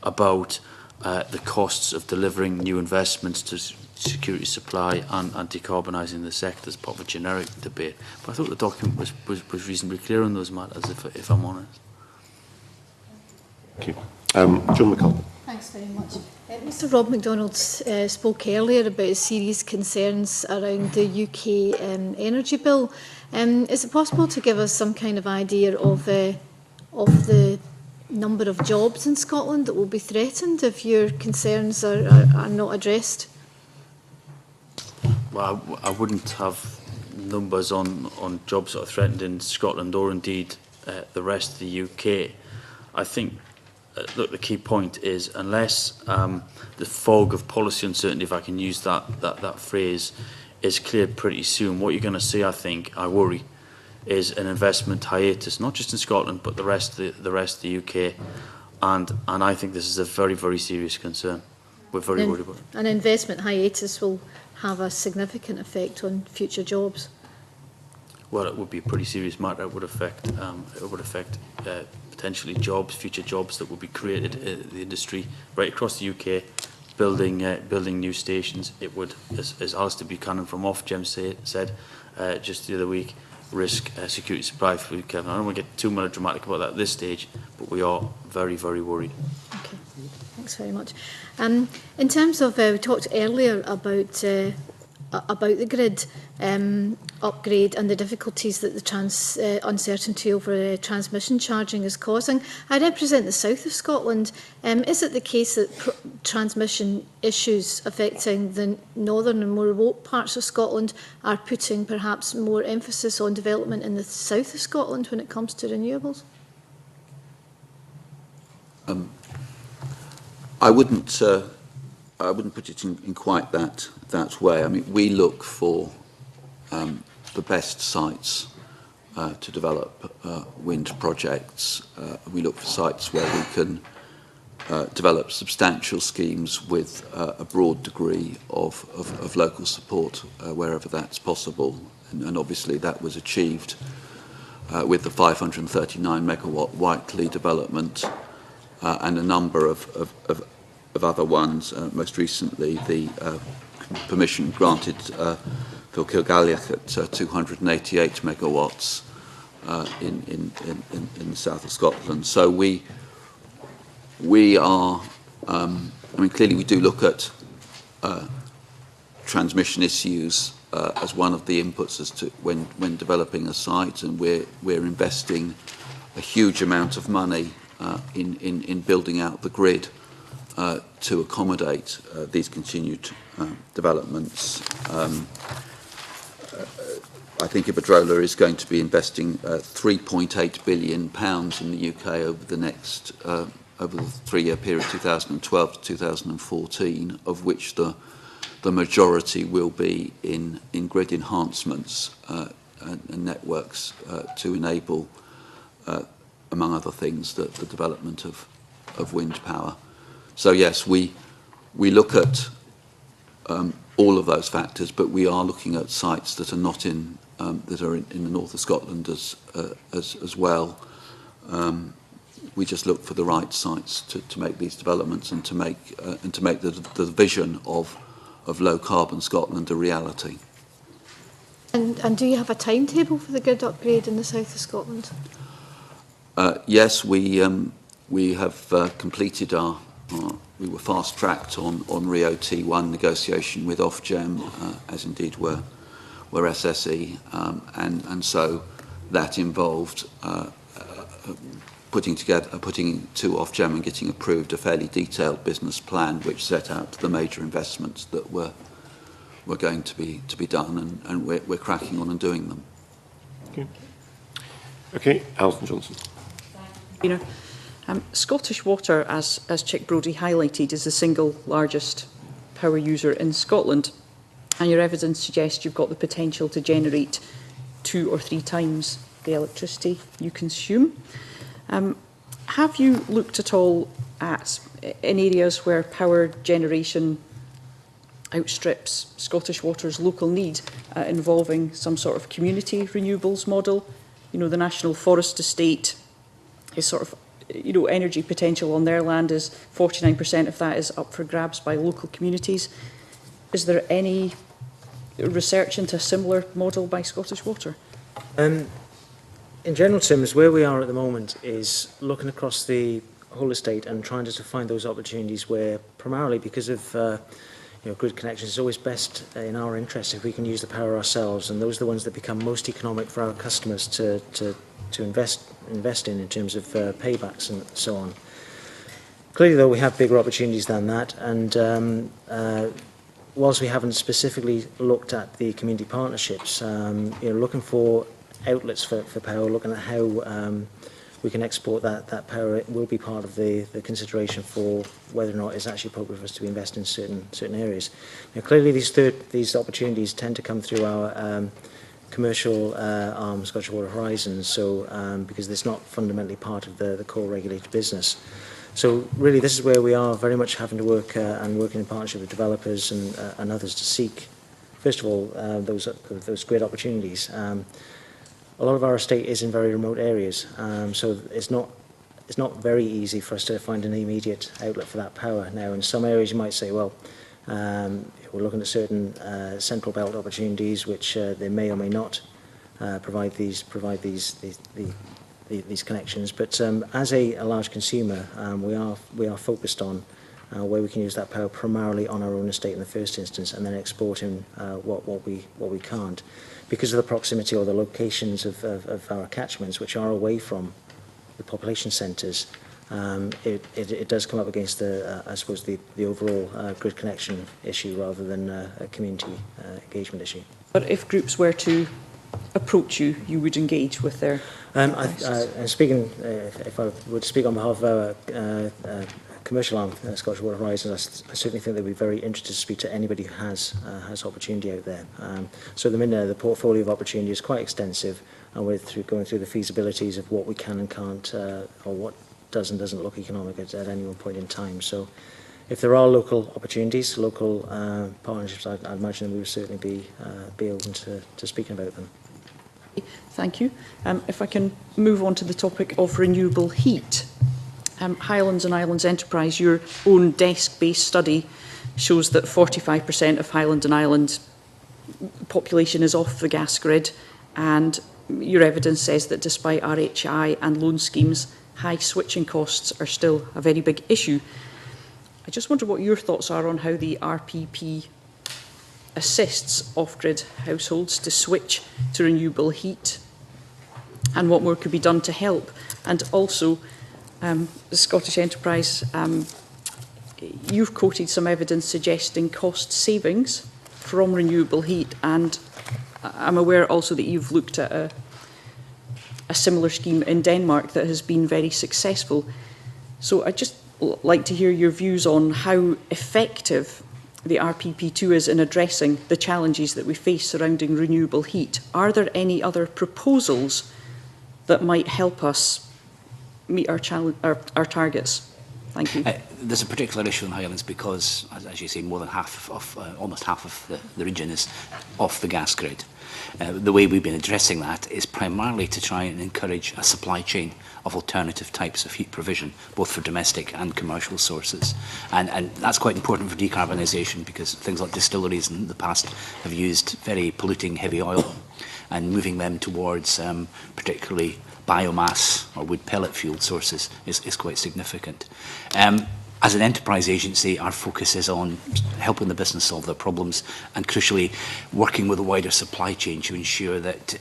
about the costs of delivering new investments to security supply and decarbonising the sector as part of a generic debate. But I thought the document was reasonably clear on those matters, if I'm honest. Thank you. John McCall. Thanks very much. Mr Rob MacDonald spoke earlier about serious concerns around the UK energy bill. Is it possible to give us some kind of idea of the number of jobs in Scotland that will be threatened if your concerns are not addressed? Well, I wouldn't have numbers on jobs that are threatened in Scotland or indeed the rest of the UK. I think, look, the key point is unless the fog of policy uncertainty, if I can use that phrase, is cleared pretty soon, what you're going to see, I worry, is an investment hiatus, not just in Scotland, but the rest of the UK. And I think this is a very, very serious concern. We're very worried about it. An investment hiatus will have a significant effect on future jobs. well, it would be a pretty serious matter. It would affect potentially jobs, future jobs that would be created in the industry right across the UK, building new stations. It would, as Alistair Buchanan from Ofgem said just the other week, risk security supply for Kevin. I don't want to get too melodramatic about that at this stage, but we are very, very worried. Okay, thanks very much. In terms of, we talked earlier about the grid upgrade and the difficulties that the uncertainty over transmission charging is causing. I represent the south of Scotland. Is it the case that transmission issues affecting the northern and more remote parts of Scotland are putting perhaps more emphasis on development in the south of Scotland when it comes to renewables? I wouldn't put it in quite that way. I mean, we look for the best sites to develop wind projects. We look for sites where we can develop substantial schemes with a broad degree of local support wherever that's possible. And obviously that was achieved with the 539 megawatt Whiteley development and a number of other ones. Most recently, the permission granted for Kilgalliach at 288 megawatts in the south of Scotland. So we are, I mean, clearly we do look at transmission issues as one of the inputs as to when developing a site, and we're investing a huge amount of money in building out the grid to accommodate these continued developments. I think Iberdrola is going to be investing £3.8 billion in the UK over the next over the 3-year period, 2012 to 2014, of which the majority will be in grid enhancements and networks to enable, among other things, the development of wind power. So yes, we look at all of those factors, but we are looking at sites that are not in that are in the north of Scotland as well. We just look for the right sites to make these developments and to make the vision of low carbon Scotland a reality. And do you have a timetable for the grid upgrade in the south of Scotland? Yes, we have completed we were fast-tracked on RIIO-T1 negotiation with Ofgem, as indeed were SSE, and so that involved putting to Ofgem and getting approved a fairly detailed business plan which set out the major investments that were going to be done, and we're cracking on and doing them. Okay, Alison Johnson. Scottish Water, as Chick Brodie highlighted, is the single largest power user in Scotland, and your evidence suggests you've got the potential to generate 2 or 3 times the electricity you consume. Have you looked at all at in areas where power generation outstrips Scottish Water's local need, involving some sort of community renewables model? You know, the National Forest Estate is sort of, energy potential on their land is 49% of that is up for grabs by local communities. Is there any research into a similar model by Scottish Water? In general terms, where we are at the moment is looking across the whole estate and trying to find those opportunities where, primarily because of grid connections, it's always best in our interest if we can use the power ourselves, and those are the ones that become most economic for our customers to invest in terms of paybacks and so on. Clearly, though, we have bigger opportunities than that, and whilst we haven't specifically looked at the community partnerships, looking for outlets for power, looking at how we can export that power, it will be part of the consideration for whether or not it's actually appropriate for us to be investing in certain areas. Now, clearly, these opportunities tend to come through our commercial arm, Scottish Water Horizons, so because it's not fundamentally part of the core regulated business. So really, this is where we are very much having to work and working in partnership with developers and others to seek, first of all, those great opportunities. a lot of our estate is in very remote areas, so it's not very easy for us to find an immediate outlet for that power. Now, in some areas you might say, well, we're looking at certain central belt opportunities which they may or may not provide these connections. But as a large consumer, we are focused on where we can use that power primarily on our own estate in the first instance, and then exporting what we can't, because of the proximity or the locations of our catchments, which are away from the population centres. It does come up against I suppose the overall grid connection issue rather than a community engagement issue. But if groups were to approach you, you would engage with their... And speaking, if I would speak on behalf of our commercial arm, Scottish Water Horizons, I certainly think they'd be very interested to speak to anybody who has opportunity out there. So at the minute, the portfolio of opportunity is quite extensive, and we're going through the feasibilities of what we can and can't, or what does and doesn't look economic at any one point in time. So if there are local opportunities, local partnerships, I'd imagine we would certainly be open to speaking about them. Thank you. If I can move on to the topic of renewable heat. Highlands and Islands Enterprise, your own desk-based study shows that 45% of Highland and Island population is off the gas grid, and your evidence says that despite RHI and loan schemes, high switching costs are still a very big issue. I just wonder what your thoughts are on how the RPP assists off-grid households to switch to renewable heat, and what more could be done to help. And also, the Scottish Enterprise, you've quoted some evidence suggesting cost savings from renewable heat, and I'm aware also that you've looked at a similar scheme in Denmark that has been very successful. So I'd just like to hear your views on how effective the RPP2 is in addressing the challenges that we face surrounding renewable heat. Are there any other proposals that might help us meet our targets? Thank you. There's a particular issue in Highlands because, as you say, more than half of, almost half of the region is off the gas grid. The way we've been addressing that is primarily to try and encourage a supply chain of alternative types of heat provision, both for domestic and commercial sources. And that's quite important for decarbonisation, because things like distilleries in the past have used very polluting heavy oil, and moving them towards particularly biomass or wood pellet fueled sources is quite significant. As an enterprise agency, our focus is on helping the business solve their problems, and crucially working with a wider supply chain to ensure that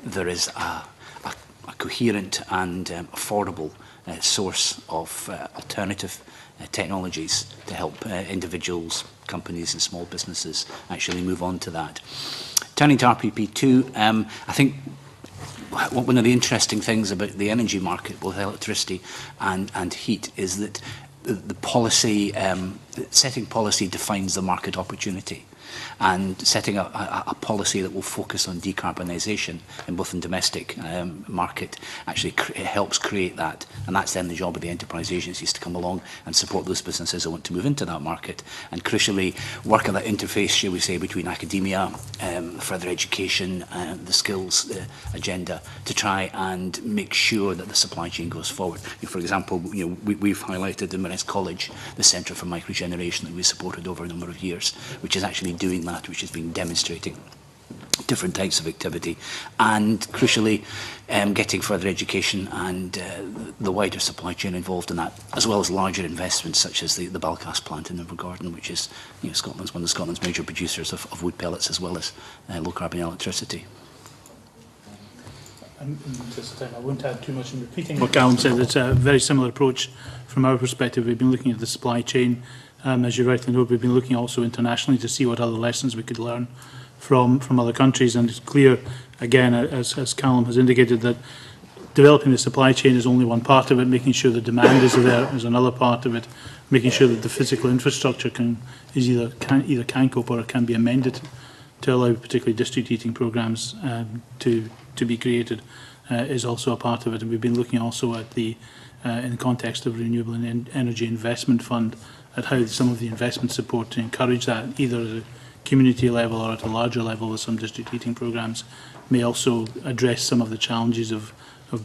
there is a coherent and affordable source of alternative technologies to help individuals, companies and small businesses actually move on to that. Turning to RPP2, I think one of the interesting things about the energy market, both electricity and heat, is that the policy, setting policy defines the market opportunity, and setting a policy that will focus on decarbonisation in both the domestic market actually helps create that, and that's then the job of the enterprise agencies to come along and support those businesses who want to move into that market, and crucially work on that interface, shall we say, between academia, further education, the skills agenda, to try and make sure that the supply chain goes forward. For example, we've highlighted in Marist College the Centre for Microgeneration that we supported over a number of years, which is actually doing that, which has been demonstrating different types of activity, and crucially getting further education and the wider supply chain involved in that, as well as larger investments such as the Balcas plant in Invergordon, which is Scotland's one of Scotland's major producers of wood pellets as well as low carbon electricity. I won't add too much in repeating what Callum said. It's a very similar approach from our perspective. We've been looking at the supply chain. As you rightly know, we've been looking also internationally to see what other lessons we could learn from other countries. And it's clear, again, as Callum has indicated, that developing the supply chain is only one part of it. Making sure the demand is there is another part of it. Making sure that the physical infrastructure can cope or can be amended to allow particularly district heating programmes to be created is also a part of it. And we've been looking also at the in the context of Renewable Energy Investment Fund, at how some of the investment support to encourage that, either at a community level or at a larger level with some district heating programmes, may also address some of the challenges of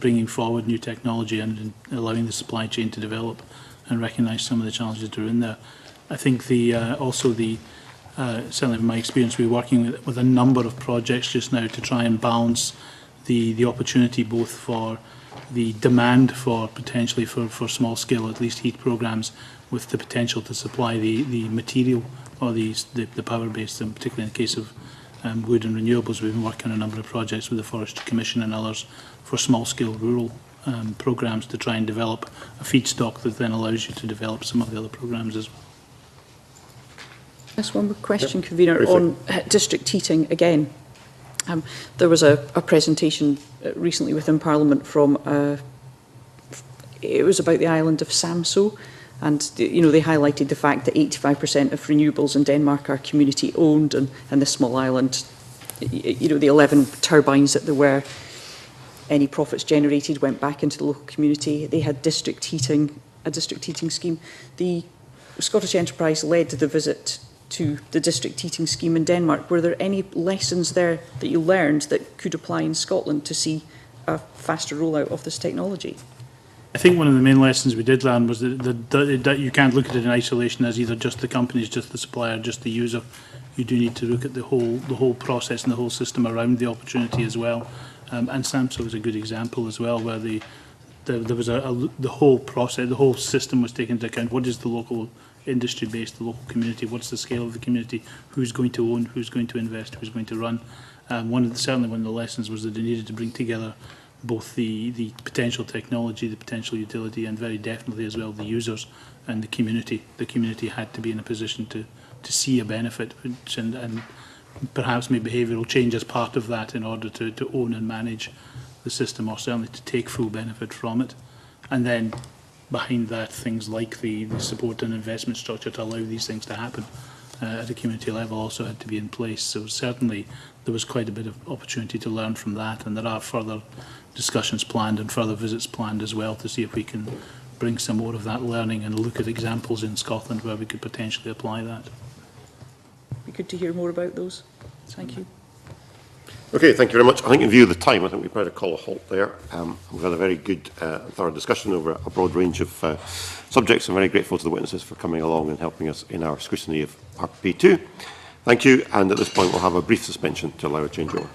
bringing forward new technology and allowing the supply chain to develop and recognise some of the challenges that are in there. I think certainly in my experience, we're working with a number of projects just now to try and balance the opportunity both for the demand for potentially for small scale, at least heat programs, with the potential to supply the material or the power base, and particularly in the case of wood and renewables. We've been working on a number of projects with the Forestry Commission and others for small scale rural programs to try and develop a feedstock that then allows you to develop some of the other programs as well. Just one more question, Convener, on district heating again. There was a presentation recently within Parliament from, it was about the island of Samso, and they highlighted the fact that 85% of renewables in Denmark are community owned, and this small island, the 11 turbines that there were, any profits generated went back into the local community. They had a district heating scheme. The Scottish Enterprise led the visit to the district heating scheme in Denmark. Were there any lessons there that you learned that could apply in Scotland to see a faster rollout of this technology? I think one of the main lessons we did learn was that you can't look at it in isolation as either just the companies, just the supplier, just the user. You do need to look at the whole process and the whole system around the opportunity as well. And Samso was a good example as well, where there was the whole process, the whole system was taken into account. What is the local industry base, the local community? What's the scale of the community? Who's going to own? Who's going to invest? Who's going to run? Certainly one of the lessons was that they needed to bring together both the potential technology, the potential utility, and very definitely as well the users and the community. The community had to be in a position to see a benefit, and perhaps maybe behavioural change as part of that in order to own and manage the system, or certainly to take full benefit from it. And then behind that, things like the support and investment structure to allow these things to happen at a community level also had to be in place. So certainly there was quite a bit of opportunity to learn from that, and there are further discussions planned and further visits planned as well to see if we can bring some more of that learning and look at examples in Scotland where we could potentially apply that. Be good to hear more about those. Thank you. Okay, thank you very much. I think in view of the time, I think we better call a halt there. We've had a very good, thorough discussion over a broad range of subjects. I'm very grateful to the witnesses for coming along and helping us in our scrutiny of RP2. Thank you, and at this point we'll have a brief suspension to allow a changeover.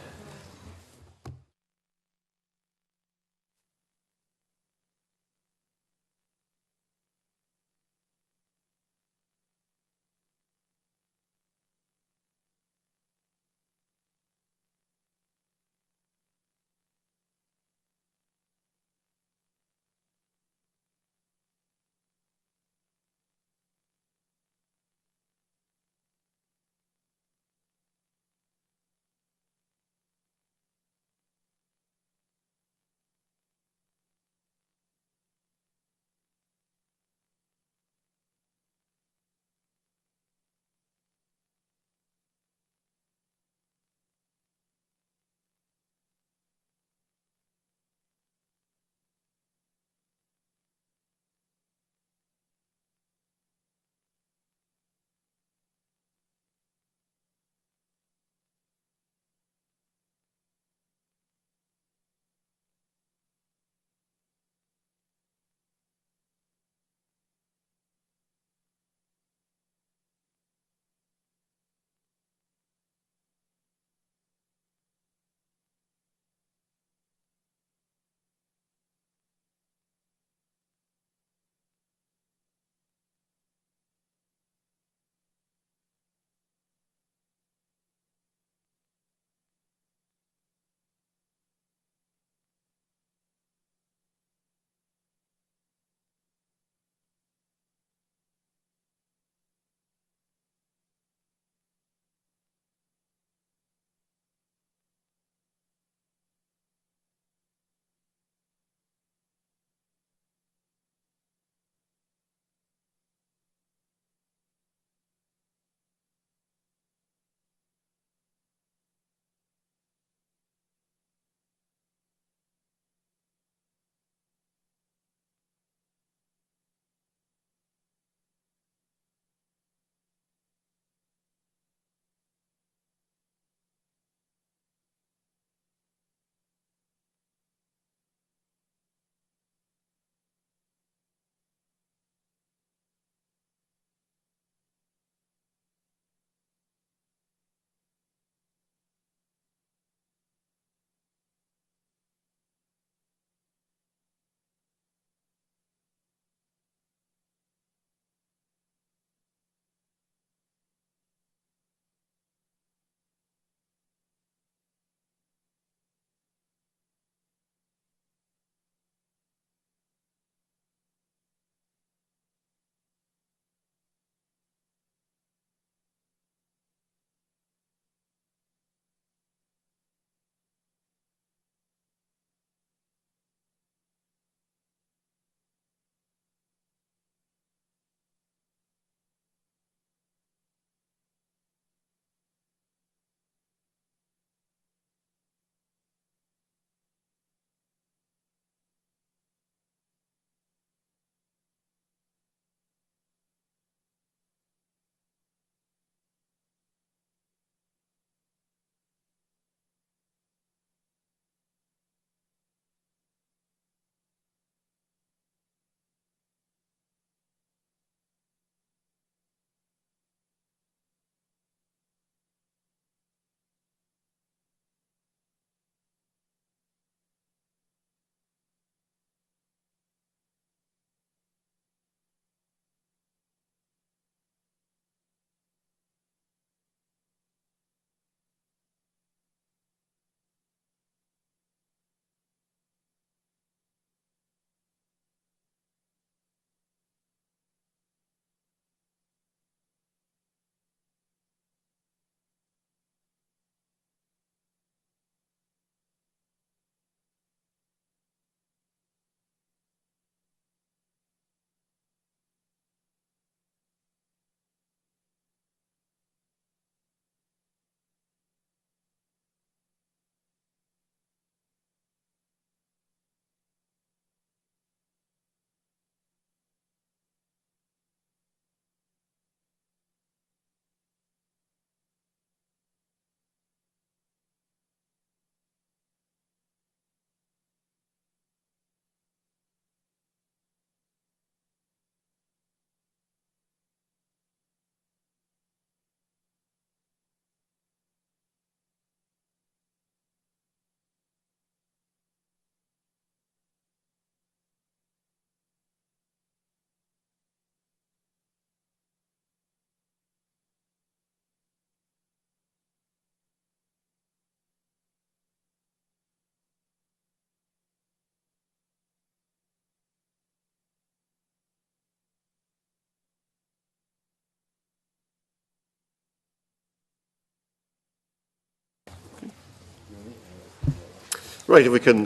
Right, if we can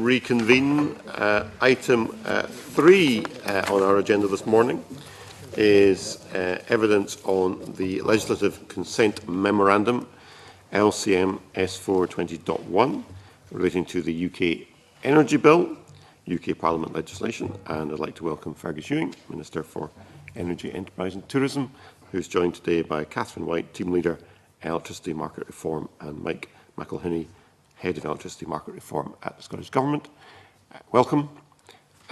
reconvene. Item 3 on our agenda this morning is evidence on the Legislative Consent Memorandum, LCM S4 20.1, relating to the UK Energy Bill, UK Parliament legislation. And I'd like to welcome Fergus Ewing, Minister for Energy, Enterprise and Tourism, who's joined today by Catherine White, Team Leader, Electricity Market Reform, and Mike McElhinney, Head of Electricity Market Reform at the Scottish Government. Welcome.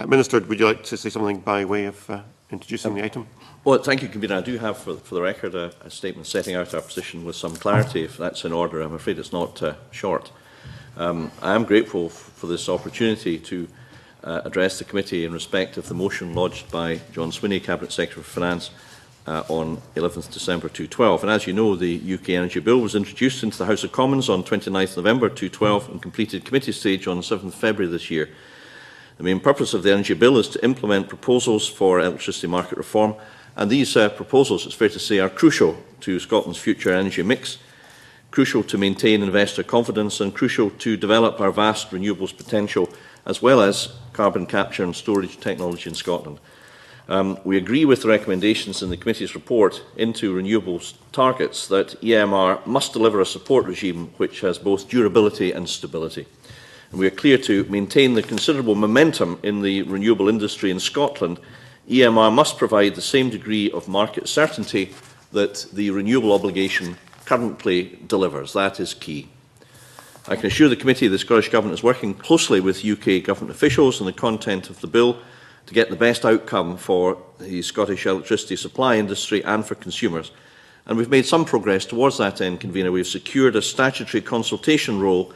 Minister, would you like to say something by way of introducing the item? Well, thank you, Convener. I do have, for the record, a statement setting out our position with some clarity, if that's in order. I'm afraid it's not short. I am grateful for this opportunity to address the committee in respect of the motion lodged by John Swinney, Cabinet Secretary for Finance, on 11th December 2012. And as you know, the UK Energy Bill was introduced into the House of Commons on 29th November 2012 and completed committee stage on 7th February this year. The main purpose of the Energy Bill is to implement proposals for electricity market reform, and these proposals, it's fair to say, are crucial to Scotland's future energy mix, crucial to maintain investor confidence, and crucial to develop our vast renewables potential, as well as carbon capture and storage technology in Scotland. We agree with the recommendations in the committee's report into renewables targets that EMR must deliver a support regime which has both durability and stability. And we are clear to maintain the considerable momentum in the renewable industry in Scotland. EMR must provide the same degree of market certainty that the renewable obligation currently delivers. That is key. I can assure the committee the Scottish Government is working closely with UK government officials on the content of the bill to get the best outcome for the Scottish electricity supply industry and for consumers. And we've made some progress towards that end, Convener. We've secured a statutory consultation role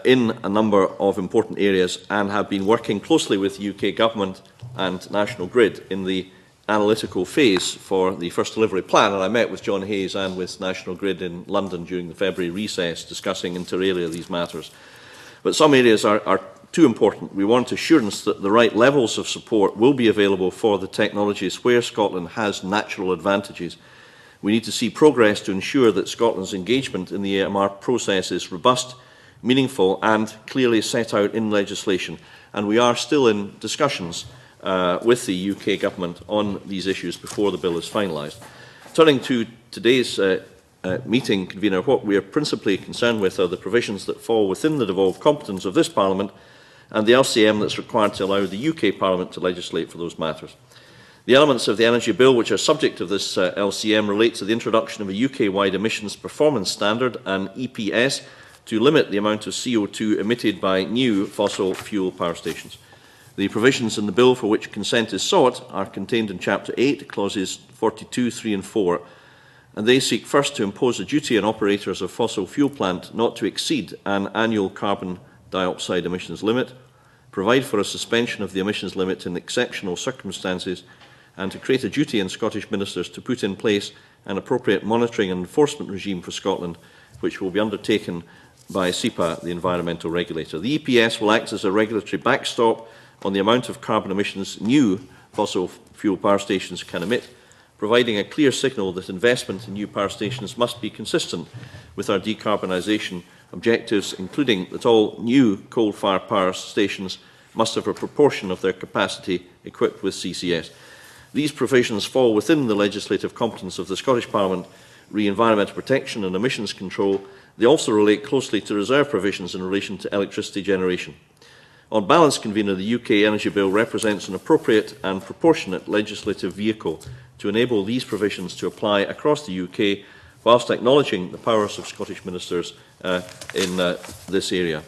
in a number of important areas and have been working closely with the UK Government and National Grid in the analytical phase for the first delivery plan. And I met with John Hayes and with National Grid in London during the February recess discussing inter alia these matters. But some areas are too important. We want assurance that the right levels of support will be available for the technologies where Scotland has natural advantages. We need to see progress to ensure that Scotland's engagement in the EMR process is robust, meaningful and clearly set out in legislation. And we are still in discussions with the UK Government on these issues before the bill is finalised. Turning to today's meeting, Convener, what we are principally concerned with are the provisions that fall within the devolved competence of this Parliament and the LCM that's required to allow the UK Parliament to legislate for those matters. The elements of the Energy Bill which are subject of this LCM relate to the introduction of a UK-wide emissions performance standard, an EPS, to limit the amount of CO2 emitted by new fossil fuel power stations. The provisions in the bill for which consent is sought are contained in Chapter 8, Clauses 42, 3 and 4, and they seek first to impose a duty on operators of fossil fuel plant not to exceed an annual carbon dioxide emissions limit, provide for a suspension of the emissions limit in exceptional circumstances, and to create a duty on Scottish ministers to put in place an appropriate monitoring and enforcement regime for Scotland, which will be undertaken by SEPA, the environmental regulator. The EPS will act as a regulatory backstop on the amount of carbon emissions new fossil fuel power stations can emit, providing a clear signal that investment in new power stations must be consistent with our decarbonisation objectives, including that all new coal-fired power stations must have a proportion of their capacity equipped with CCS. These provisions fall within the legislative competence of the Scottish Parliament, re environmental protection and emissions control. They also relate closely to reserve provisions in relation to electricity generation. On balance, Convener, the UK Energy Bill represents an appropriate and proportionate legislative vehicle to enable these provisions to apply across the UK, whilst acknowledging the powers of Scottish ministers in this area.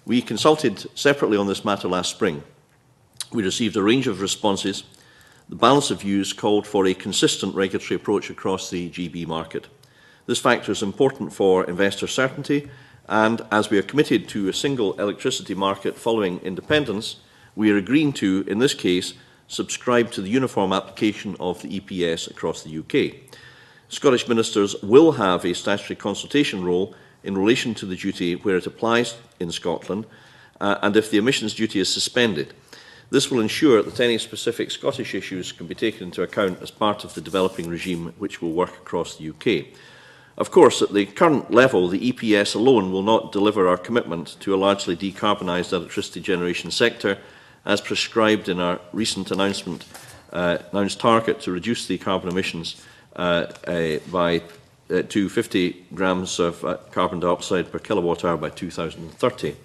We consulted separately on this matter last spring. We received a range of responses. The balance of views called for a consistent regulatory approach across the GB market. This factor is important for investor certainty, and as we are committed to a single electricity market following independence, we are agreeing to, in this case, subscribe to the uniform application of the EPS across the UK. Scottish ministers will have a statutory consultation role in relation to the duty where it applies in Scotland, and if the emissions duty is suspended. This will ensure that any specific Scottish issues can be taken into account as part of the developing regime which will work across the UK. Of course, at the current level, the EPS alone will not deliver our commitment to a largely decarbonised electricity generation sector, as prescribed in our recent announced target to reduce the carbon emissions by 250 grams of carbon dioxide per kilowatt hour by 2030.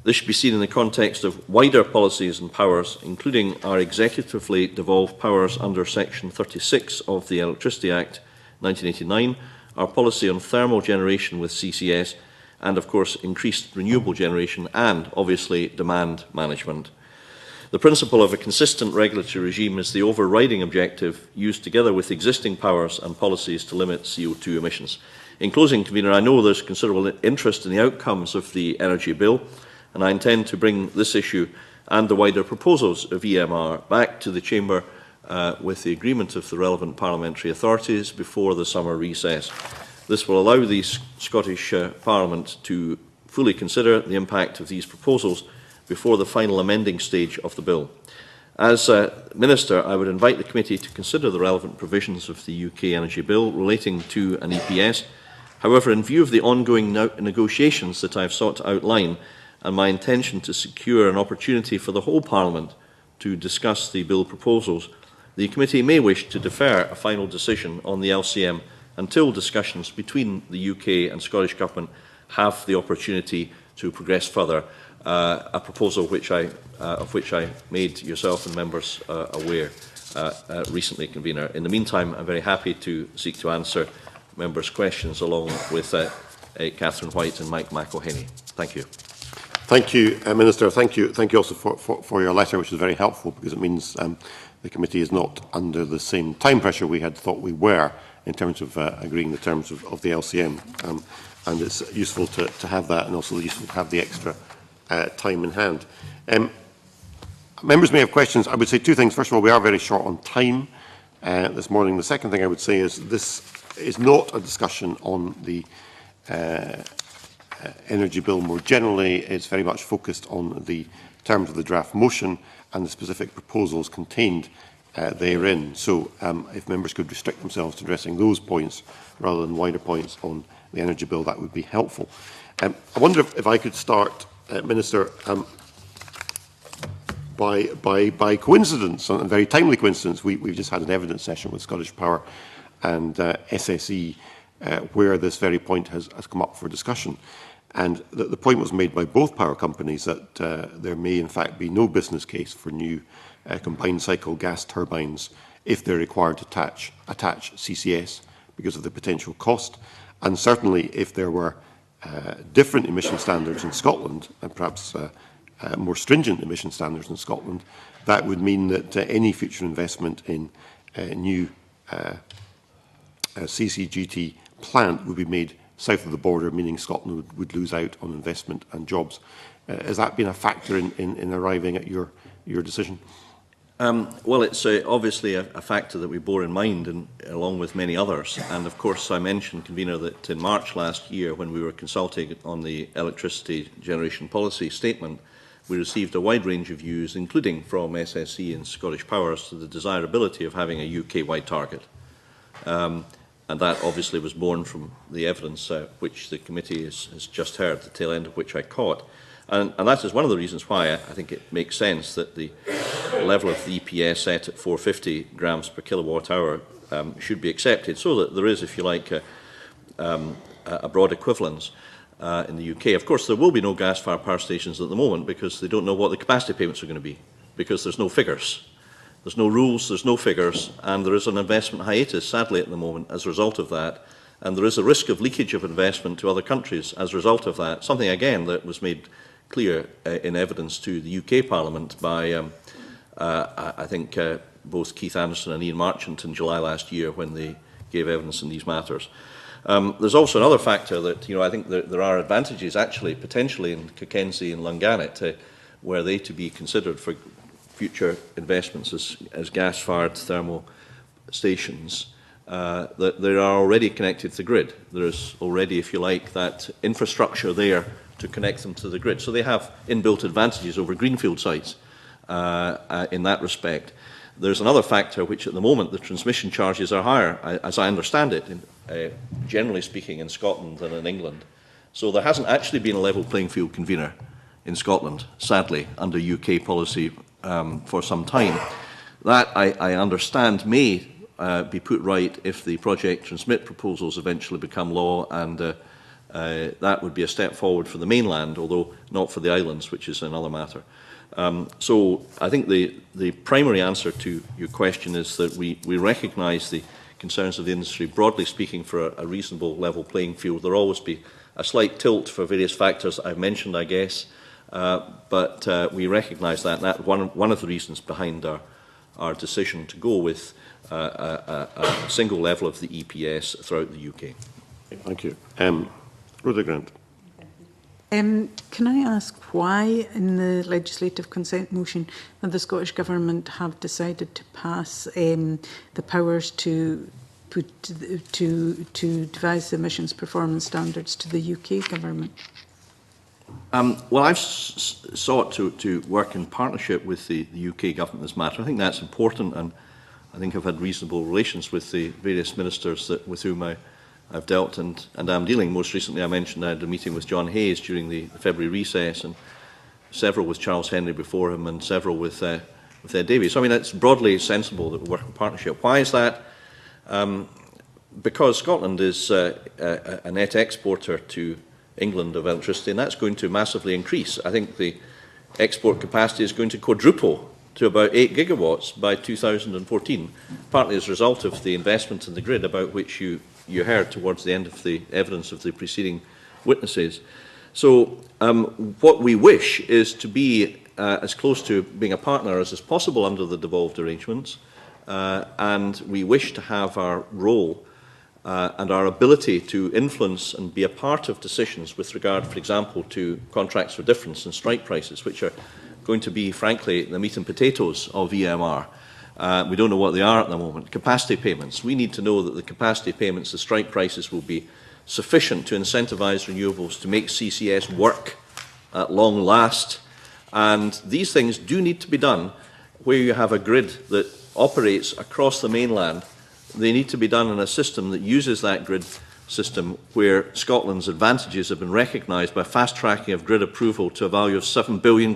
This should be seen in the context of wider policies and powers, including our executively devolved powers under Section 36 of the Electricity Act 1989, our policy on thermal generation with CCS, and of course increased renewable generation and obviously demand management. The principle of a consistent regulatory regime is the overriding objective used together with existing powers and policies to limit CO2 emissions. In closing, Convener, I know there's considerable interest in the outcomes of the Energy Bill, and I intend to bring this issue and the wider proposals of EMR back to the Chamber with the agreement of the relevant parliamentary authorities before the summer recess. This will allow the Scottish Parliament to fully consider the impact of these proposals before the final amending stage of the bill. As Minister, I would invite the committee to consider the relevant provisions of the UK Energy Bill relating to an EPS. However, in view of the ongoing negotiations that I have sought to outline and my intention to secure an opportunity for the whole Parliament to discuss the bill proposals, the committee may wish to defer a final decision on the LCM until discussions between the UK and Scottish Government have the opportunity to progress further, a proposal of which I made yourself and members aware recently, Convener. In the meantime, I'm very happy to seek to answer members' questions along with Catherine White and Mike McElhenney. Thank you. Thank you, Minister. Thank you also for your letter, which is very helpful because it means the committee is not under the same time pressure we had thought we were in terms of agreeing the terms of the LCM. And it's useful to have that, and also useful to have the extra time in hand. Members may have questions. I would say two things. First of all, we are very short on time this morning. The second thing I would say is this is not a discussion on the Energy Bill more generally. It's very much focused on the terms of the draft motion and the specific proposals contained therein. So if members could restrict themselves to addressing those points rather than wider points on the Energy Bill, that would be helpful. I wonder if I could start, Minister, by coincidence, and very timely coincidence. We've just had an evidence session with Scottish Power and SSE where this very point has come up for discussion. And the point was made by both power companies that there may in fact be no business case for new combined cycle gas turbines if they're required to attach CCS because of the potential cost. And certainly if there were different emission standards in Scotland, and perhaps more stringent emission standards in Scotland, that would mean that any future investment in new CCGT plant would be made south of the border, meaning Scotland would lose out on investment and jobs. Has that been a factor in arriving at your decision? Well, it's obviously a factor that we bore in mind, and along with many others. And of course, I mentioned, Convener, that in March last year, when we were consulting on the electricity generation policy statement, we received a wide range of views, including from SSE and Scottish Power, as to the desirability of having a UK-wide target. And that obviously was born from the evidence which the committee has just heard, the tail end of which I caught. And that is one of the reasons why I think it makes sense that the level of the EPS set at 450 grams per kilowatt hour should be accepted, so that there is, if you like, a broad equivalence in the UK. Of course, there will be no gas-fired power stations at the moment because they don't know what the capacity payments are going to be, because there's no figures. There's no rules, there's no figures, and there is an investment hiatus, sadly, at the moment as a result of that. And there is a risk of leakage of investment to other countries as a result of that, something, again, that was made clear in evidence to the UK Parliament by, I think, both Keith Anderson and Ian Marchant in July last year when they gave evidence in these matters. There's also another factor that, I think there are advantages, actually, potentially in Cockenzie and Lungannet, were they to be considered for future investments as gas-fired thermal stations, that they are already connected to the grid. There is already, if you like, that infrastructure there to connect them to the grid. So they have inbuilt advantages over greenfield sites in that respect. There's another factor which at the moment the transmission charges are higher, as I understand it, generally speaking, in Scotland than in England. So there hasn't actually been a level playing field, convener, in Scotland, sadly, under UK policy for some time. That, I understand, may be put right if the Project Transmit proposals eventually become law, and that would be a step forward for the mainland, although not for the islands, which is another matter. So I think the primary answer to your question is that we recognise the concerns of the industry, broadly speaking, for a reasonable level playing field. There will always be a slight tilt for various factors I've mentioned, I guess, but we recognise that, and that's one of the reasons behind our decision to go with a single level of the EPS throughout the UK. Thank you. Rhoda Grant. Can I ask why in the legislative consent motion that the Scottish Government have decided to pass the powers to devise the emissions performance standards to the UK Government? Well, I've sought to work in partnership with the UK Government in this matter. I think that's important, and I think I've had reasonable relations with the various ministers with whom I've dealt and am dealing. Most recently, I mentioned I had a meeting with John Hayes during the February recess, and several with Charles Henry before him, and several with Ed Davies. So, I mean, it's broadly sensible that we work in partnership. Why is that? Because Scotland is a net exporter to England of electricity, and that's going to massively increase. I think the export capacity is going to quadruple to about 8 gigawatts by 2014, partly as a result of the investment in the grid about which you heard towards the end of the evidence of the preceding witnesses. So what we wish is to be as close to being a partner as is possible under the devolved arrangements, and we wish to have our role and our ability to influence and be a part of decisions with regard, for example, to contracts for difference and strike prices, which are going to be, frankly, the meat and potatoes of EMR. We don't know what they are at the moment. Capacity payments. We need to know that the capacity payments, the strike prices, will be sufficient to incentivise renewables to make CCS work at long last. And these things do need to be done where you have a grid that operates across the mainland. They need to be done in a system that uses that grid system where Scotland's advantages have been recognised by fast-tracking of grid approval to a value of £7 billion.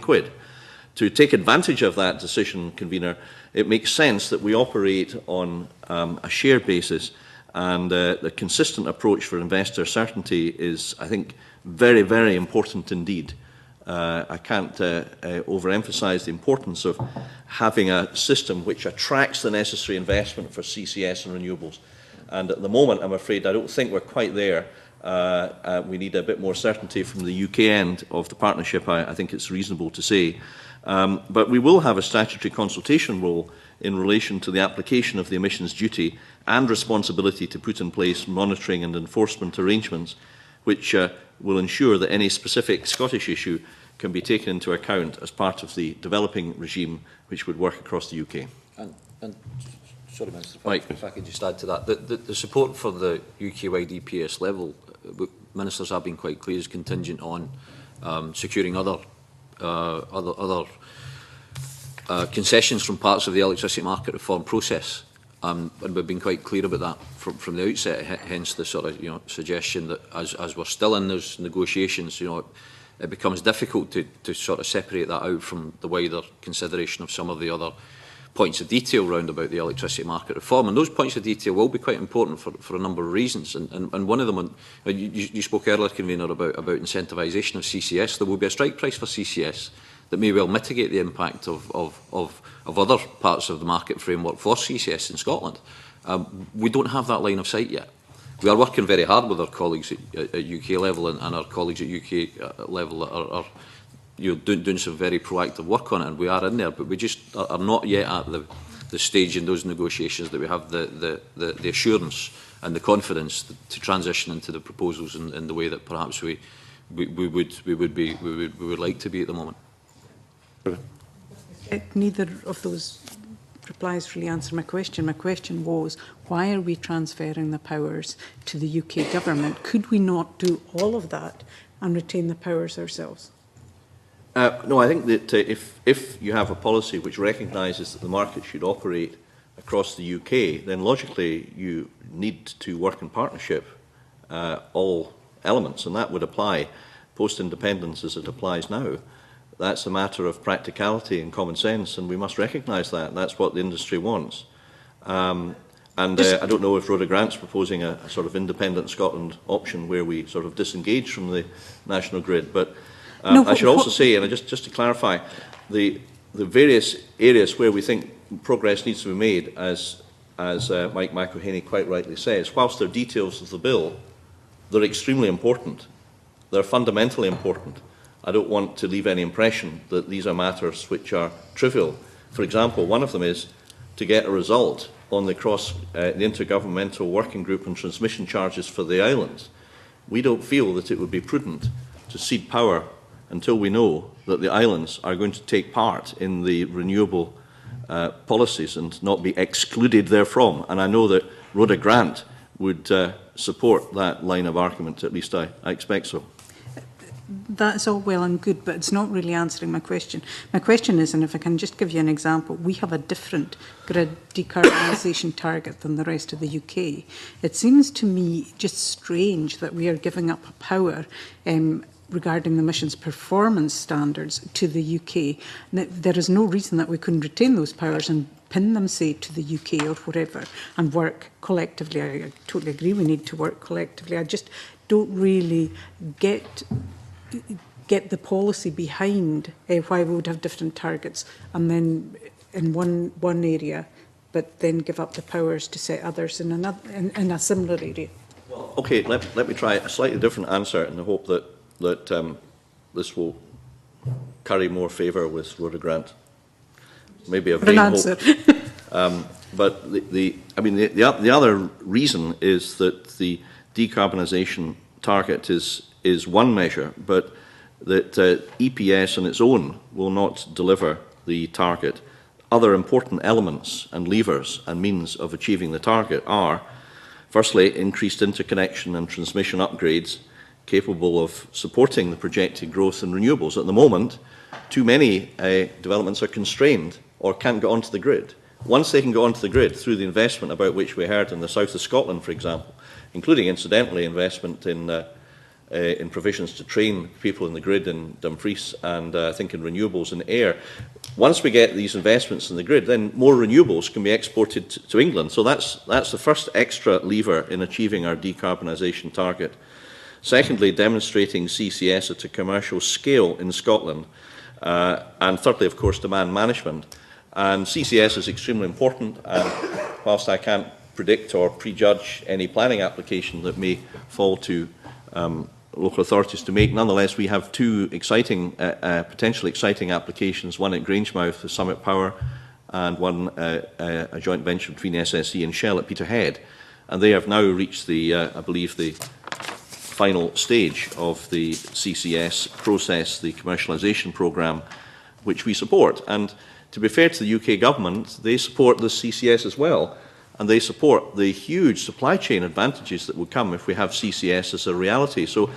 To take advantage of that decision, convener, it makes sense that we operate on a shared basis, and the consistent approach for investor certainty is, I think, very, very important indeed. I can't overemphasise the importance of having a system which attracts the necessary investment for CCS and renewables. And at the moment, I'm afraid, I don't think we're quite there. We need a bit more certainty from the UK end of the partnership, I think it's reasonable to say. But we will have a statutory consultation role in relation to the application of the emissions duty and responsibility to put in place monitoring and enforcement arrangements, which will ensure that any specific Scottish issue can be taken into account as part of the developing regime which would work across the UK. And sorry, Minister, if I could just add to that. The support for the UK-wide EPS level, ministers have been quite clear, is contingent on securing other concessions from parts of the electricity market reform process. And we've been quite clear about that from the outset, hence the sort of suggestion that as we're still in those negotiations, it becomes difficult to sort of separate that out from the wider consideration of some of the other points of detail round about the electricity market reform. And those points of detail will be quite important for a number of reasons. And one of them, you spoke earlier, convener, about incentivisation of CCS. There will be a strike price for CCS that may well mitigate the impact of other parts of the market framework for CCS in Scotland. We don't have that line of sight yet. We are working very hard with our colleagues at UK level, and our colleagues at UK level are doing some very proactive work on it, and we are in there, but we just are not yet at the stage in those negotiations that we have the assurance and the confidence to transition into the proposals in the way that perhaps we would like to be at the moment. Neither of those replies really answer my question. My question was, why are we transferring the powers to the UK government? Could we not do all of that and retain the powers ourselves? No, I think that if you have a policy which recognises that the market should operate across the UK, then logically you need to work in partnership, all elements, and that would apply post-independence as it applies now. That's a matter of practicality and common sense, and we must recognise that, and that's what the industry wants. I don't know if Rhoda Grant's proposing a sort of independent Scotland option where we sort of disengage from the national grid, but I should also say, and just to clarify, the various areas where we think progress needs to be made, as Mike McElhaney quite rightly says, whilst they're details of the bill, they're extremely important. They're fundamentally important. I don't want to leave any impression that these are matters which are trivial. For example, one of them is to get a result on the Intergovernmental Working Group on transmission charges for the islands. We don't feel that it would be prudent to cede power until we know that the islands are going to take part in the renewable policies and not be excluded therefrom. And I know that Rhoda Grant would support that line of argument, at least I expect so. That's all well and good, but it's not really answering my question. My question is, and if I can just give you an example, we have a different grid decarbonisation target than the rest of the UK. It seems to me just strange that we are giving up power regarding the emissions performance standards to the UK. There is no reason that we couldn't retain those powers and pin them, say, to the UK or wherever, and work collectively. I totally agree we need to work collectively. I just don't really get the policy behind why we would have different targets and then in one area, but then give up the powers to set others in another in a similar area. Well, okay, let me try a slightly different answer in the hope that this will curry more favour with Rhoda Grant. Maybe a vain hope. But the other reason is that the decarbonisation target is one measure, but that EPS on its own will not deliver the target. Other important elements and levers and means of achieving the target are, firstly, increased interconnection and transmission upgrades capable of supporting the projected growth in renewables. At the moment, too many developments are constrained or can't get onto the grid. Once they can go onto the grid through the investment about which we heard in the south of Scotland, for example, including, incidentally, investment in provisions to train people in the grid in Dumfries and I think in renewables in air. Once we get these investments in the grid, then more renewables can be exported to England. So that's the first extra lever in achieving our decarbonisation target. Secondly, demonstrating CCS at a commercial scale in Scotland. And thirdly, of course, demand management. And CCS is extremely important, and whilst I can't predict or prejudge any planning application that may fall to local authorities to make, nonetheless we have two exciting, potentially exciting applications, one at Grangemouth with Summit Power and one a joint venture between SSE and Shell at Peterhead. And they have now reached the, I believe, the final stage of the CCS process, the commercialisation programme, which we support. And to be fair to the UK government, they support the CCS as well, and they support the huge supply chain advantages that would come if we have CCS as a reality. So,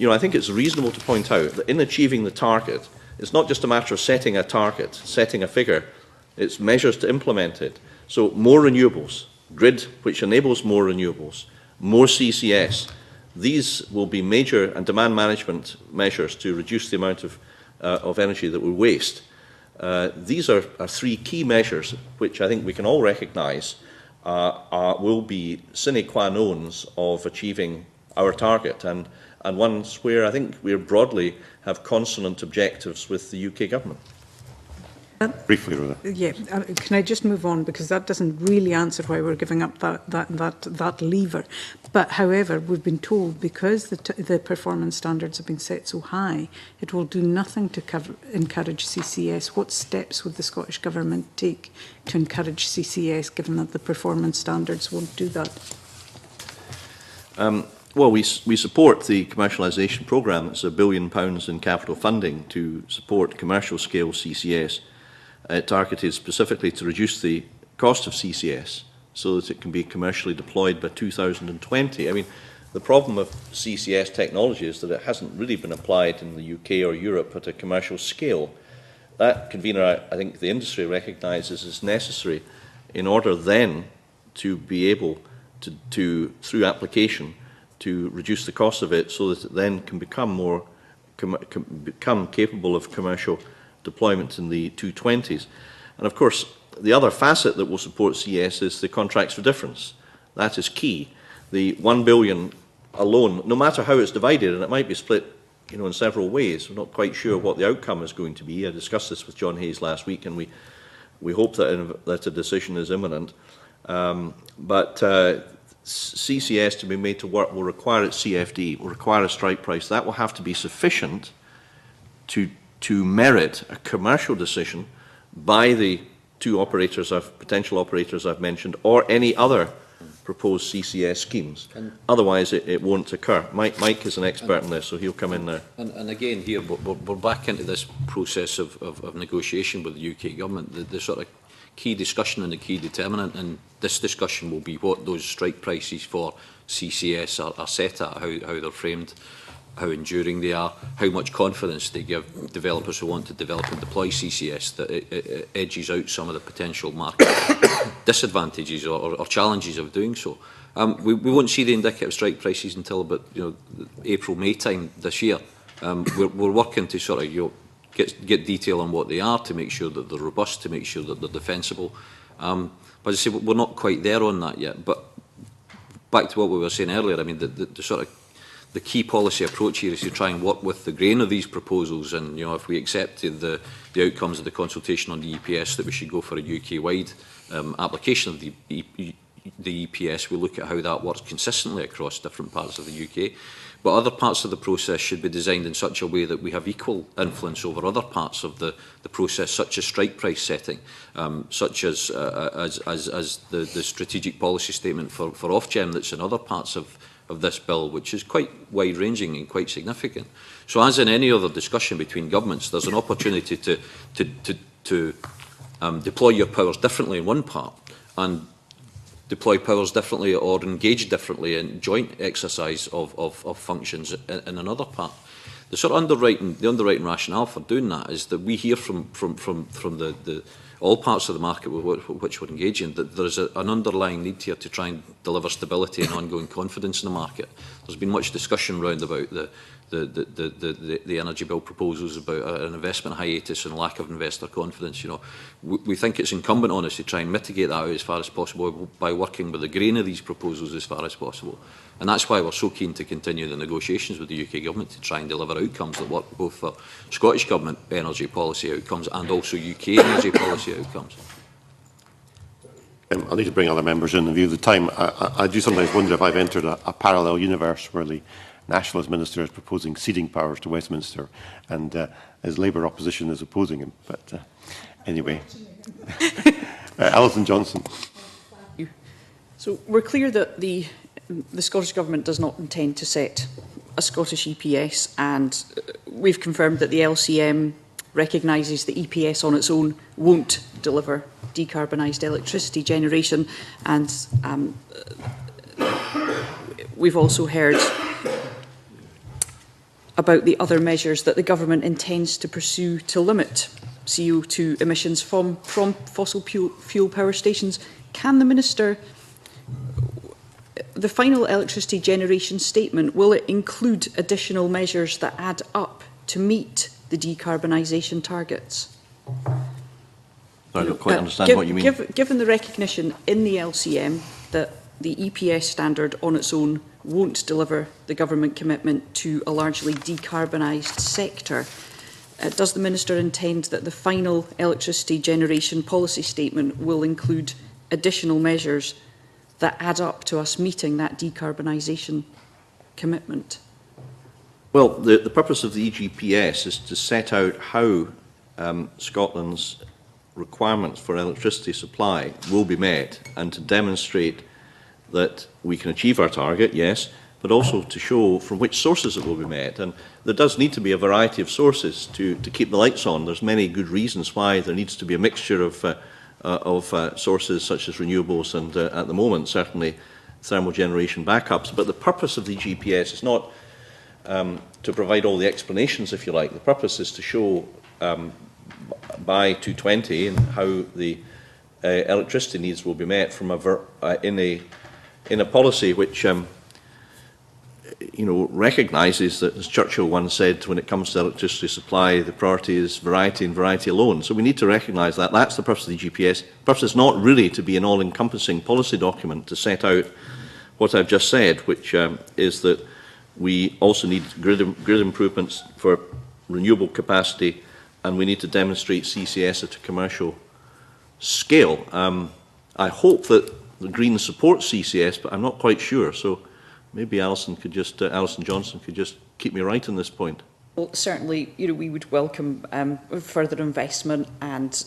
I think it's reasonable to point out that in achieving the target, it's not just a matter of setting a target, setting a figure, it's measures to implement it. So more renewables, grid which enables more renewables, more CCS. These will be major and demand management measures to reduce the amount of energy that we waste. These are three key measures which I think we can all recognise will be sine qua nons of achieving our target and ones where I think we broadly have consonant objectives with the UK government. Briefly, Rhoda. Yeah, can I just move on, because that doesn't really answer why we're giving up that lever. But however, we've been told because the performance standards have been set so high, it will do nothing to encourage CCS. What steps would the Scottish Government take to encourage CCS, given that the performance standards won't do that? Well, we support the commercialisation programme. It's £1 billion in capital funding to support commercial scale CCS. Targeted specifically to reduce the cost of CCS so that it can be commercially deployed by 2020. I mean, The problem of CCS technology is that it hasn't really been applied in the UK or Europe at a commercial scale. That, convener, I think the industry recognises is necessary in order then to be able to through application, to reduce the cost of it so that it then can become become capable of commercial deployment in the 220s. And of course, the other facet that will support CS is the contracts for difference. That is key. The 1 billion alone, no matter how it's divided, and it might be split, you know, in several ways. We're not quite sure what the outcome is going to be. I discussed this with John Hayes last week, and we hope that a decision is imminent. But CCS to be made to work will require its CFD, will require a strike price. That will have to be sufficient to merit a commercial decision by the two potential operators I've mentioned, or any other proposed CCS schemes. Otherwise, it won't occur. Mike is an expert in this, so he'll come in there. And again, here, we're back into this process of negotiation with the UK government. The sort of key discussion and the key determinant in this discussion will be what those strike prices for CCS are set at, how they're framed, how enduring they are, how much confidence they give developers who want to develop and deploy CCS, that it edges out some of the potential market disadvantages or challenges of doing so. We won't see the indicative strike prices until about April, May time this year. We're working to sort of get detail on what they are, to make sure that they're robust, to make sure that they're defensible. But as I say, we're not quite there on that yet. But back to what we were saying earlier, I mean, the sort of the key policy approach here is to try and work with the grain of these proposals, and if we accepted the outcomes of the consultation on the EPS, that we should go for a UK-wide application of the EPS. We look at how that works consistently across different parts of the UK. But other parts of the process should be designed in such a way that we have equal influence over other parts of the process, such as strike price setting, such as the strategic policy statement for Ofgem that's in other parts of this bill, which is quite wide-ranging and quite significant. So as in any other discussion between governments, there's an opportunity to deploy your powers differently in one part and deploy powers differently or engage differently in joint exercise of functions in another part. The sort of underwriting rationale for doing that is that we hear from all parts of the market with which we're engaging that there's an underlying need here to try and deliver stability and ongoing confidence in the market. There's been much discussion around about the energy bill proposals about an investment hiatus and lack of investor confidence. We think it's incumbent on us to try and mitigate that out as far as possible by working with the grain of these proposals as far as possible. And that's why we're so keen to continue the negotiations with the UK government to try and deliver outcomes that work both for Scottish Government energy policy outcomes and also UK energy policy outcomes. I need to bring other members in view of the time. I do sometimes wonder if I've entered a parallel universe where the Nationalist Minister is proposing ceding powers to Westminster and his Labour opposition is opposing him. But anyway, Alison Johnson. So we're clear that the Scottish Government does not intend to set a Scottish EPS, and we've confirmed that the LCM recognises that EPS on its own won't deliver decarbonised electricity generation, and we've also heard about the other measures that the government intends to pursue to limit CO2 emissions from fossil fuel power stations. Can the Minister, the final electricity generation statement, will it include additional measures that add up to meet the decarbonisation targets? I don't quite understand what you mean. Given the recognition in the LCM that the EPS standard on its own won't deliver the government commitment to a largely decarbonised sector, does the Minister intend that the final electricity generation policy statement will include additional measures that add up to us meeting that decarbonisation commitment? Well, the purpose of the EGPS is to set out how Scotland's requirements for electricity supply will be met, and to demonstrate that we can achieve our target, yes, but also to show from which sources it will be met. And there does need to be a variety of sources to keep the lights on. There's many good reasons why there needs to be a mixture of sources such as renewables, and at the moment certainly thermal generation backups. But the purpose of the GPS is not to provide all the explanations, if you like. The purpose is to show by 2020 and how the electricity needs will be met from in a policy which recognises that, as Churchill once said, when it comes to electricity supply, the priority is variety and variety alone. So we need to recognise that. That's the purpose of the GPS. The purpose is not really to be an all-encompassing policy document to set out what I've just said, which is that we also need grid improvements for renewable capacity, and we need to demonstrate CCS at a commercial scale. I hope that the Greens support CCS, but I'm not quite sure. So maybe Alison Johnson could just keep me right on this point. Well, certainly, we would welcome further investment, and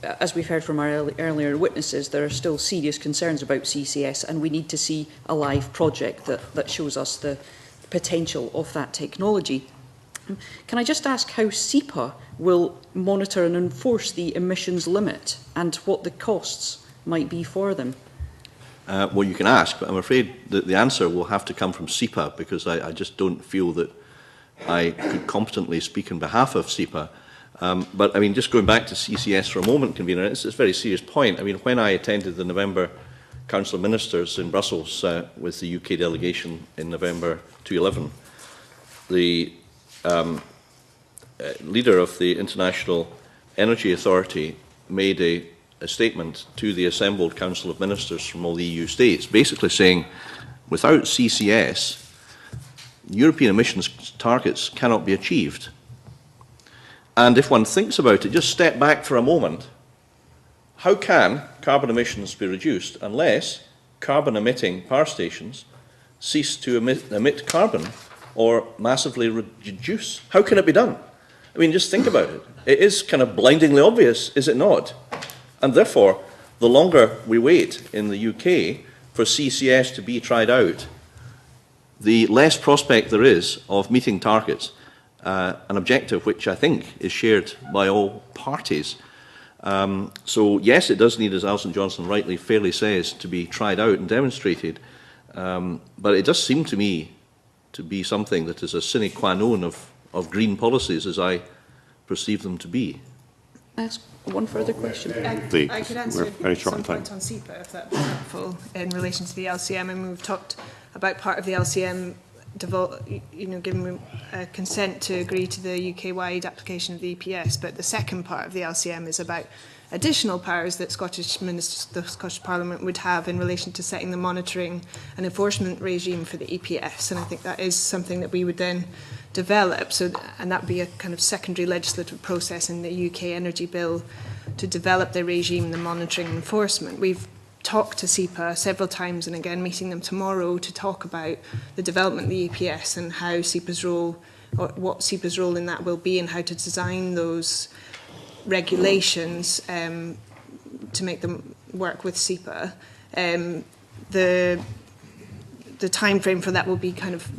as we've heard from our earlier witnesses, there are still serious concerns about CCS, and we need to see a live project that shows us the potential of that technology. Can I just ask how SEPA will monitor and enforce the emissions limit, and what the costs might be for them? Well, you can ask, but I'm afraid that the answer will have to come from SEPA, because I just don't feel that I could competently speak on behalf of SEPA. But, I mean, just going back to CCS for a moment, Convener, it's a very serious point. I mean, when I attended the November Council of Ministers in Brussels with the UK delegation in November 2011, the leader of the International Energy Authority made a statement to the assembled Council of Ministers from all the EU states, basically saying, without CCS, European emissions targets cannot be achieved. And if one thinks about it, just step back for a moment, how can carbon emissions be reduced unless carbon-emitting power stations cease to emit carbon or massively reduce? How can it be done? I mean, just think about it. It is kind of blindingly obvious, is it not? And therefore, the longer we wait in the UK for CCS to be tried out, the less prospect there is of meeting targets, an objective which I think is shared by all parties. So yes, it does need, as Alison Johnson rightly fairly says, to be tried out and demonstrated, but it does seem to me to be something that is a sine qua non of green policies as I perceive them to be. Ask one further question. I could answer some point on SEPA, if that would be helpful, in relation to the LCM. And we've talked about part of the LCM, giving consent to agree to the UK-wide application of the EPS. But the second part of the LCM is about additional powers that the Scottish Parliament would have in relation to setting the monitoring and enforcement regime for the EPS. And I think that is something that we would then develop, and that would be a kind of secondary legislative process in the UK Energy Bill to develop the regime, the monitoring and enforcement. We've talked to SEPA several times, and again meeting them tomorrow to talk about the development of the EPS and how SEPA's role, or what SEPA's role in that will be, and how to design those regulations to make them work with SEPA. The time frame for that will be kind of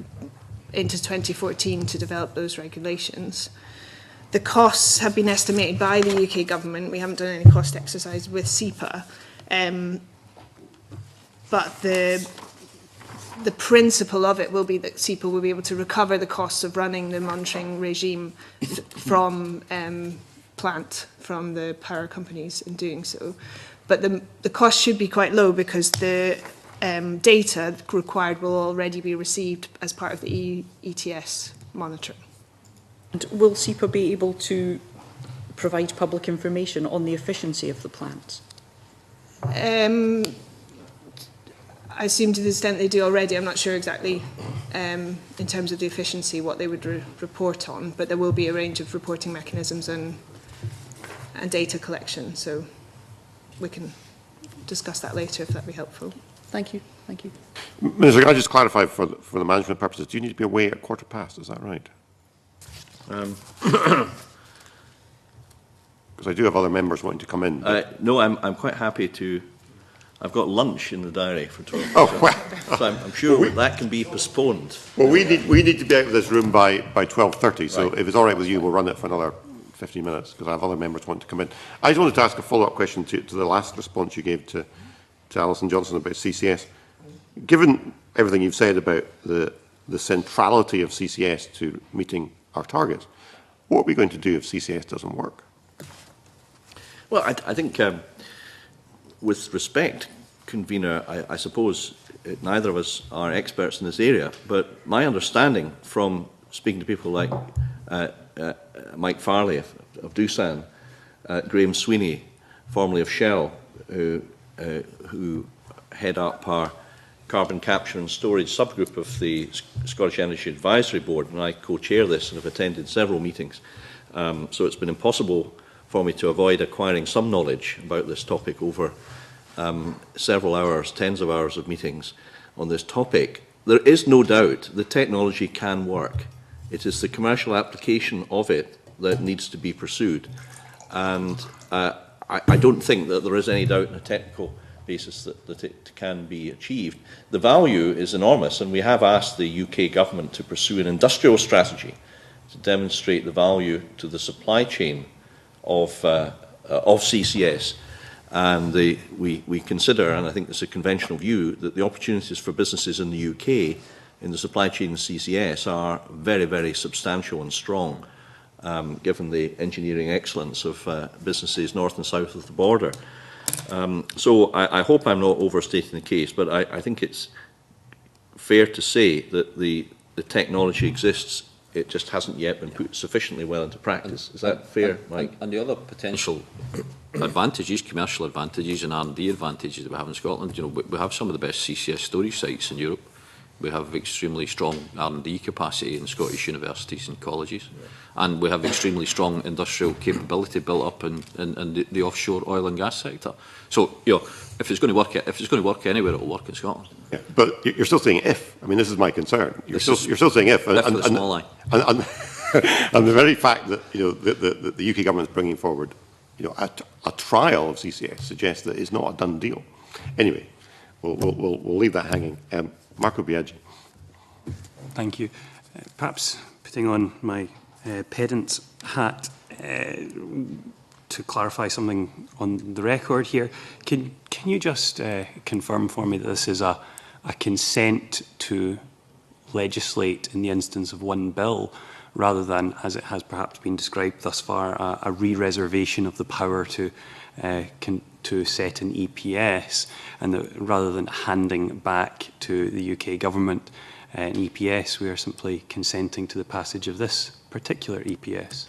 into 2014 to develop those regulations. The costs have been estimated by the UK government. We haven't done any cost exercise with SEPA, but the principle of it will be that SEPA will be able to recover the costs of running the monitoring regime from plant, from the power companies in doing so. But the cost should be quite low, because the data required will already be received as part of the ETS monitoring. And will SEPA be able to provide public information on the efficiency of the plants? I assume to the extent they do already. I'm not sure exactly in terms of the efficiency what they would report on, but there will be a range of reporting mechanisms and data collection, so we can discuss that later if that would be helpful. Thank you. Thank you. Minister, can I just clarify for the management purposes, do you need to be away at past? Is that right? Because I do have other members wanting to come in. No, I'm quite happy to. I've got lunch in the diary for 12. Oh, well. So I'm sure that can be postponed. Well, we need to be out of this room by 12:30. So if it's all right with you, we'll run it for another 15 minutes because I have other members wanting to come in. I just wanted to ask a follow-up question to the last response you gave to Alison Johnson about CCS. given everything you've said about the centrality of CCS to meeting our targets, what are we going to do if CCS doesn't work? Well, I think with respect, Convener, I suppose neither of us are experts in this area, but my understanding from speaking to people like Mike Farley of Doosan, Graham Sweeney, formerly of Shell, who head up our carbon capture and storage subgroup of the Scottish Energy Advisory Board, and I co-chair this and have attended several meetings. So it's been impossible for me to avoid acquiring some knowledge about this topic over several hours, tens of hours of meetings on this topic. There is no doubt the technology can work. It is the commercial application of it that needs to be pursued. And I don't think that there is any doubt on a technical basis that it can be achieved. The value is enormous, and we have asked the UK government to pursue an industrial strategy to demonstrate the value to the supply chain of CCS. And we consider, and I think it's a conventional view, that the opportunities for businesses in the UK in the supply chain of CCS are very, very substantial and strong, given the engineering excellence of businesses north and south of the border. So I hope I'm not overstating the case, but I think it's fair to say that the technology exists. It just hasn't yet been put sufficiently well into practice. Is that fair, Mike? And the other potential advantages, commercial advantages and R&D advantages that we have in Scotland, you know, we have some of the best CCS storage sites in Europe. We have extremely strong R&D capacity in Scottish universities and colleges. Yeah. And we have extremely strong industrial capability built up in the offshore oil and gas sector. So, you know, if it's going to work anywhere, it will work in Scotland. Yeah, but you're still saying if. I mean, this is my concern. You're still saying if. And the very fact that, you know, the UK government is bringing forward, you know, a trial of CCS suggests that it's not a done deal. Anyway, we'll leave that hanging. Marco Biaggi. Thank you. Perhaps putting on my pedant's hat to clarify something on the record here, can you just confirm for me that this is a consent to legislate in the instance of one bill, rather than, as it has perhaps been described thus far, a re-reservation of the power to set an EPS, and that rather than handing back to the UK government an EPS, we are simply consenting to the passage of this particular EPS?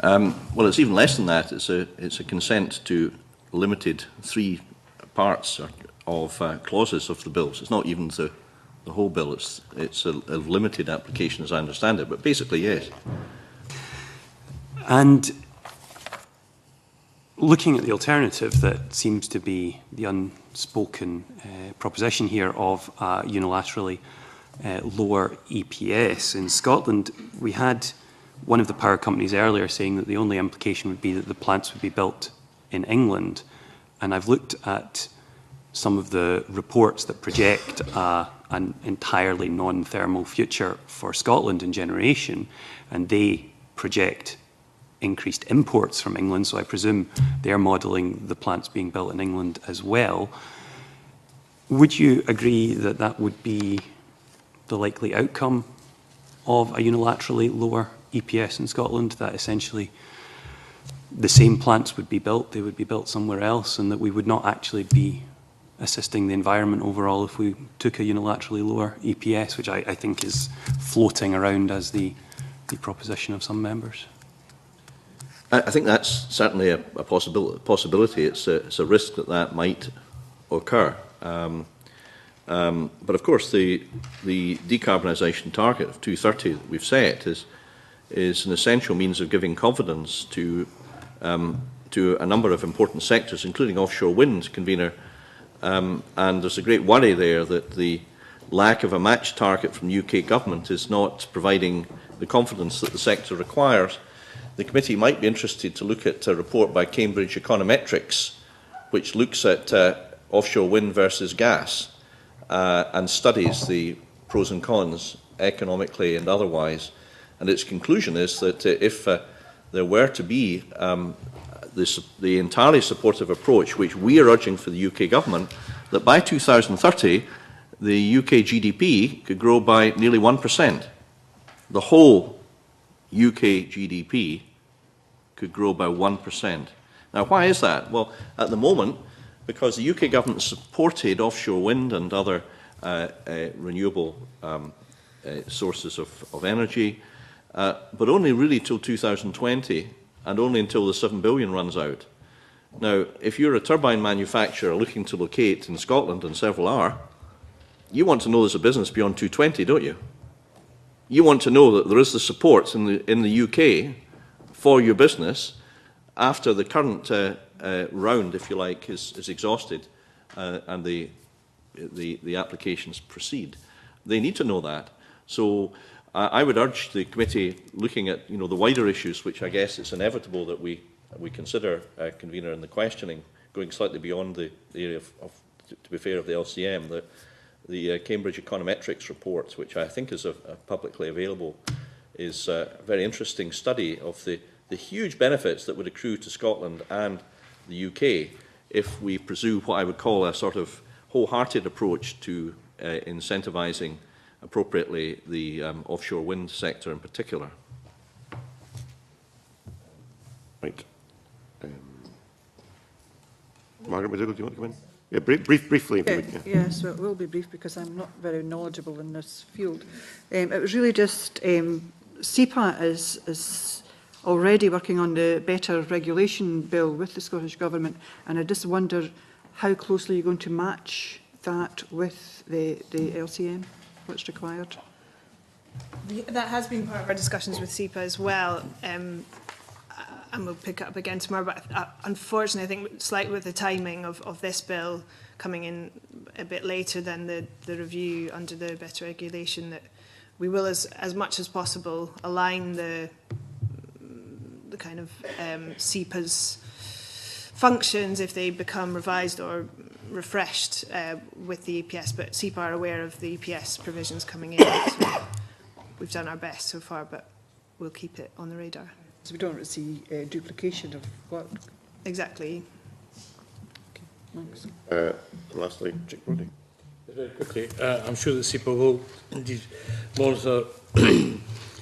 Well, it's even less than that. It's a consent to limited 3 parts of clauses of the bills. It's not even the whole bill. It's a limited application, as I understand it. But basically, yes. And looking at the alternative that seems to be the unspoken proposition here of unilaterally lower EPS in Scotland, we had one of the power companies earlier saying that the only implication would be that the plants would be built in England. And I've looked at some of the reports that project an entirely non-thermal future for Scotland in generation, and they project increased imports from England, so I presume they're modelling the plants being built in England as well. Would you agree that that would be the likely outcome of a unilaterally lower EPS in Scotland, that essentially the same plants would be built, they would be built somewhere else, and that we would not actually be assisting the environment overall if we took a unilaterally lower EPS, which I think is floating around as the proposition of some members? I think that's certainly a possibility. It's a risk that might occur. But of course, the decarbonisation target of 2030 that we've set is an essential means of giving confidence to a number of important sectors, including offshore wind, Convener. And there's a great worry there that the lack of a match target from the UK government is not providing the confidence that the sector requires. The committee might be interested to look at a report by Cambridge Econometrics, which looks at offshore wind versus gas and studies the pros and cons economically and otherwise. And its conclusion is that if there were to be the entirely supportive approach which we are urging for the UK government that by 2030, the UK GDP could grow by nearly 1%. The whole UK GDP could grow by 1%. Now, why is that? Well, at the moment, because the UK government supported offshore wind and other renewable sources of energy, but only really till 2020, and only until the 7 billion runs out. Now, if you're a turbine manufacturer looking to locate in Scotland, and several are, you want to know there's a business beyond 220, don't you? You want to know that there is the support in the UK for your business after the current round, if you like, is exhausted and the applications proceed. They need to know that. So I would urge the committee, looking at the wider issues, which I guess it's inevitable that we consider, convener, in the questioning, going slightly beyond the area of, to be fair, of the LCM, that the Cambridge Econometrics report, which I think is publicly available, is a very interesting study of the huge benefits that would accrue to Scotland and the UK if we pursue what I would call a sort of wholehearted approach to incentivising appropriately the offshore wind sector in particular. Right. Margaret McDougall, do you want to come in? Yeah, briefly. Yes, well, it will be brief because I'm not very knowledgeable in this field. It was really just SEPA is already working on the better regulation bill with the Scottish Government, and I just wonder how closely you're going to match that with the LCM, what's required. That has been part of our discussions with SEPA as well, and we'll pick it up again tomorrow, but unfortunately I think slightly with the timing of this bill coming in a bit later than the review under the better regulation, that we will as much as possible align the kind of SEPA's functions if they become revised or refreshed with the EPS, but SEPA are aware of the EPS provisions coming in. So we've done our best so far, but we'll keep it on the radar. So we don't want to see duplication of work. Exactly. Okay, thanks. Lastly, Chick Brodie. Very quickly, I'm sure that SEPA will indeed monitor,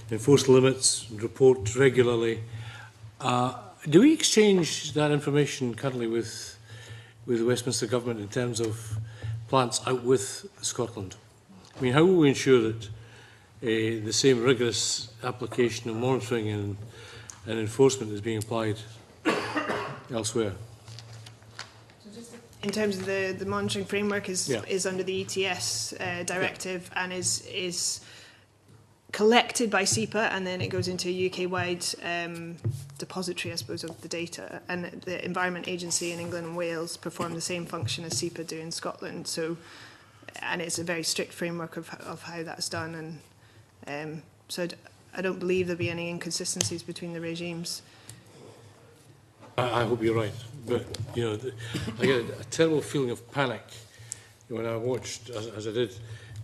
enforce limits, report regularly. Do we exchange that information currently with the Westminster Government in terms of plants out with Scotland? I mean, how will we ensure that the same rigorous application of monitoring and enforcement is being applied elsewhere? In terms of the monitoring framework is under the ETS directive and is collected by SEPA, and then it goes into a UK-wide depository, I suppose, of the data. And the Environment Agency in England and Wales perform the same function as SEPA do in Scotland. So, and it's a very strict framework of how that's done. And so I don't believe there'll be any inconsistencies between the regimes. I hope you're right, but I get a terrible feeling of panic when I watched, as I did,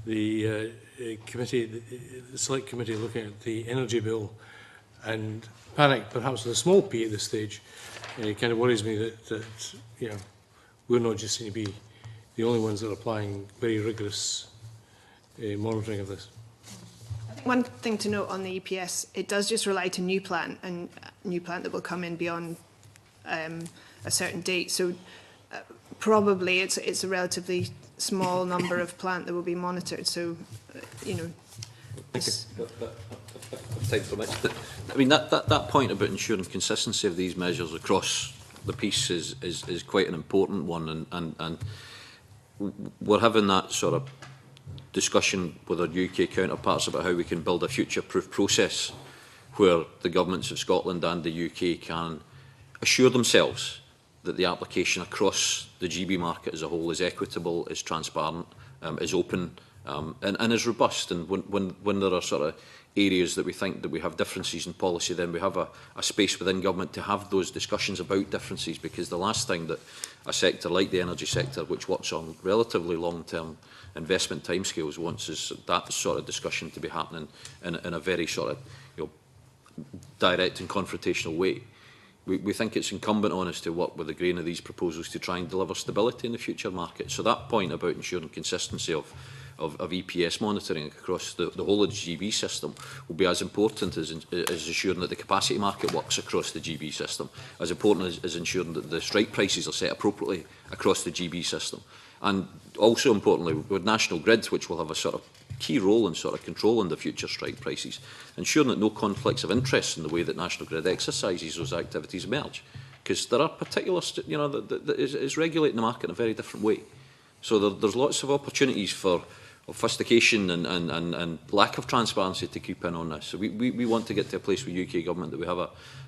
the committee, the select committee looking at the energy bill, and panic, perhaps with a small p at this stage. It kind of worries me that we're not just going to be the only ones that are applying very rigorous monitoring of this. One thing to note on the EPS, it does just rely to new plant, and new plant that will come in beyond a certain date. So probably it's a relatively small number of plant that will be monitored. So I mean, that point about ensuring consistency of these measures across the piece is quite an important one, and we're having that sort of discussion with our UK counterparts about how we can build a future-proof process where the governments of Scotland and the UK can assure themselves that the application across the GB market as a whole is equitable, is transparent, is open, and is robust. And when there are sort of areas that we think that we have differences in policy, then we have a space within government to have those discussions about differences, because the last thing that a sector like the energy sector, which works on relatively long-term investment timescales, wants is that sort of discussion to be happening in a very sort of direct and confrontational way. we think it's incumbent on us to work with the grain of these proposals to try and deliver stability in the future market. So that point about ensuring consistency of EPS monitoring across the whole of the GB system will be as important as ensuring that the capacity market works across the GB system, as important as ensuring that the strike prices are set appropriately across the GB system. And also importantly, with National Grid, which will have a sort of key role in sort of controlling the future strike prices, ensuring that no conflicts of interest in the way that National Grid exercises those activities emerge. Because there are particular, that is regulating the market in a very different way. So there's lots of opportunities for sophistication and lack of transparency to creep in on this. So we want to get to a place with UK government that we have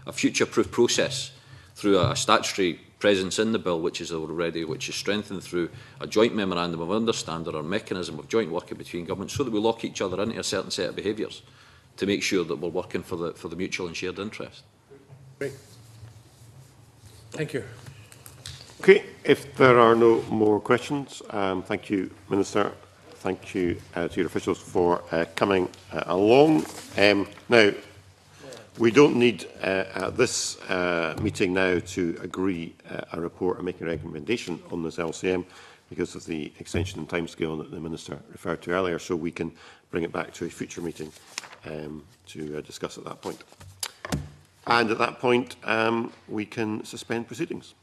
a future-proof process through a statutory presence in the bill, which is strengthened through a joint memorandum of understanding or a mechanism of joint working between governments, so that we lock each other into a certain set of behaviours to make sure that we're working for the mutual and shared interest. Great. Thank you. Okay, if there are no more questions, thank you, Minister. Thank you to your officials for coming along. Now, we don't need at this meeting now to agree a report or make a recommendation on this LCM because of the extension in timescale that the Minister referred to earlier, so we can bring it back to a future meeting to discuss at that point. And at that point, we can suspend proceedings.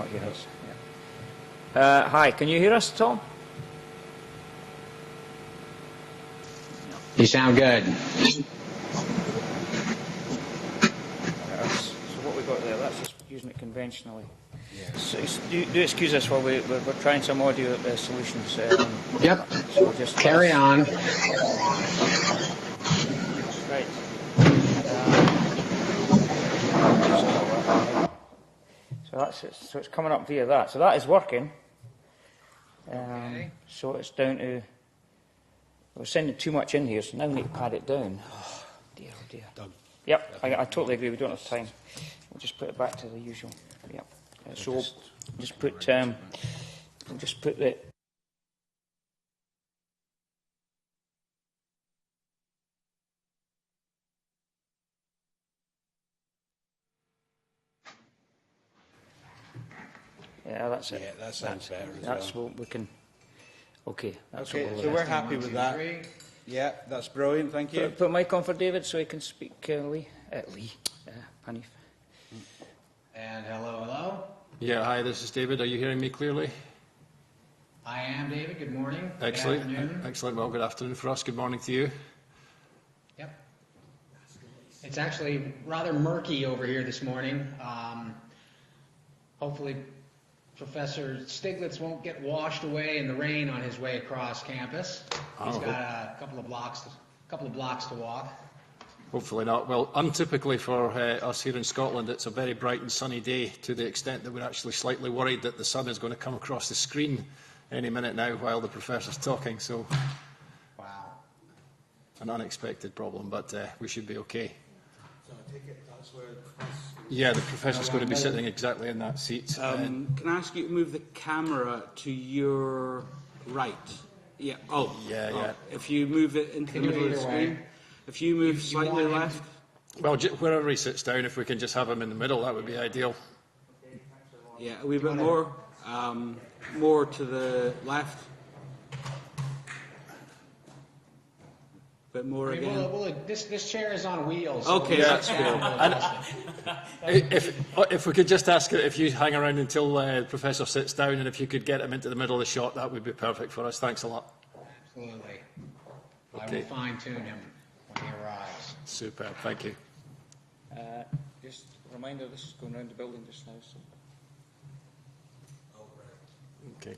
hear us. Yeah. Hi, can you hear us, Tom? You sound good. So what we got there, that's just using it conventionally. So do excuse us while we're trying some audio solutions. Yep. So we'll just carry on. Right. So that's it. So it's coming up via that. So that is working. Okay. So it's down to. We're sending too much in here, so now we need to pad it down. Oh dear, oh dear. Done. Yep, I totally agree. We don't have time. We'll just put it back to the usual. Yep. So we'll just put the. Yeah, that's it. Yeah, that sounds better. That's what we can. Okay. That's Okay, what we'll so we're happy with that. Yeah, that's brilliant. Thank you. Put mic on for David so he can speak. Hanif. And hello. Yeah, hi, this is David. Are you hearing me clearly? I am David. Good morning. Excellent. Good afternoon. Excellent. Well, good afternoon for us. Good morning to you. Yep. It's actually rather murky over here this morning. Hopefully Professor Stiglitz won't get washed away in the rain on his way across campus. He's got a couple of blocks to walk. Hopefully not. Well, untypically for us here in Scotland, it's a very bright and sunny day, to the extent that we're actually slightly worried that the sun is going to come across the screen any minute now while the Professor's talking. So, wow, an unexpected problem, but we should be okay. So I take it that's where the Professor's... Yeah, the Professor's going to be sitting exactly in that seat. Can I ask you to move the camera to your right? Yeah. Oh. Yeah. If you move it into the middle of the screen. If you move slightly left. Well, wherever he sits down, if we can just have him in the middle, that would be ideal. Yeah, a wee bit more. More to the left. A bit more again. Well, this chair is on wheels. Okay, that's cool. If we could just ask if you hang around until the Professor sits down, and if you could get him into the middle of the shot, that would be perfect for us. Thanks a lot. Absolutely. Okay. I will fine-tune him when he arrives. Superb. Thank you. Just a reminder, this is going around the building just now. So. Okay.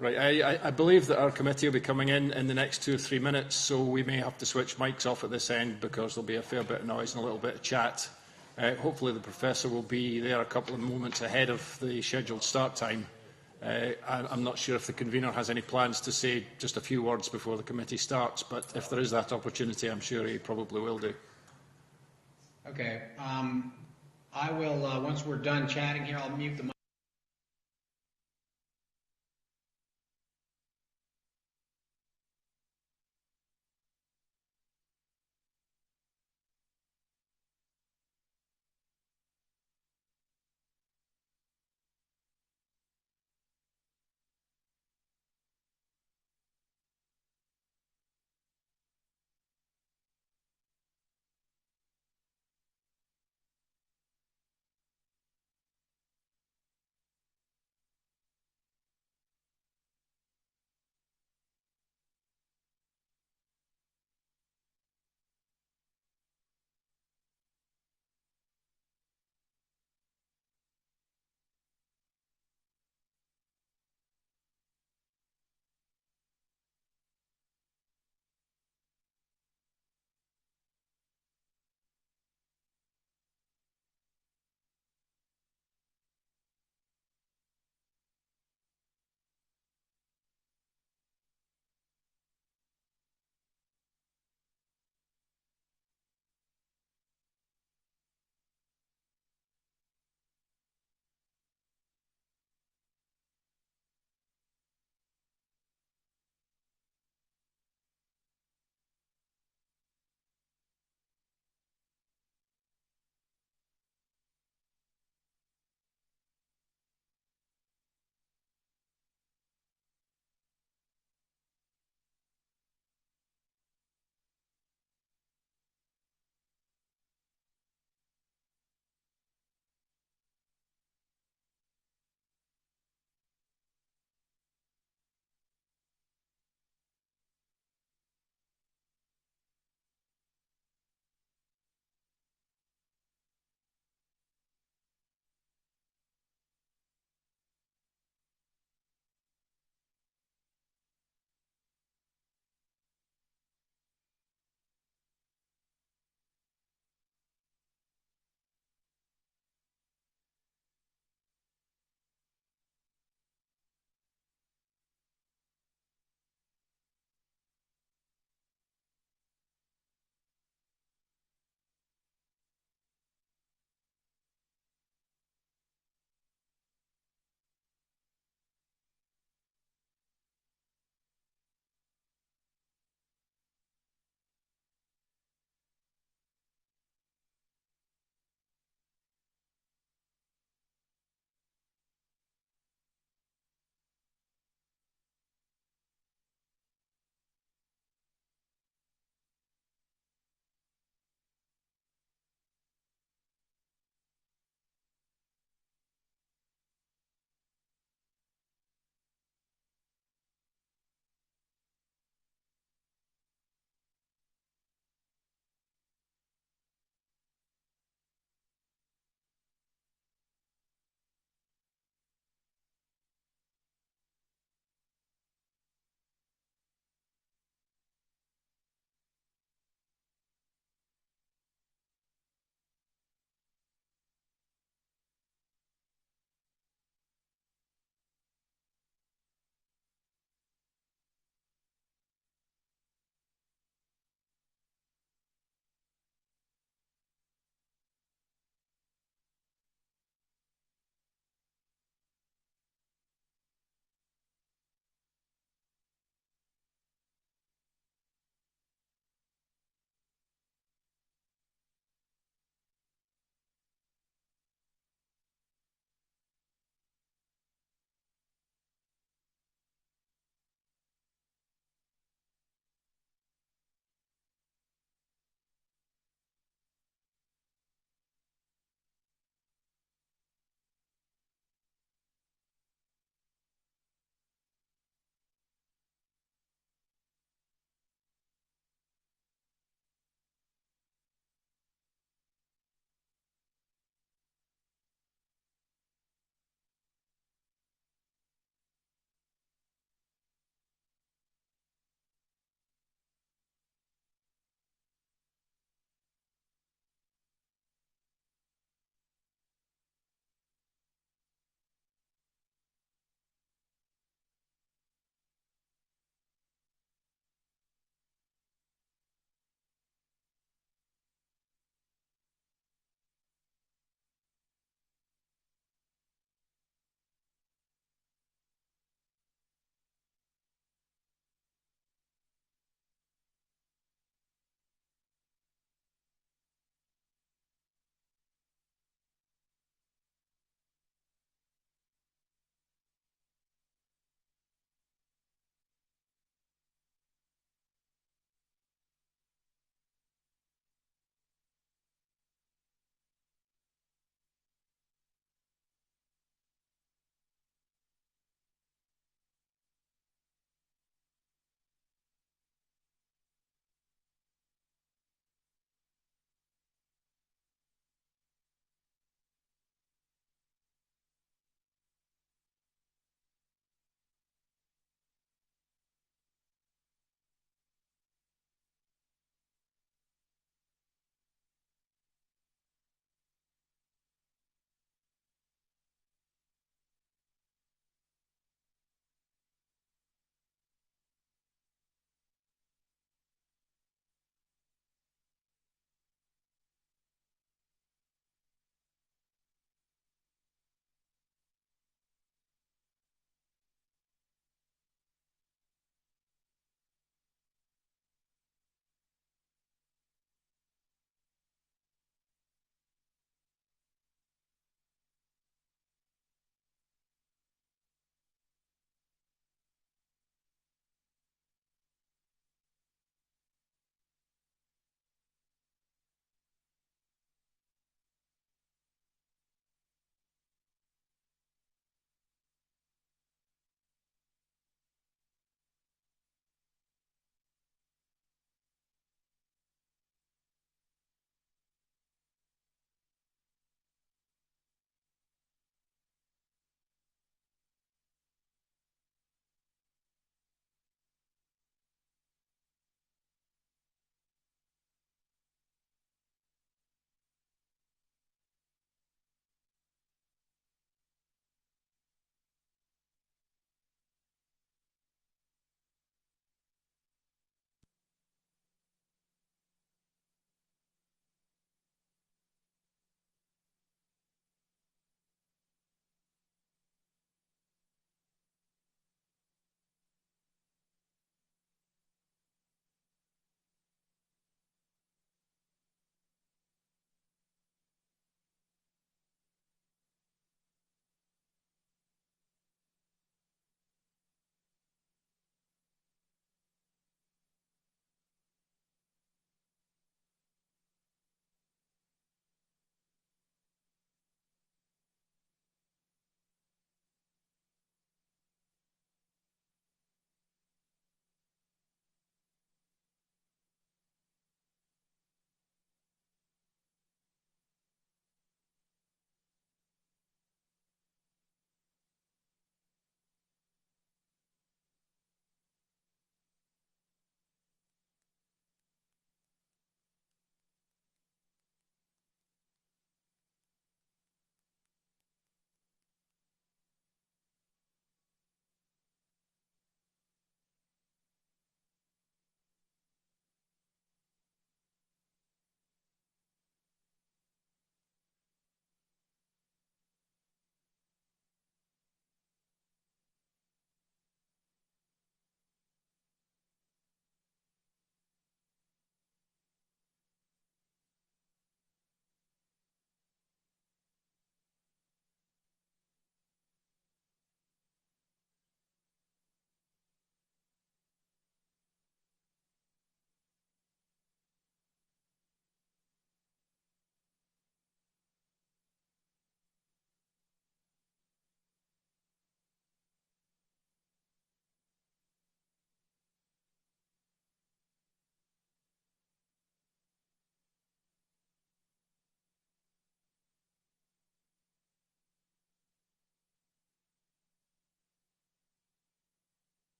Right, I believe that our committee will be coming in the next 2 or 3 minutes, so we may have to switch mics off at this end because there'll be a fair bit of noise and a little bit of chat. Hopefully the Professor will be there a couple of moments ahead of the scheduled start time. I'm not sure if the convener has any plans to say just a few words before the committee starts, but if there is that opportunity, I'm sure he probably will do. Okay. I will, once we're done chatting here, I'll mute the mic.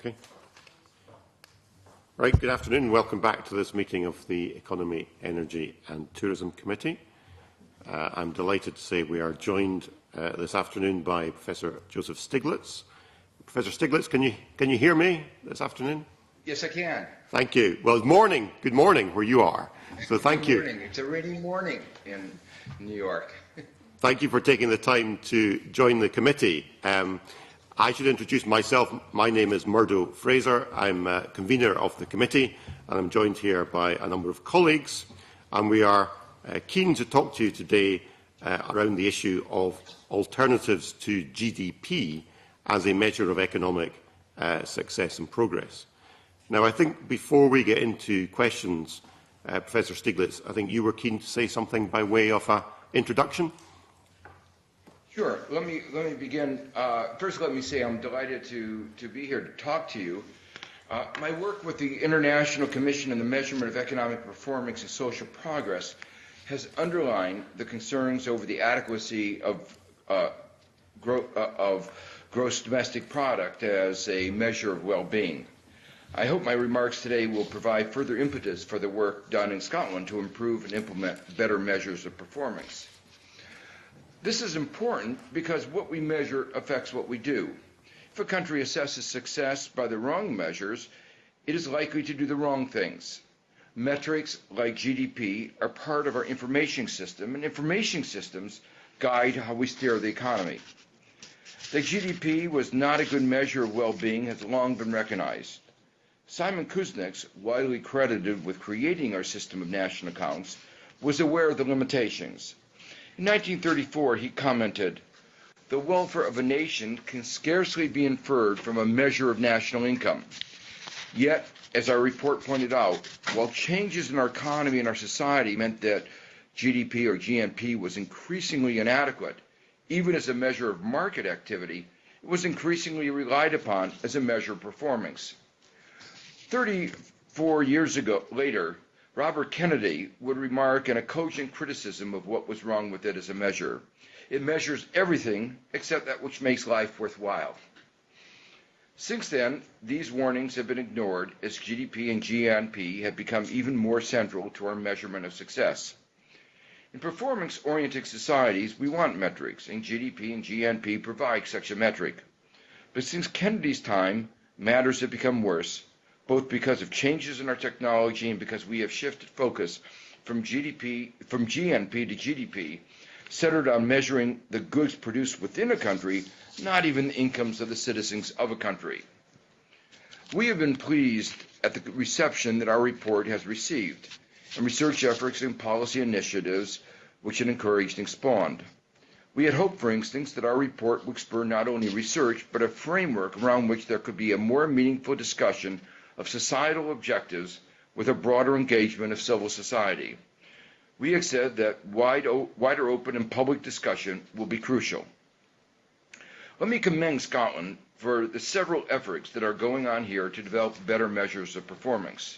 Okay. Right, good afternoon. Welcome back to this meeting of the Economy, Energy and Tourism Committee. I'm delighted to say we are joined this afternoon by Professor Joseph Stiglitz. Professor Stiglitz, can you hear me this afternoon? Yes, I can. Thank you. Well, morning. Good morning where you are. So thank you. Good morning. It's a rainy morning in New York. Thank you for taking the time to join the committee. I should introduce myself. My name is Murdo Fraser. I'm convener of the committee, and I'm joined here by a number of colleagues. And we are keen to talk to you today around the issue of alternatives to GDP as a measure of economic success and progress. Now, I think before we get into questions, Professor Stiglitz, I think you were keen to say something by way of an introduction. Sure. Let me begin. First, let me say I'm delighted to be here to talk to you. My work with the International Commission on the Measurement of Economic Performance and Social Progress has underlined the concerns over the adequacy of gross domestic product as a measure of well-being. I hope my remarks today will provide further impetus for the work done in Scotland to improve and implement better measures of performance. This is important because what we measure affects what we do. If a country assesses success by the wrong measures, it is likely to do the wrong things. Metrics like GDP are part of our information system, and information systems guide how we steer the economy. That GDP was not a good measure of well-being has long been recognized. Simon Kuznets, widely credited with creating our system of national accounts, was aware of the limitations. In 1934, he commented, "The welfare of a nation can scarcely be inferred from a measure of national income." Yet, as our report pointed out, while changes in our economy and our society meant that GDP or GNP was increasingly inadequate, even as a measure of market activity, it was increasingly relied upon as a measure of performance. 34 years later, Robert Kennedy would remark in a cogent criticism of what was wrong with it as a measure. It measures everything except that which makes life worthwhile. Since then, these warnings have been ignored as GDP and GNP have become even more central to our measurement of success. In performance-oriented societies, we want metrics, and GDP and GNP provide such a metric. But since Kennedy's time, matters have become worse, both because of changes in our technology and because we have shifted focus from GNP to GDP, centered on measuring the goods produced within a country, not even the incomes of the citizens of a country. We have been pleased at the reception that our report has received, and research efforts and policy initiatives which it encouraged and spawned. We had hoped, for instance, that our report would spur not only research, but a framework around which there could be a more meaningful discussion of societal objectives with a broader engagement of civil society. We have said that wider open and public discussion will be crucial. Let me commend Scotland for the several efforts that are going on here to develop better measures of performance.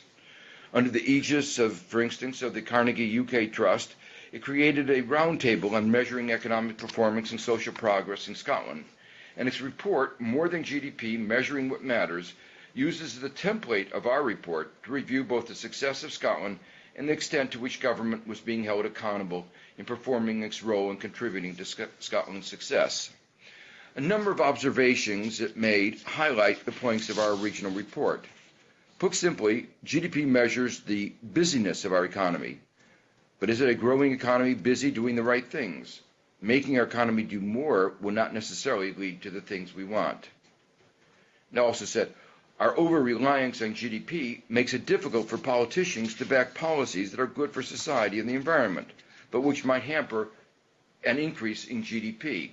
Under the aegis of, for instance, of the Carnegie UK Trust, it created a roundtable on measuring economic performance and social progress in Scotland, and its report, More Than GDP, Measuring What Matters, uses the template of our report to review both the success of Scotland and the extent to which government was being held accountable in performing its role in contributing to Scotland's success. A number of observations it made highlight the points of our original report. Put simply, GDP measures the busyness of our economy. But is it a growing economy busy doing the right things? Making our economy do more will not necessarily lead to the things we want. It also said, our over-reliance on GDP makes it difficult for politicians to back policies that are good for society and the environment, but which might hamper an increase in GDP.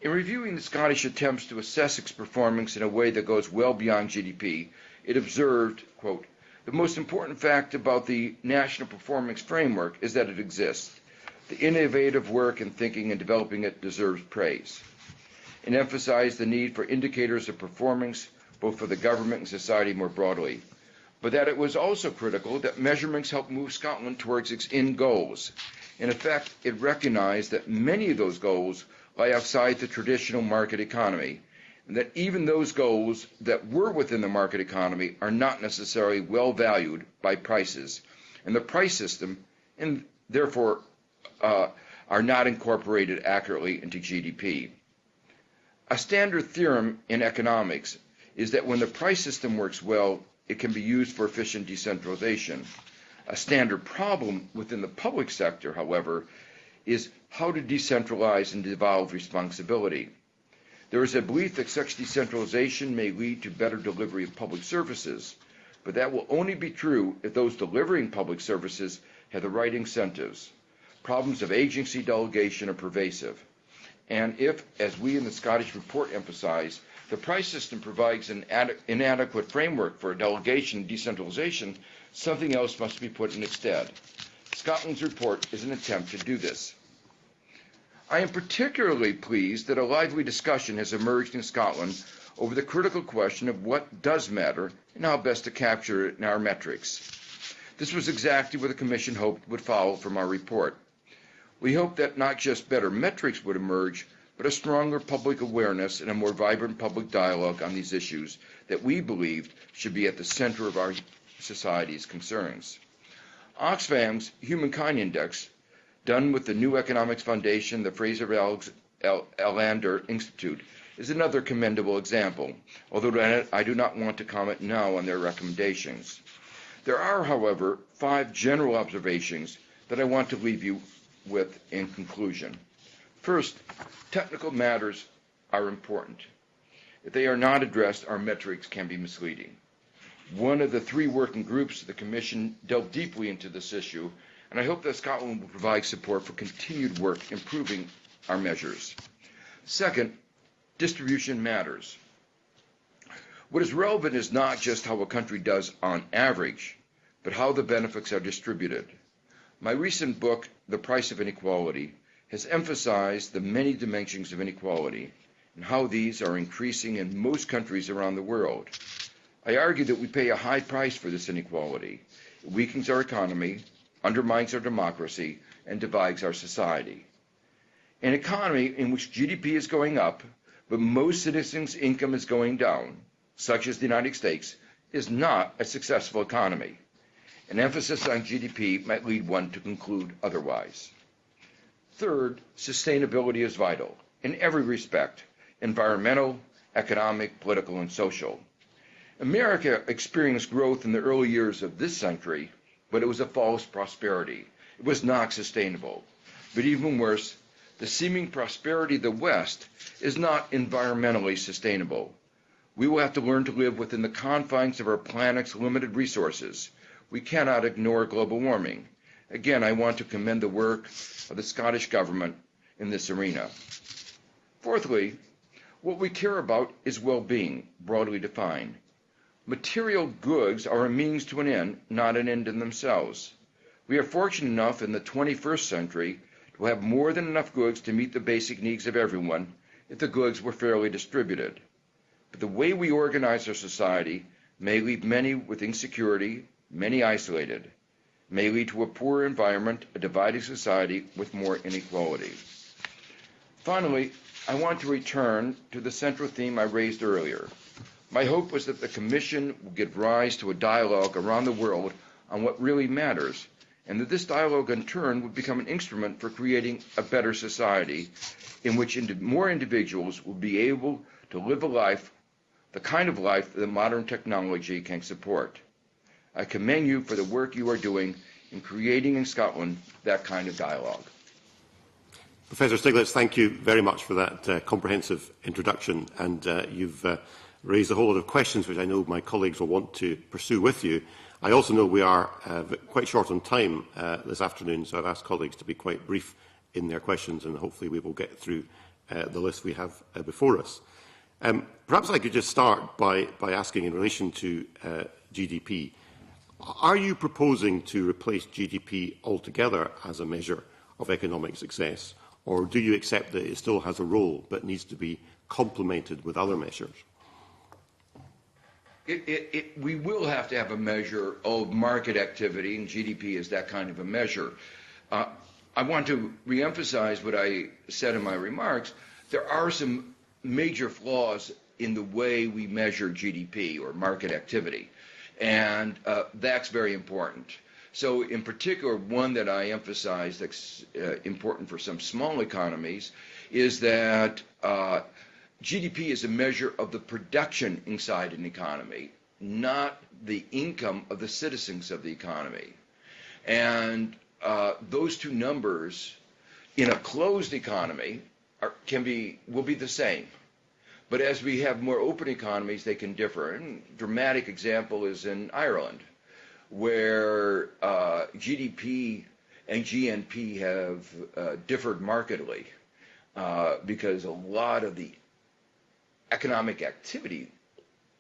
In reviewing the Scottish attempts to assess its performance in a way that goes well beyond GDP, it observed, quote, "The most important fact about the National Performance Framework is that it exists. The innovative work and thinking in developing it deserves praise." It emphasized the need for indicators of performance, both for the government and society more broadly, but that it was also critical that measurements help move Scotland towards its end goals. In effect, it recognized that many of those goals lie outside the traditional market economy, and that even those goals that were within the market economy are not necessarily well valued by prices, and the price system, and therefore are not incorporated accurately into GDP. A standard theorem in economics is that when the price system works well, it can be used for efficient decentralization. A standard problem within the public sector, however, is how to decentralize and devolve responsibility. There is a belief that such decentralization may lead to better delivery of public services, but that will only be true if those delivering public services have the right incentives. Problems of agency delegation are pervasive. And if, as we in the Scottish report emphasize, the price system provides an inadequate framework for delegation and decentralization, something else must be put in its stead. Scotland's report is an attempt to do this. I am particularly pleased that a lively discussion has emerged in Scotland over the critical question of what does matter and how best to capture it in our metrics. This was exactly what the Commission hoped would follow from our report. We hope that not just better metrics would emerge, but a stronger public awareness and a more vibrant public dialogue on these issues that we believed should be at the center of our society's concerns. Oxfam's Humankind Index, done with the New Economics Foundation, the Fraser Allander Institute, is another commendable example, although I do not want to comment now on their recommendations. There are, however, 5 general observations that I want to leave you with in conclusion. First, technical matters are important. If they are not addressed, our metrics can be misleading. One of the 3 working groups of the Commission delved deeply into this issue, and I hope that Scotland will provide support for continued work improving our measures. Second, distribution matters. What is relevant is not just how a country does on average, but how the benefits are distributed. My recent book, The Price of Inequality, has emphasized the many dimensions of inequality and how these are increasing in most countries around the world. I argue that we pay a high price for this inequality. It weakens our economy, undermines our democracy, and divides our society. An economy in which GDP is going up, but most citizens' income is going down, such as the United States, is not a successful economy. An emphasis on GDP might lead one to conclude otherwise. Third, sustainability is vital in every respect: environmental, economic, political, and social. America experienced growth in the early years of this century, but it was a false prosperity. It was not sustainable. But even worse, the seeming prosperity of the West is not environmentally sustainable. We will have to learn to live within the confines of our planet's limited resources. We cannot ignore global warming. Again, I want to commend the work of the Scottish Government in this arena. Fourthly, what we care about is well-being, broadly defined. Material goods are a means to an end, not an end in themselves. We are fortunate enough in the 21st century to have more than enough goods to meet the basic needs of everyone if the goods were fairly distributed. But the way we organize our society may leave many with insecurity, many isolated, may lead to a poor environment, a divided society with more inequality. Finally, I want to return to the central theme I raised earlier. My hope was that the Commission will give rise to a dialogue around the world on what really matters, and that this dialogue in turn would become an instrument for creating a better society in which more individuals will be able to live a life, the kind of life that modern technology can support. I commend you for the work you are doing in creating in Scotland that kind of dialogue. Professor Stiglitz, thank you very much for that comprehensive introduction, and you've raised a whole lot of questions which I know my colleagues will want to pursue with you. I also know we are quite short on time this afternoon, so I've asked colleagues to be quite brief in their questions, and hopefully we will get through the list we have before us. Perhaps I could just start by asking in relation to GDP. Are you proposing to replace GDP altogether as a measure of economic success, or do you accept that it still has a role but needs to be complemented with other measures? We will have to have a measure of market activity, and GDP is that kind of a measure. I want to reemphasize what I said in my remarks. There are some major flaws in the way we measure GDP or market activity. And that's very important. So in particular, one that I emphasize that's important for some small economies is that GDP is a measure of the production inside an economy, not the income of the citizens of the economy. And those two numbers in a closed economy will be the same. But as we have more open economies, they can differ. And a dramatic example is in Ireland, where GDP and GNP have differed markedly because a lot of the economic activity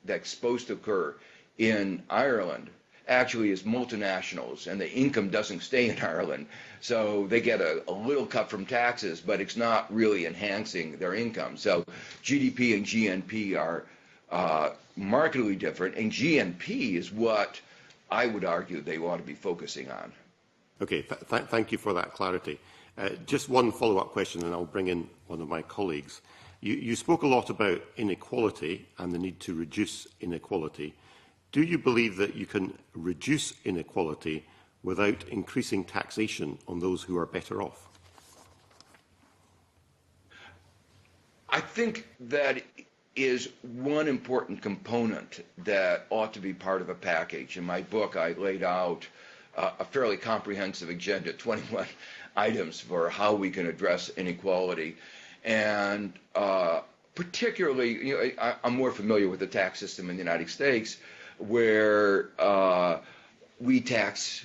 that's supposed to occur in Ireland actually is multinationals, and the income doesn't stay in Ireland. So they get a little cut from taxes, but it's not really enhancing their income. So GDP and GNP are markedly different, and GNP is what I would argue they ought to be focusing on. Okay, thank you for that clarity. Just one follow-up question, and I'll bring in one of my colleagues. You spoke a lot about inequality and the need to reduce inequality. Do you believe that you can reduce inequality without increasing taxation on those who are better off? I think that is one important component that ought to be part of a package. In my book, I laid out a fairly comprehensive agenda, 21 items for how we can address inequality. And particularly, I'm more familiar with the tax system in the United States, where we tax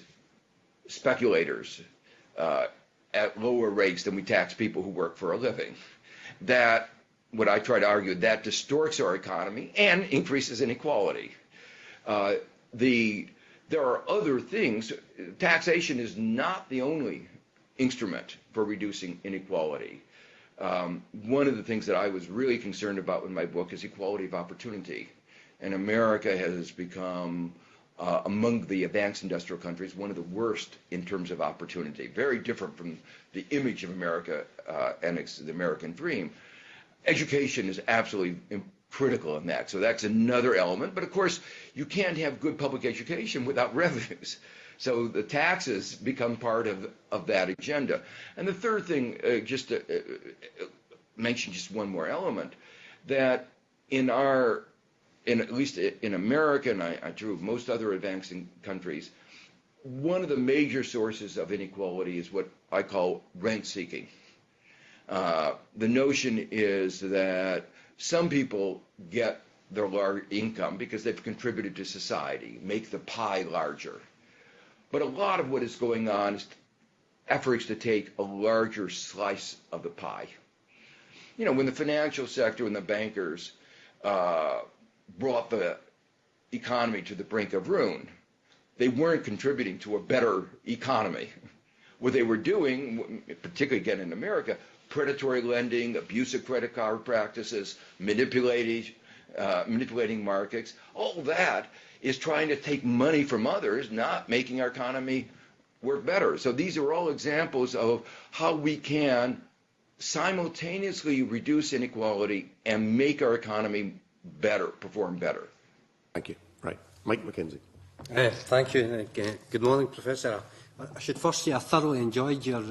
speculators at lower rates than we tax people who work for a living. That, what I try to argue, that distorts our economy and increases inequality. There are other things. Taxation is not the only instrument for reducing inequality. One of the things that I was really concerned about in my book is equality of opportunity. And America has become, among the advanced industrial countries, one of the worst in terms of opportunity. Very different from the image of America and the American dream. Education is absolutely critical in that. So that's another element. But of course, you can't have good public education without revenues. So the taxes become part of that agenda. And the third thing, just to mention just one more element, that at least in America, and I true of most other advancing countries, one of the major sources of inequality is what I call rent seeking. The notion is that some people get their large income because they've contributed to society, make the pie larger. But a lot of what is going on is efforts to take a larger slice of the pie. You know, when the financial sector and the bankers brought the economy to the brink of ruin, they weren't contributing to a better economy. What they were doing, particularly again in America, predatory lending, abusive credit card practices, manipulating markets, all that is trying to take money from others, not making our economy work better. So these are all examples of how we can simultaneously reduce inequality and make our economy better, perform better. Thank you. Right. Mike McKenzie. Thank you. Good morning, Professor. I should first say I thoroughly enjoyed your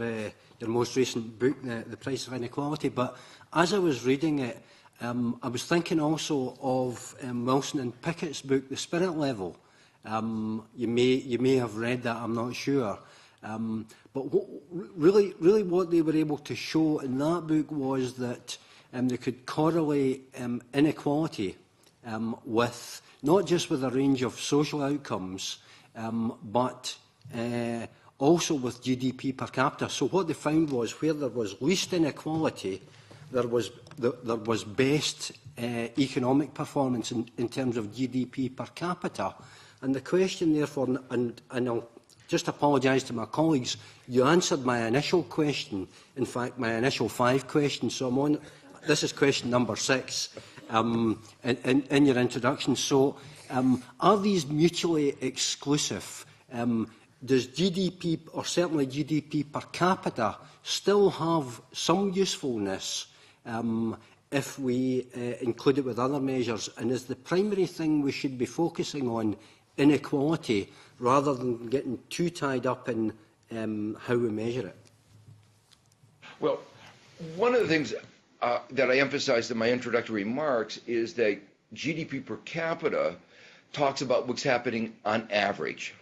most recent book, The Price of Inequality, but as I was reading it, I was thinking also of Wilson and Pickett's book, The Spirit Level. You may have read that, I'm not sure. But really what they were able to show in that book was that they could correlate inequality with, not just with a range of social outcomes, but also with GDP per capita. So what they found was where there was least inequality, there was best economic performance in terms of GDP per capita. And the question, therefore, and I'll just apologise to my colleagues, you answered my initial question, in fact, my initial 5 questions, so I'm on, this is question number 6 in your introduction. So are these mutually exclusive? Does GDP, or certainly GDP per capita, still have some usefulness if we include it with other measures? And is the primary thing we should be focusing on inequality rather than getting too tied up in how we measure it? Well, one of the things that I emphasized in my introductory remarks is that GDP per capita talks about what's happening on average.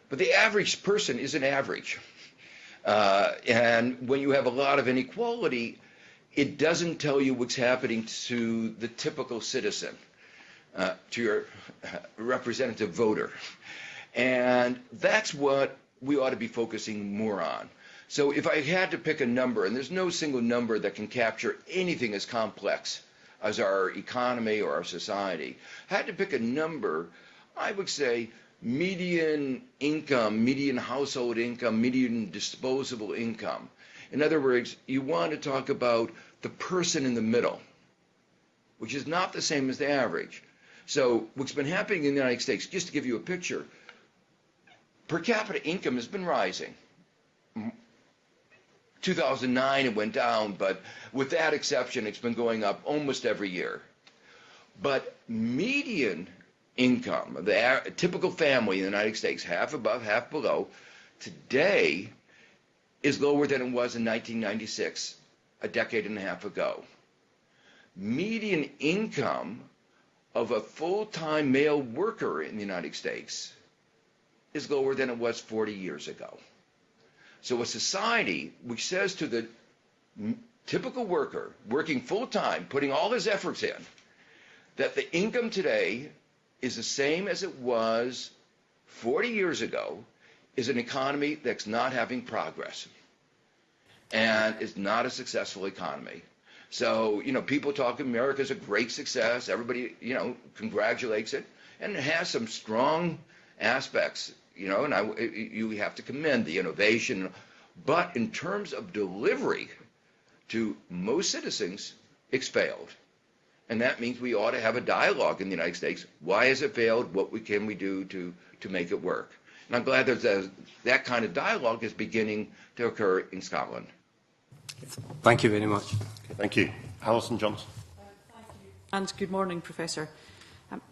But the average person isn't average. And when you have a lot of inequality, it doesn't tell you what's happening to the typical citizen, to your representative voter. And that's what we ought to be focusing more on. So if I had to pick a number, and there's no single number that can capture anything as complex as our economy or our society, if I had to pick a number, I would say median income, median household income, median disposable income. In other words, you want to talk about the person in the middle, which is not the same as the average. So what's been happening in the United States, just to give you a picture, per capita income has been rising. 2009 it went down, but with that exception, it's been going up almost every year. But median income, the typical family in the United States, half above, half below, today is lower than it was in 1996, a decade and a half ago. Median income of a full-time male worker in the United States is lower than it was 40 years ago. So a society which says to the typical worker working full-time, putting all his efforts in, that the income today is the same as it was 40 years ago, is an economy that's not having progress and is not a successful economy. So, you know, people talk America's a great success, everybody, you know, congratulates it, and it has some strong aspects, you know, and you have to commend the innovation, but in terms of delivery to most citizens, it's failed. And that means we ought to have a dialogue in the United States. Why has it failed? What can we do to make it work? And I'm glad that kind of dialogue is beginning to occur in Scotland. Thank you very much. Okay, thank you. Alison Johnson. And good morning, Professor.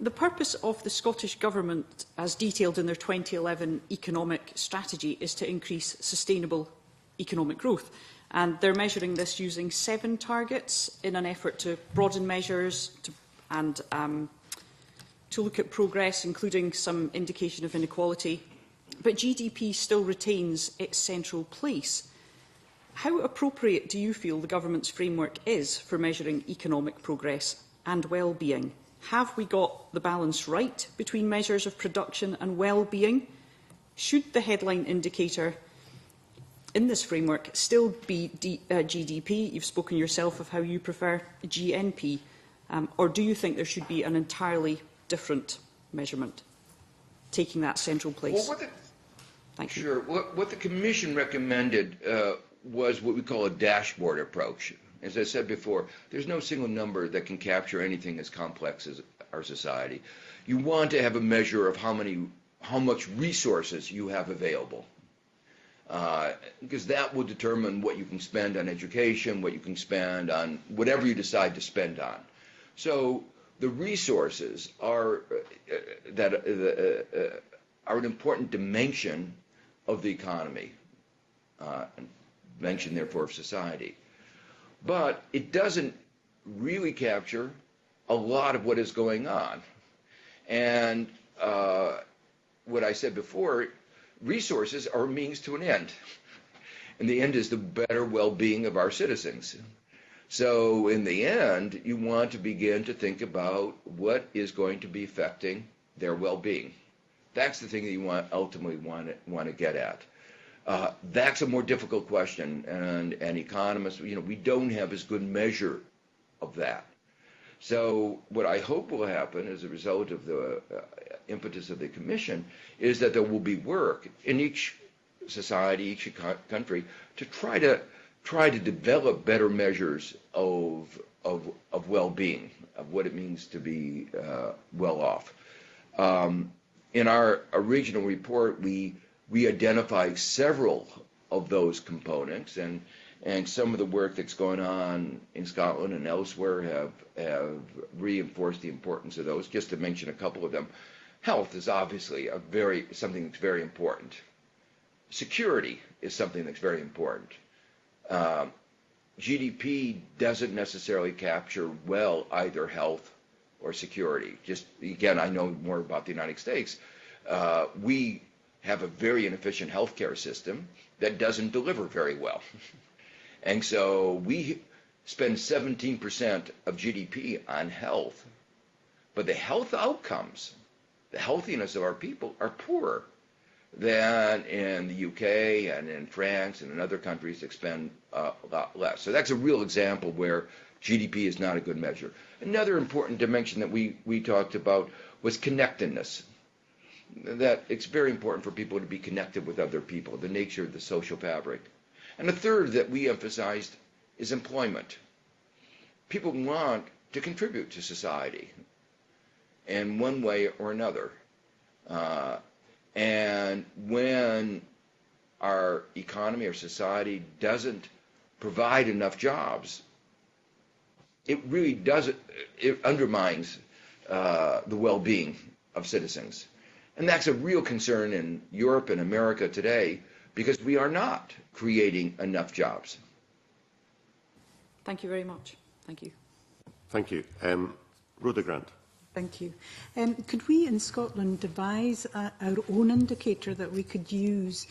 The purpose of the Scottish Government, as detailed in their 2011 economic strategy, is to increase sustainable economic growth. And they're measuring this using 7 targets in an effort to broaden measures and to look at progress, including some indication of inequality. But GDP still retains its central place. How appropriate do you feel the Government's framework is for measuring economic progress and well-being? Have we got the balance right between measures of production and well-being? Should the headline indicator in this framework still be GDP? You've spoken yourself of how you prefer GNP. Or do you think there should be an entirely different measurement, taking that central place? Well, Thank you. Sure. What the Commission recommended was what we call a dashboard approach. As I said before, there's no single number that can capture anything as complex as our society. You want to have a measure of how much resources you have available, because that will determine what you can spend on education, what you can spend on whatever you decide to spend on. So the resources are are an important dimension of the economy, dimension therefore of society. But it doesn't really capture a lot of what is going on. And what I said before, resources are a means to an end. And the end is the better well-being of our citizens. So in the end, you want to begin to think about what is going to be affecting their well-being. That's the thing that you ultimately want to get at. That's a more difficult question, and economists, you know, we don't have as good measure of that. So what I hope will happen as a result of the impetus of the Commission is that there will be work in each society, each country, to try to develop better measures of well-being, of what it means to be well off. In our original report, we identify several of those components, and And some of the work that's going on in Scotland and elsewhere have reinforced the importance of those. Just to mention a couple of them, health is obviously something that's very important. Security is something that's very important. GDP doesn't necessarily capture well either health or security. Just again, I know more about the United States. We have a very inefficient healthcare system that doesn't deliver very well. And so we spend 17% of GDP on health, but the health outcomes, the healthiness of our people are poorer than in the UK and in France and in other countries that spend a lot less. So that's a real example where GDP is not a good measure. Another important dimension that we talked about was connectedness. That it's very important for people to be connected with other people, the nature of the social fabric. And the third that we emphasized is employment. People want to contribute to society in one way or another. And when our economy or society doesn't provide enough jobs, it really doesn't, it undermines the well-being of citizens. And that's a real concern in Europe and America today because we are not creating enough jobs. Thank you very much. Thank you. Thank you. Rhoda Grant. Thank you. Could we in Scotland devise our own indicator that we could use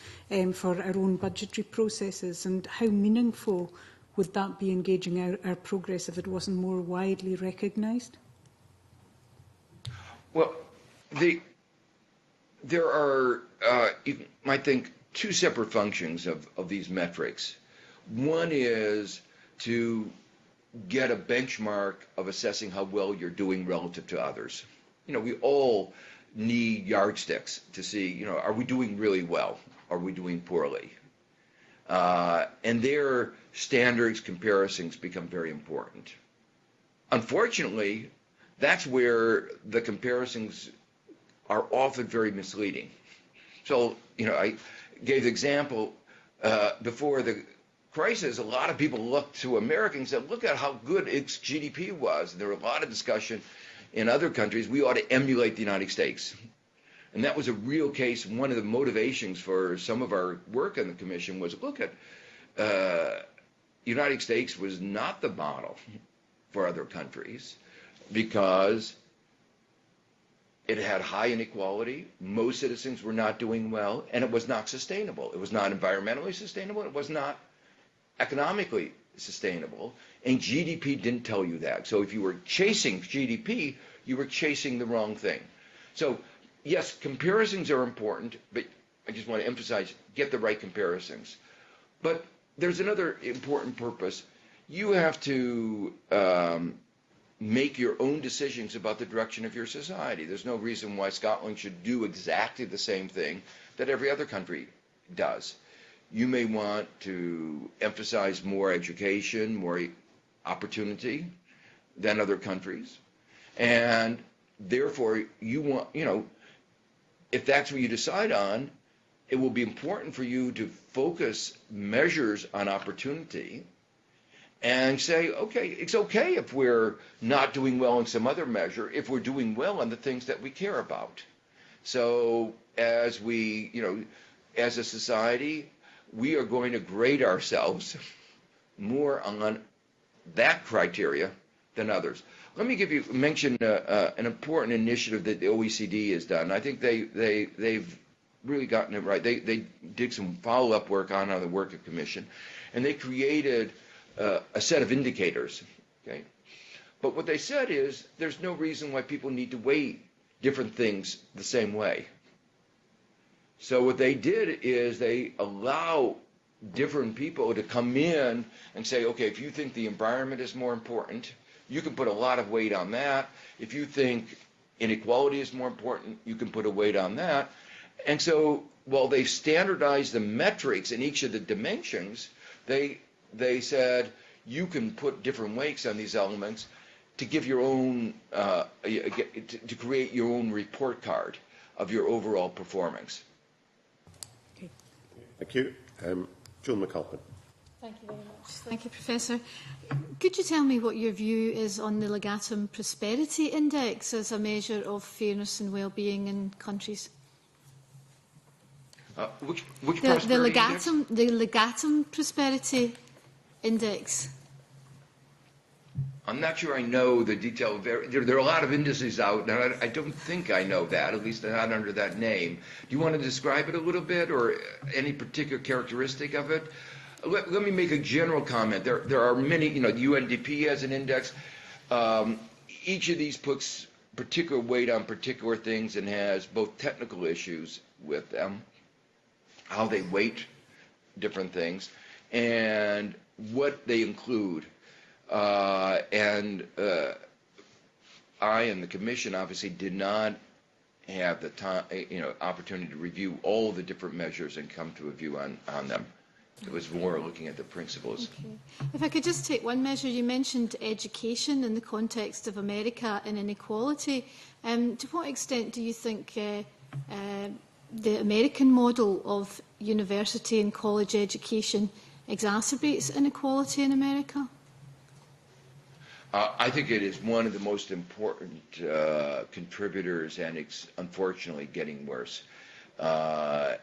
for our own budgetary processes, and how meaningful would that be engaging our progress if it wasn't more widely recognised? Well, there are, you might think, two separate functions of these metrics. One is to get a benchmark of assessing how well you're doing relative to others. You know, we all need yardsticks to see, you know, are we doing really well? Are we doing poorly? And their standards comparisons become very important. Unfortunately, that's where the comparisons are often very misleading. So, you know, I gave the example before the crisis, a lot of people looked to America and said, look at how good its GDP was. And there were a lot of discussion in other countries, we ought to emulate the United States. And that was a real case. One of the motivations for some of our work in the Commission was, look at, United States was not the model for other countries because it had high inequality, most citizens were not doing well, and it was not sustainable. It was not environmentally sustainable, it was not economically sustainable, and GDP didn't tell you that. So if you were chasing GDP, you were chasing the wrong thing. So yes, comparisons are important, but I just want to emphasize, get the right comparisons. But there's another important purpose. You have to make your own decisions about the direction of your society. There's no reason why Scotland should do exactly the same thing that every other country does. You may want to emphasize more education, more opportunity than other countries. And therefore, you want, you know, if that's what you decide on, it will be important for you to focus measures on opportunity and say, okay, it's okay if we're not doing well in some other measure, if we're doing well on the things that we care about. So as we, you know, as a society, we are going to grade ourselves more on that criteria than others. Let me mention an important initiative that the OECD has done. I think they've really gotten it right. They did some follow-up work on the Work Commission, and they created a set of indicators. Okay, but what they said is there's no reason why people need to weigh different things the same way. So what they did is they allow different people to come in and say, okay, if you think the environment is more important, you can put a lot of weight on that. If you think inequality is more important, you can put a weight on that. And so while they standardized the metrics in each of the dimensions, they said you can put different weights on these elements to give your own, to create your own report card of your overall performance. Thank you. Joan McAlpin. Thank you very much. Thank you, Professor. Could you tell me what your view is on the Legatum Prosperity Index as a measure of fairness and well-being in countries? Which The prosperity index? Legatum Prosperity Index. I'm not sure I know the detail. There are a lot of indices out, and I don't think I know that, at least not under that name. Do you want to describe it a little bit, or any particular characteristic of it? Let me make a general comment. There are many, the UNDP has an index. Each of these puts particular weight on particular things and has both technical issues with them, how they weight different things, and what they include. I and the Commission obviously did not have the time, opportunity to review all the different measures and come to a view on them. It was more looking at the principles. Okay. If I could just take one measure, you mentioned education in the context of America and inequality. To what extent do you think the American model of university and college education exacerbates inequality in America? I think it is one of the most important contributors, and it's unfortunately getting worse. Let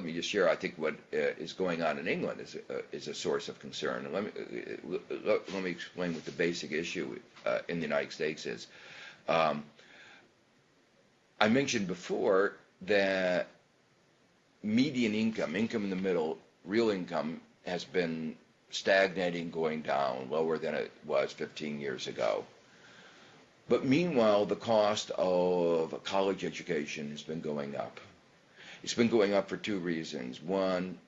me just share, I think what is going on in England is a source of concern. And let me explain what the basic issue in the United States is. I mentioned before that median income in the middle, real income, has been stagnating, going down, lower than it was 15 years ago. But meanwhile, the cost of a college education has been going up. It's been going up for two reasons. One,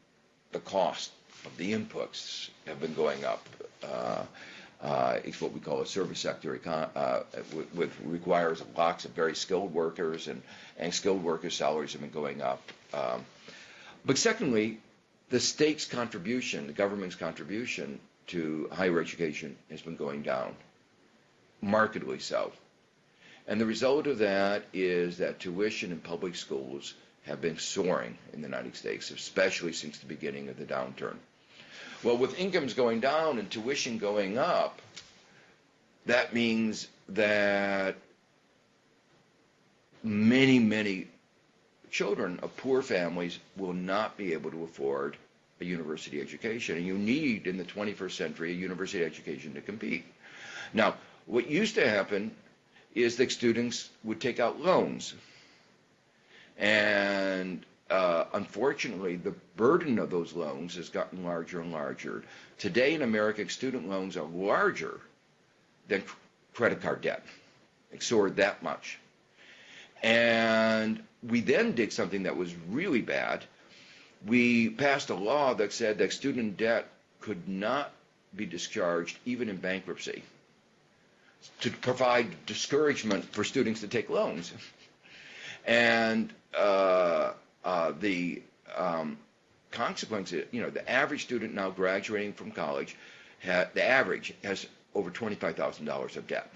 the cost of the inputs have been going up. It's what we call a service sector, which requires lots of very skilled workers, and skilled workers' salaries have been going up. But secondly, the state's contribution, the government's contribution to higher education has been going down, markedly so. And the result of that is that tuition in public schools have been soaring in the United States, especially since the beginning of the downturn. Well, with incomes going down and tuition going up, that means that many, many children of poor families will not be able to afford a university education. And you need, in the 21st century, a university education to compete. Now, what used to happen is that students would take out loans. And unfortunately, the burden of those loans has gotten larger and larger. Today in America, student loans are larger than credit card debt. It soared that much. And we then did something that was really bad. We passed a law that said that student debt could not be discharged even in bankruptcy, to provide discouragement for students to take loans. And the consequence is, the average student now graduating from college, the average has over $25,000 of debt.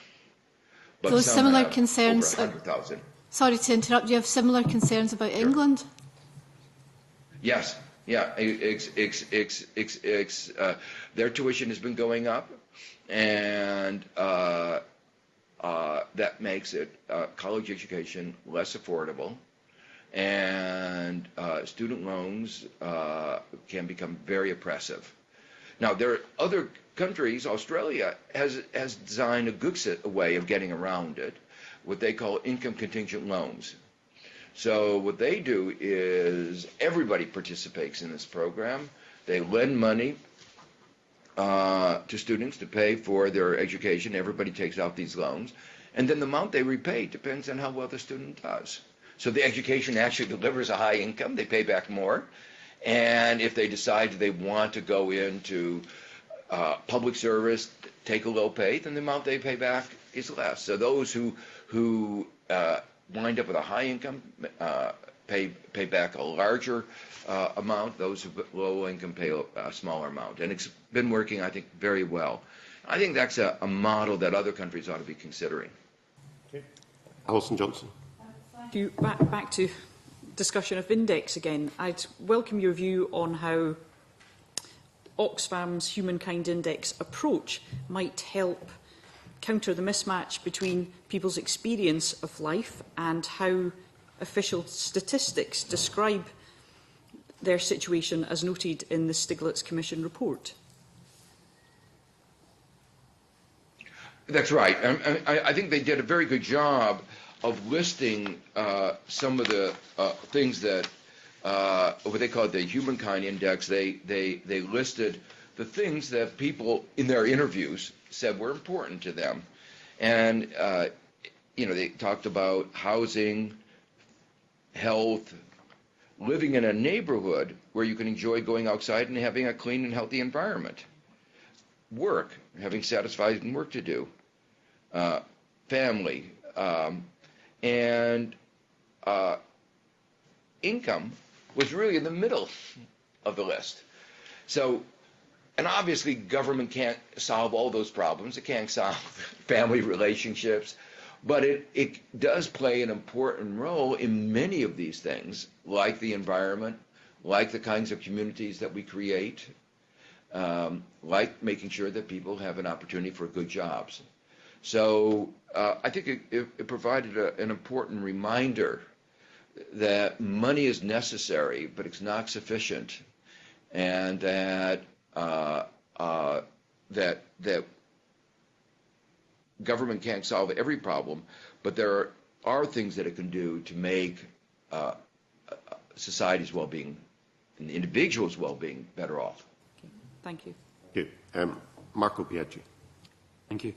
But those some similar have concerns. over 100,000. Sorry to interrupt. Do you have similar concerns about England? Yes. Yeah. Their tuition has been going up, and that makes it college education less affordable, and student loans can become very oppressive. Now, there are other countries. Australia has designed a way of getting around it, what they call income contingent loans. So what they do is everybody participates in this program. They lend money to students to pay for their education. Everybody takes out these loans. And then the amount they repay depends on how well the student does. So the education actually delivers a high income. They pay back more. And if they decide they want to go into public service, take a low pay, then the amount they pay back is less. So those who wind up with a high income pay back a larger amount. Those who low income pay a smaller amount. And it's been working, I think, very well. I think that's a model that other countries ought to be considering. Okay. Alison Johnson. Thank you. Back to discussion of index again. I'd welcome your view on how Oxfam's Humankind Index approach might help counter the mismatch between people's experience of life and how official statistics describe their situation as noted in the Stiglitz Commission report. That's right. I think they did a very good job of listing some of the things that what they call the Humankind Index. They listed the things that people in their interviews said were important to them, and you know, they talked about housing, health, living in a neighborhood where you can enjoy going outside and having a clean and healthy environment, work, having satisfying work to do, family, and income was really in the middle of the list. So, and obviously government can't solve all those problems. It can't solve family relationships, but it does play an important role in many of these things, like the environment, like the kinds of communities that we create, like making sure that people have an opportunity for good jobs. So I think it provided an important reminder that money is necessary, but it's not sufficient, and that that government can't solve every problem, but there are things that it can do to make society's well-being and the individual's well-being better off. Okay. Thank you. Thank you. Marco Biaggi. Thank you.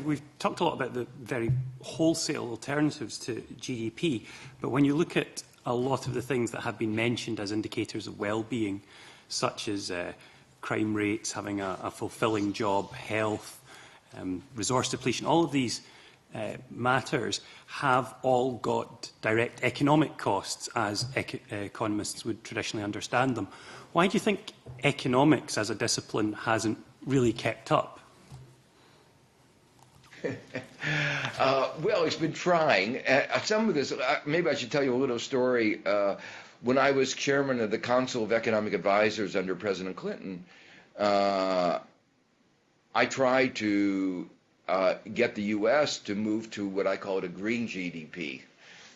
We've talked a lot about the very wholesale alternatives to GDP, but when you look at a lot of the things that have been mentioned as indicators of well-being, such as crime rates, having a fulfilling job, health, resource depletion, all of these matters have all got direct economic costs as economists would traditionally understand them. Why do you think economics as a discipline hasn't really kept up? Well, it's been trying. Some of this, maybe I should tell you a little story. When I was chairman of the Council of Economic Advisors under President Clinton, I tried to get the U.S. to move to what I call a green GDP,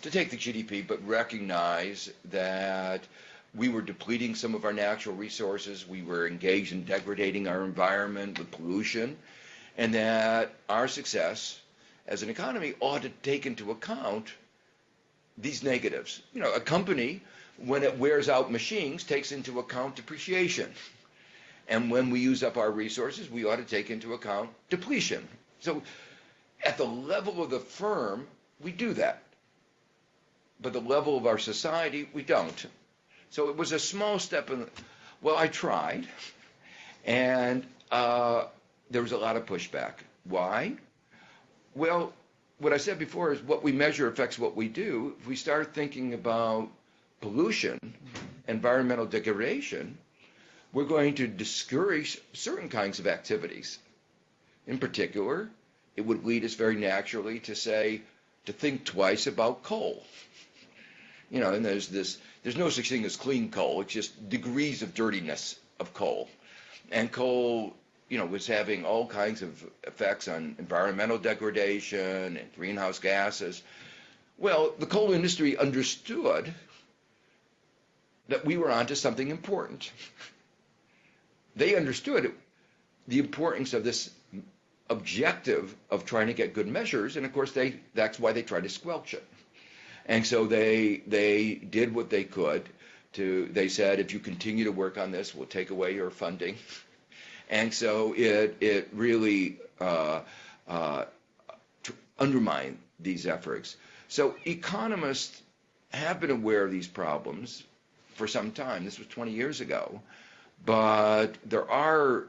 to take the GDP but recognize that we were depleting some of our natural resources, we were engaged in degrading our environment with pollution, and that our success as an economy ought to take into account these negatives. You know, a company, when it wears out machines, takes into account depreciation. And when we use up our resources, we ought to take into account depletion. So at the level of the firm, we do that. But the level of our society, we don't. So it was a small step in, well, I tried, and there was a lot of pushback. Why? Well, what I said before is what we measure affects what we do. If we start thinking about pollution, environmental degradation, we're going to discourage certain kinds of activities. In particular, it would lead us very naturally to say, to think twice about coal. You know, and there's no such thing as clean coal. It's just degrees of dirtiness of coal. And coal, you know, was having all kinds of effects on environmental degradation and greenhouse gases. Well, the coal industry understood that we were onto something important. They understood the importance of this objective of trying to get good measures, and of course that's why they tried to squelch it. And so they did what they could they said, if you continue to work on this, we'll take away your funding. And so it really undermined these efforts. So economists have been aware of these problems for some time. This was 20 years ago. But there are,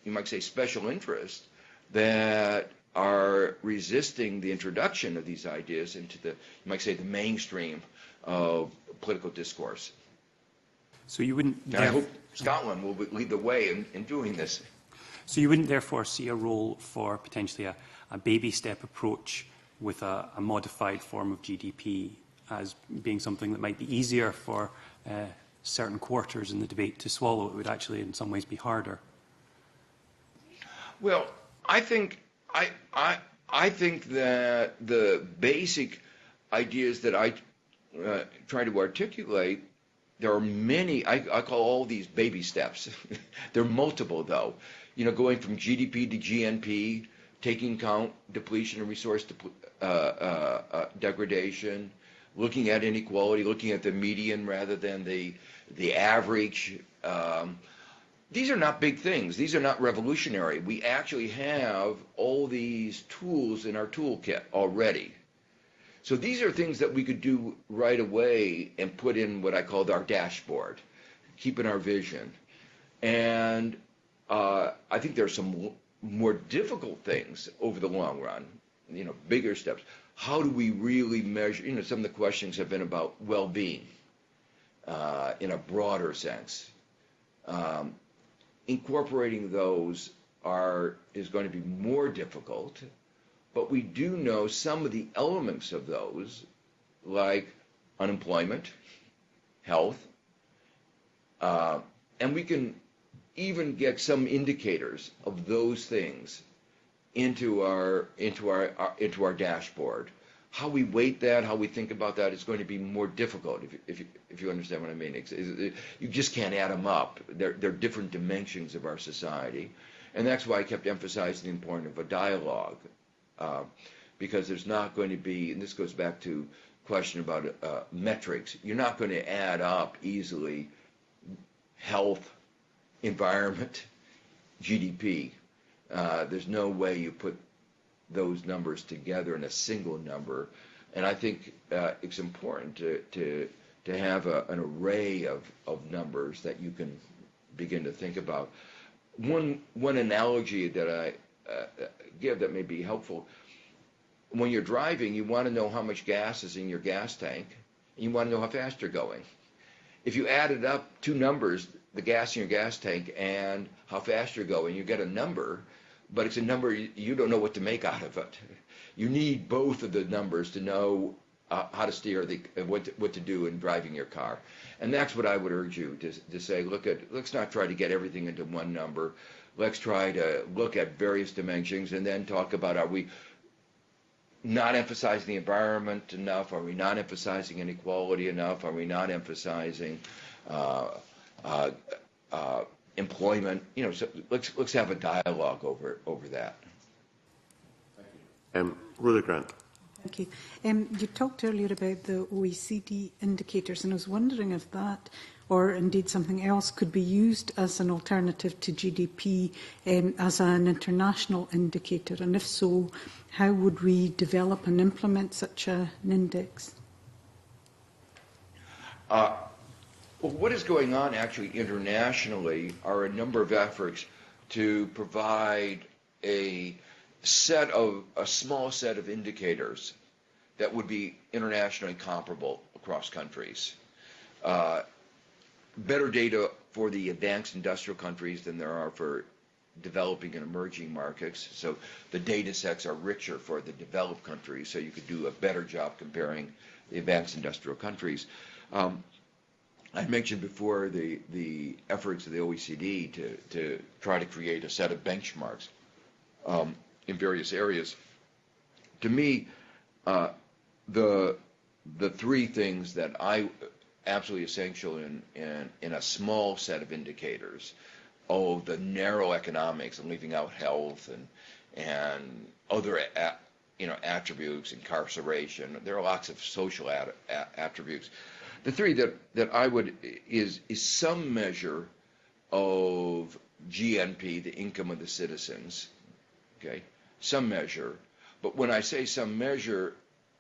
you might say, special interests that are resisting the introduction of these ideas into the, you might say, the mainstream of political discourse. So you wouldn't... And I hope Scotland will lead the way in doing this. So you wouldn't therefore see a role for potentially a baby step approach with a modified form of GDP as being something that might be easier for certain quarters in the debate to swallow. It would actually in some ways be harder. Well, I think that the basic ideas that I try to articulate, there are many. I call all these baby steps. They're multiple, though. You know, going from GDP to GNP, taking account depletion and resource degradation, looking at inequality, looking at the median rather than the average. These are not big things. These are not revolutionary. We actually have all these tools in our toolkit already. So these are things that we could do right away and put in what I call our dashboard, keeping our vision. And I think there are some more difficult things over the long run, you know, bigger steps. How do we really measure? You know, some of the questions have been about well-being in a broader sense. Incorporating those is going to be more difficult, but we do know some of the elements of those, like unemployment, health, and we can even get some indicators of those things into our dashboard. How we weight that, how we think about that is going to be more difficult, if you understand what I mean. You just can't add them up. They're different dimensions of our society. And that's why I kept emphasizing the importance of a dialogue, because there's not going to be, and this goes back to the question about metrics, you're not going to add up easily health, environment, GDP. There's no way you put those numbers together in a single number, and I think it's important to have an array of numbers that you can begin to think about. One analogy that I give that may be helpful: when you're driving, you want to know how much gas is in your gas tank, and you want to know how fast you're going. If you added up two numbers, the gas in your gas tank and how fast you're going, you get a number, but it's a number you don't know what to make out of it. You need both of the numbers to know how to steer, what to do in driving your car. And that's what I would urge you to say, let's not try to get everything into one number. Let's try to look at various dimensions and then talk about, are we not emphasizing the environment enough? Are we not emphasizing inequality enough? Are we not emphasizing employment? You know, so let's have a dialogue over that. Rhoda Grant. Thank you. You talked earlier about the OECD indicators, and I was wondering if that, or indeed something else, could be used as an alternative to GDP as an international indicator, and if so, how would we develop and implement such an index? Well, what is going on actually internationally are a number of efforts to provide a small set of indicators that would be internationally comparable across countries. Better data for the advanced industrial countries than there are for developing and emerging markets. So the data sets are richer for the developed countries, so you could do a better job comparing the advanced industrial countries. I mentioned before the efforts of the OECD to try to create a set of benchmarks in various areas. To me, the three things that I absolutely essential in a small set of indicators, the narrow economics and leaving out health and other attributes, incarceration. There are lots of social attributes. The three that I would is some measure of GNP, the income of the citizens, okay, some measure. But when I say some measure,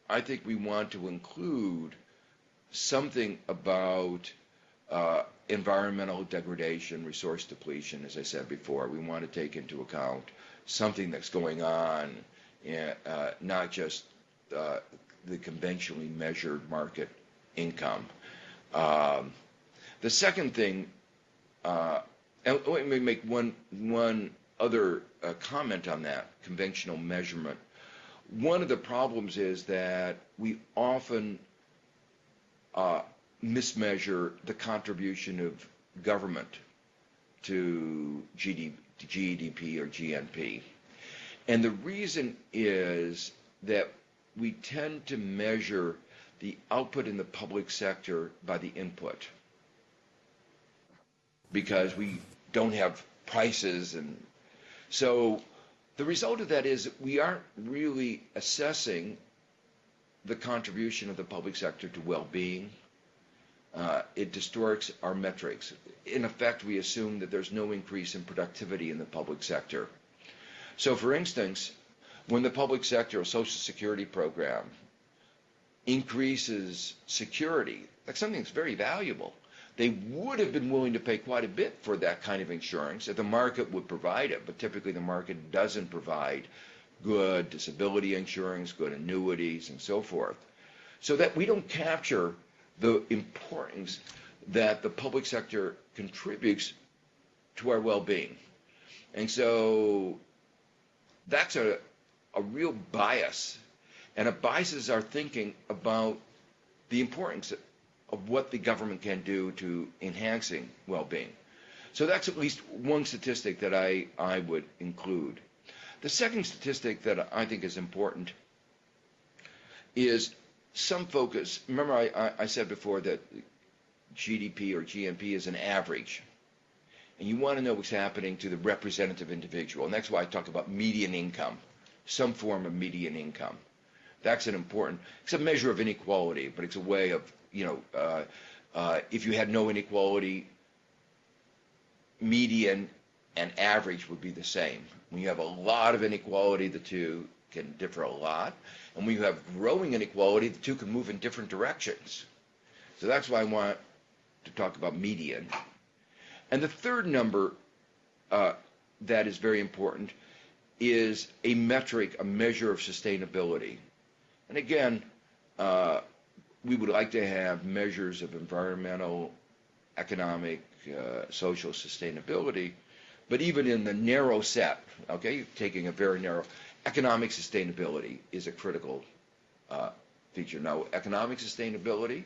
I think we want to include something about environmental degradation, resource depletion, as I said before. We want to take into account something that's going on, not just the conventionally measured market income. The second thing, and let me make one other comment on that, conventional measurement. One of the problems is that we often mismeasure the contribution of government to GDP or GNP. And the reason is that we tend to measure the output in the public sector by the input, because we don't have prices. And so the result of that is that we aren't really assessing the contribution of the public sector to well-being. It distorts our metrics. In effect, we assume that there's no increase in productivity in the public sector. So for instance, when the public sector or Social Security program increases security, like something that's very valuable, they would have been willing to pay quite a bit for that kind of insurance if the market would provide it, but typically the market doesn't provide good disability insurance, good annuities, and so forth. So that we don't capture the importance that the public sector contributes to our well-being. And so that's a real bias, and it biases our thinking about the importance of what the government can do to enhancing well-being. So that's at least one statistic that I would include. The second statistic that I think is important is some focus. Remember I said before that GDP or GNP is an average, and you want to know what's happening to the representative individual, and that's why I talk about median income, some form of median income. That's an important, it's a measure of inequality, but it's a way of, if you had no inequality, median and average would be the same. When you have a lot of inequality, the two can differ a lot. And when you have growing inequality, the two can move in different directions. So that's why I want to talk about median. And the third number that is very important is a metric, a measure of sustainability. And again, we would like to have measures of environmental, economic, social sustainability, but even in the narrow set, okay, taking a very narrow, economic sustainability is a critical feature. Now, economic sustainability,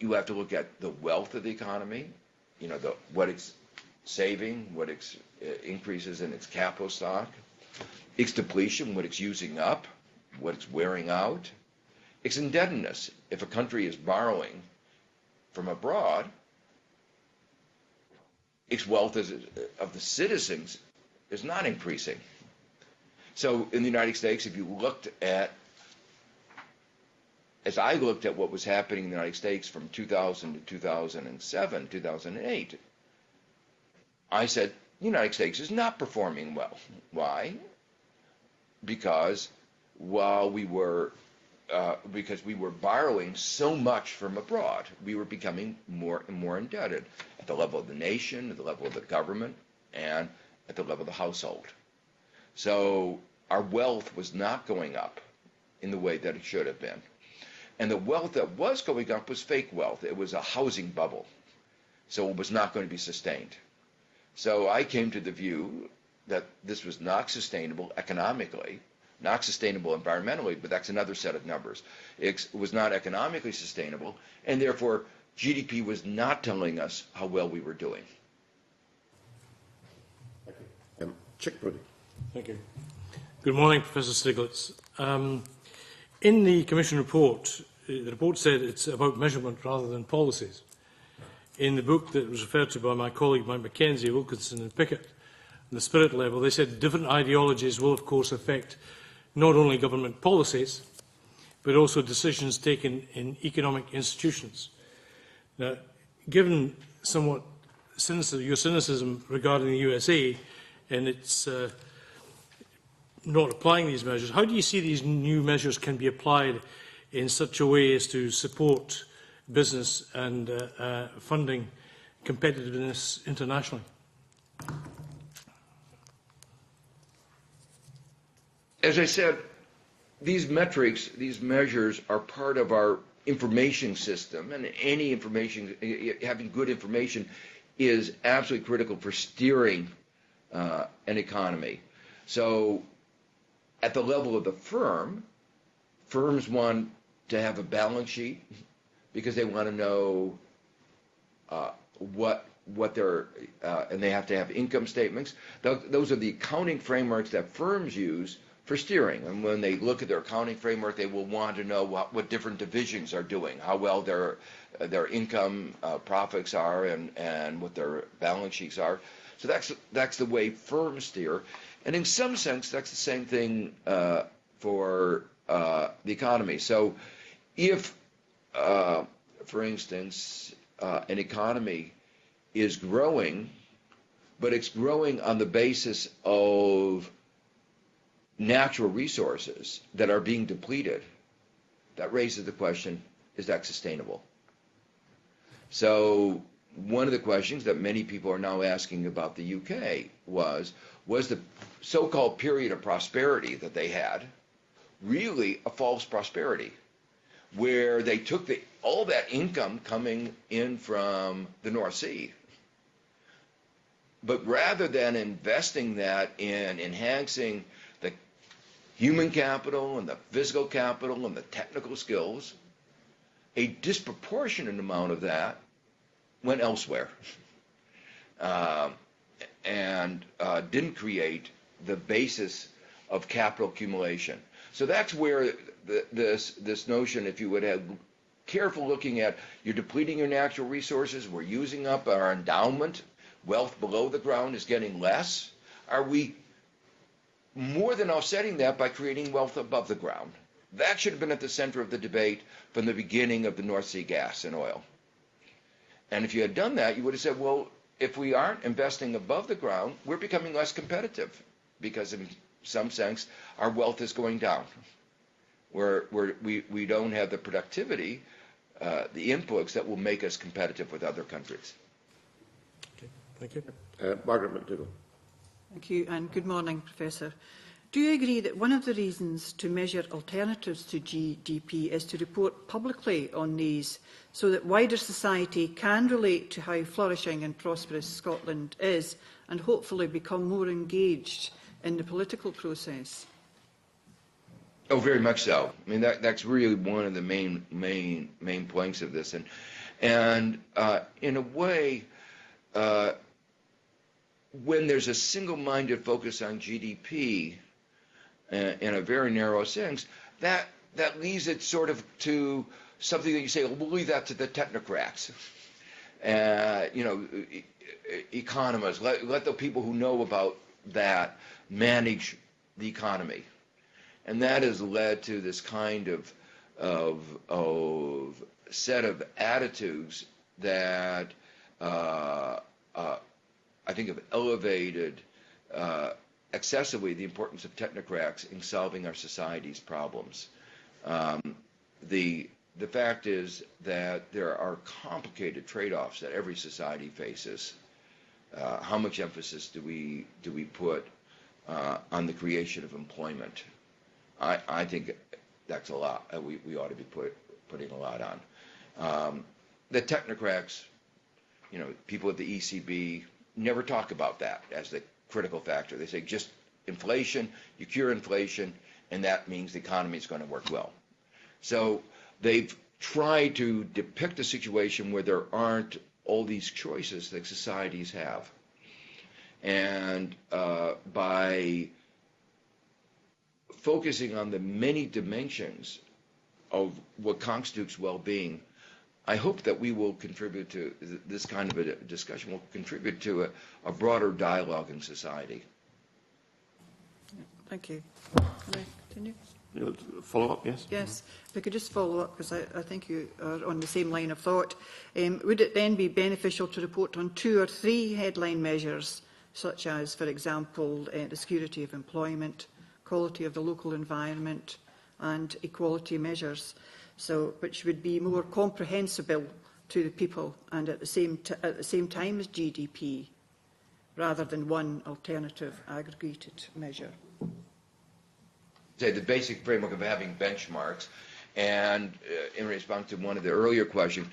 you have to look at the wealth of the economy, what it's saving, what its increases in its capital stock, its depletion, what it's using up, what it's wearing out, its indebtedness. If a country is borrowing from abroad, its wealth of the citizens is not increasing. So in the United States, if you looked at, as I looked at what was happening in the United States from 2000 to 2007, 2008, I said, the United States is not performing well. Why? Because while we were borrowing so much from abroad, we were becoming more and more indebted at the level of the nation, at the level of the government, and at the level of the household. So our wealth was not going up in the way that it should have been. And the wealth that was going up was fake wealth. It was a housing bubble. So it was not going to be sustained. So I came to the view that this was not sustainable economically, not sustainable environmentally, but that's another set of numbers. It was not economically sustainable, and therefore GDP was not telling us how well we were doing. Chick Brody. Thank you. Good morning, Professor Stiglitz. In the Commission report, the report said it's about measurement rather than policies. In the book that was referred to by my colleague Mike Mackenzie, Wilkinson and Pickett, on the spirit level, they said different ideologies will, of course, affect not only government policies, but also decisions taken in economic institutions. Now, given somewhat your cynicism regarding the USA and its not applying these measures, how do you see these new measures can be applied in such a way as to support business and funding competitiveness internationally? As I said, these metrics, these measures are part of our information system, and any information, having good information is absolutely critical for steering an economy. So at the level of the firm, firms want to have a balance sheet because they want to know what their and they have to have income statements. Those are the accounting frameworks that firms use for steering. And when they look at their accounting framework, they will want to know what different divisions are doing, how well their income profits are, and what their balance sheets are. So that's the way firms steer. And in some sense, that's the same thing for the economy. So if, for instance, an economy is growing, but it's growing on the basis of natural resources that are being depleted, that raises the question, is that sustainable? So one of the questions that many people are now asking about the UK was the so-called period of prosperity that they had really a false prosperity, where they took all that income coming in from the North Sea, but rather than investing that in enhancing the human capital and the physical capital and the technical skills, a disproportionate amount of that went elsewhere and didn't create the basis of capital accumulation. So that's where this notion, if you would have careful looking at, you're depleting your natural resources, we're using up our endowment, wealth below the ground is getting less. Are we more than offsetting that by creating wealth above the ground? That should have been at the center of the debate from the beginning of the North Sea gas and oil. And if you had done that, you would have said, well, if we aren't investing above the ground, we're becoming less competitive because in some sense our wealth is going down. We don't have the productivity, the inputs that will make us competitive with other countries. Okay, thank you. Margaret McDougall. Thank you, and good morning, Professor. Do you agree that one of the reasons to measure alternatives to GDP is to report publicly on these so that wider society can relate to how flourishing and prosperous Scotland is and hopefully become more engaged in the political process? Oh, very much so. I mean, that's really one of the main points of this, and in a way, when there's a single-minded focus on GDP in a very narrow sense, that leaves it sort of to something that you say, well, we'll leave that to the technocrats, economists. Let the people who know about that manage the economy. And that has led to this kind of set of attitudes that I think have elevated excessively the importance of technocrats in solving our society's problems. The fact is that there are complicated trade-offs that every society faces. How much emphasis do we put on the creation of employment? I think that's a lot. We ought to be putting a lot on. The technocrats, people at the ECB never talk about that as the critical factor. They say just inflation, you cure inflation, and that means the economy is going to work well. So they've tried to depict a situation where there aren't all these choices that societies have. And by focusing on the many dimensions of what constitutes well-being, I hope that we will contribute to this kind of a discussion, will contribute to a broader dialogue in society. Thank you. Can I continue? Follow up, yes? Yes. If I could just follow up, because I think you are on the same line of thought. Would it then be beneficial to report on 2 or 3 headline measures, such as, for example, the security of employment, quality of the local environment, and equality measures, which would be more comprehensible to the people and at the same time as GDP, rather than one alternative aggregated measure? Say the basic framework of having benchmarks, and in response to one of the earlier questions,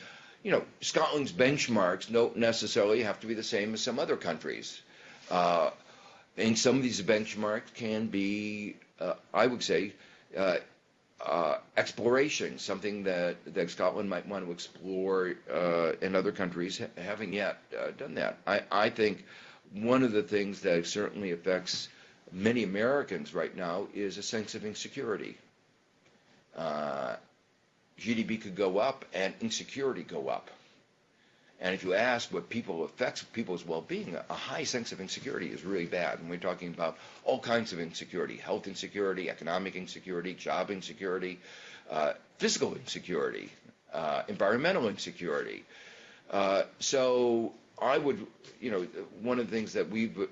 Scotland's benchmarks don't necessarily have to be the same as some other countries. And some of these benchmarks can be, I would say, exploration, something that Scotland might want to explore and other countries haven't yet done that. I think one of the things that certainly affects many Americans right now is a sense of insecurity. GDP could go up and insecurity go up. And if you ask what affects people's well-being, a high sense of insecurity is really bad. And we're talking about all kinds of insecurity: health insecurity, economic insecurity, job insecurity, physical insecurity, environmental insecurity. So I would, one of the things that we've,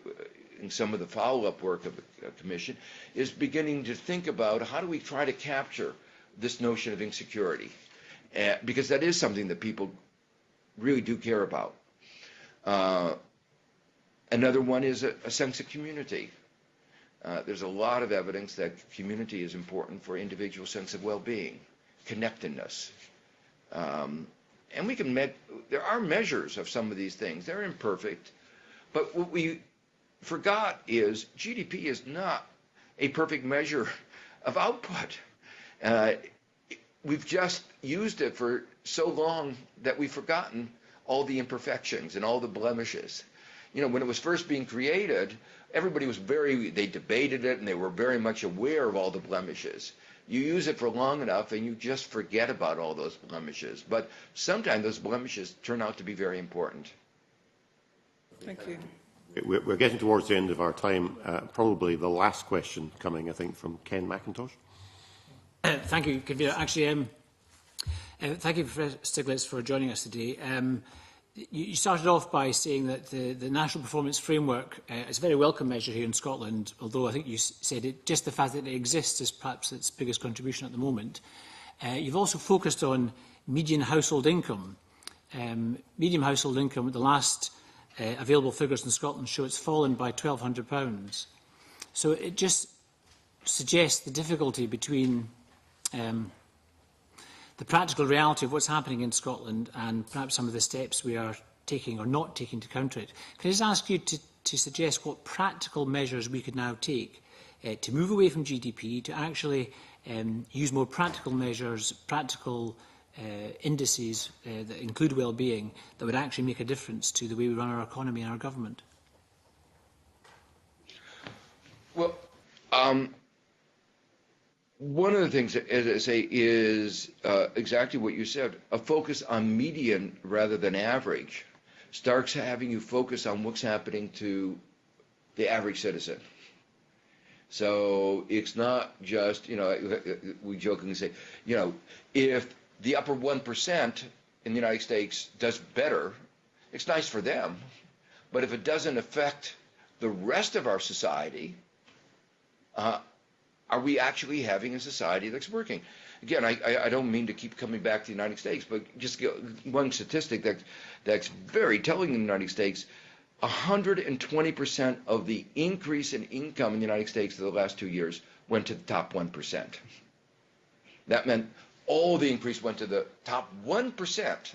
in some of the follow-up work of the Commission, is beginning to think about how do we try to capture this notion of insecurity, because that is something that people really do care about. Another one is a sense of community. There's a lot of evidence that community is important for individual sense of well-being, connectedness. And we can there are measures of some of these things. They're imperfect, but what we forgot is GDP is not a perfect measure of output. We've just used it for so long that we've forgotten all the imperfections and all the blemishes. When it was first being created, everybody was they debated it and they were very much aware of all the blemishes. You use it for long enough and you just forget about all those blemishes. But sometimes those blemishes turn out to be very important. Thank you. We're getting towards the end of our time. Probably the last question coming, I think, from Ken McIntosh. Thank you, Convener. Actually, thank you, Professor Stiglitz, for joining us today. You started off by saying that the National Performance Framework is a very welcome measure here in Scotland, although I think you said just the fact that it exists is perhaps its biggest contribution at the moment. You've also focused on median household income. Median household income, the last available figures in Scotland show it's fallen by £1,200. So it just suggests the difficulty between the practical reality of what's happening in Scotland and perhaps some of the steps we are taking or not taking to counter it. Can I just ask you to suggest what practical measures we could now take to move away from GDP, to actually use more practical measures, practical indices that include well-being, that would actually make a difference to the way we run our economy and our government? Well, one of the things, as I say, is exactly what you said. A focus on median rather than average starts having you focus on what's happening to the average citizen. So it's not just, we jokingly say, if the upper 1% in the United States does better, it's nice for them. But if it doesn't affect the rest of our society, are we actually having a society that's working? Again, I don't mean to keep coming back to the United States, but just one statistic that's very telling in the United States: 120% of the increase in income in the United States for the last 2 years went to the top 1%. That meant all the increase went to the top 1%,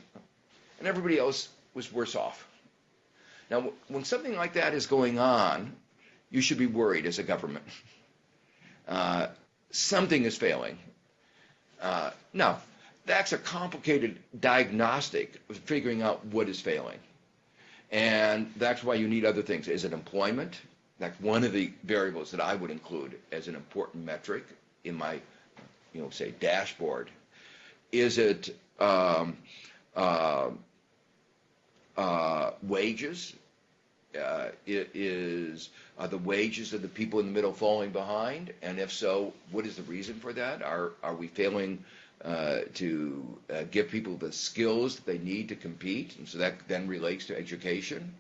and everybody else was worse off. Now, when something like that is going on, you should be worried as a government. Something is failing. Now, that's a complicated diagnostic of figuring out what is failing. And that's why you need other things. Is it employment? That's one of the variables that I would include as an important metric in my, say, dashboard. Is it wages? Are the wages of the people in the middle falling behind? And if so, what is the reason for that? Are we failing to give people the skills that they need to compete? And so that then relates to education.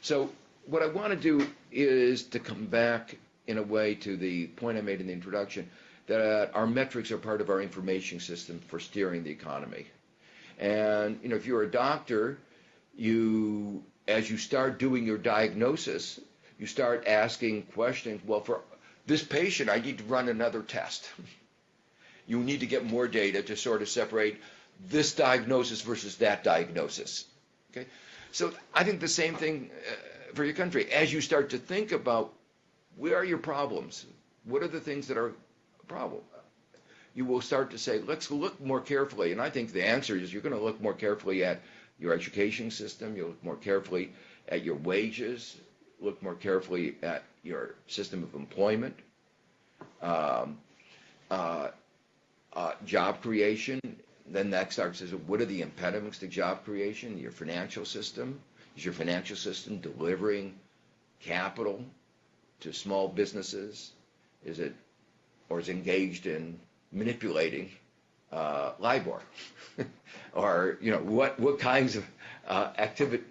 So what I want to do is to come back in a way to the point I made in the introduction, that our metrics are part of our information system for steering the economy. And if you're a doctor, as you start doing your diagnosis, you start asking questions. Well, for this patient, I need to run another test. You need to get more data to sort of separate this diagnosis versus that diagnosis. Okay? So I think the same thing for your country. As you start to think about where are your problems, what are the things that are a problem, you will start to say, let's look more carefully. And I think the answer is you're going to look more carefully at your education system, you'll look more carefully at your wages, look more carefully at your system of employment, job creation. Then next starts is, what are the impediments to job creation? Your financial system. Is your financial system delivering capital to small businesses? Is it, or is engaged in manipulating LIBOR? Or, you know, what kinds of activity?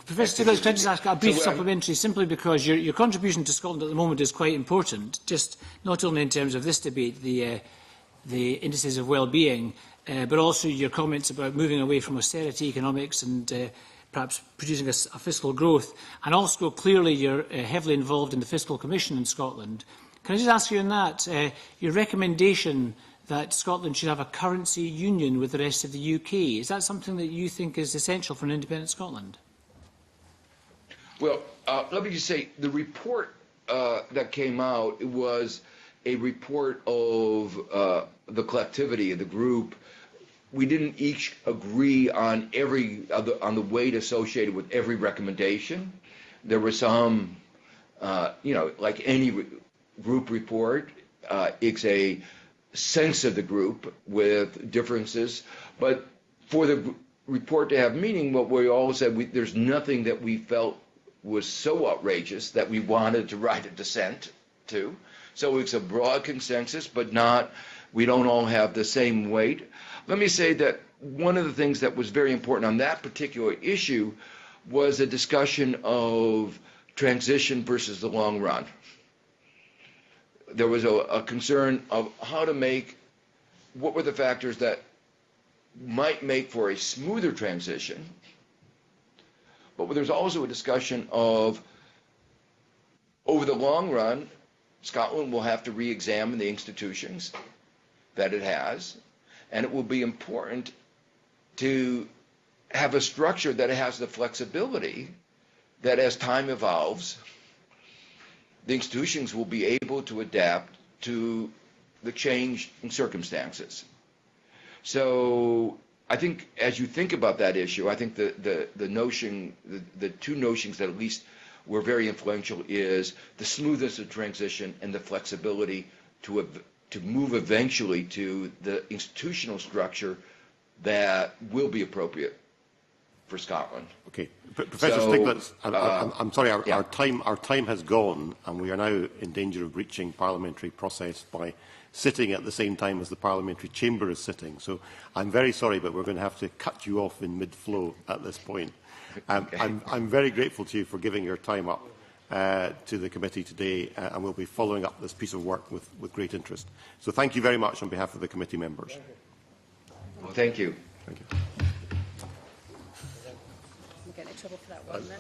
Professor Stiglitz, can I just ask a brief supplementary, simply because your contribution to Scotland at the moment is quite important, just not only in terms of this debate, the indices of well-being, but also your comments about moving away from austerity economics and perhaps producing a fiscal growth, and also clearly you're heavily involved in the Fiscal Commission in Scotland. Can I just ask you on that, your recommendation that Scotland should have a currency union with the rest of the UK, is that something that you think is essential for an independent Scotland? Well, let me just say, the report that came out, it was a report of the collectivity of the group. We didn't each agree on on the weight associated with every recommendation. There were some, you know, like any group report, it's a sense of the group with differences. But for the report to have meaning, what we all said, there's nothing that we felt was so outrageous that we wanted to write a dissent to. So it's a broad consensus, but we don't all have the same weight. Let me say that one of the things that was very important on that particular issue was a discussion of transition versus the long run. There was a concern of how to what were the factors that might make for a smoother transition. But there's also a discussion of, over the long run, Scotland will have to re-examine the institutions that it has, and it will be important to have a structure that has the flexibility that as time evolves, the institutions will be able to adapt to the change in circumstances. So I think as you think about that issue, I think the two notions that at least were very influential is the smoothness of transition and the flexibility to move eventually to the institutional structure that will be appropriate for Scotland. Okay, Professor Stiglitz, I'm sorry, our time has gone, and we are now in danger of breaching parliamentary process by sitting at the same time as the parliamentary chamber is sitting. So I'm very sorry, but we're going to have to cut you off in mid-flow at this point. Okay. I'm very grateful to you for giving your time up to the committee today, and we'll be following up this piece of work with great interest. So thank you very much on behalf of the committee members. Well, thank you. Thank you. I'm getting in trouble for that one, then.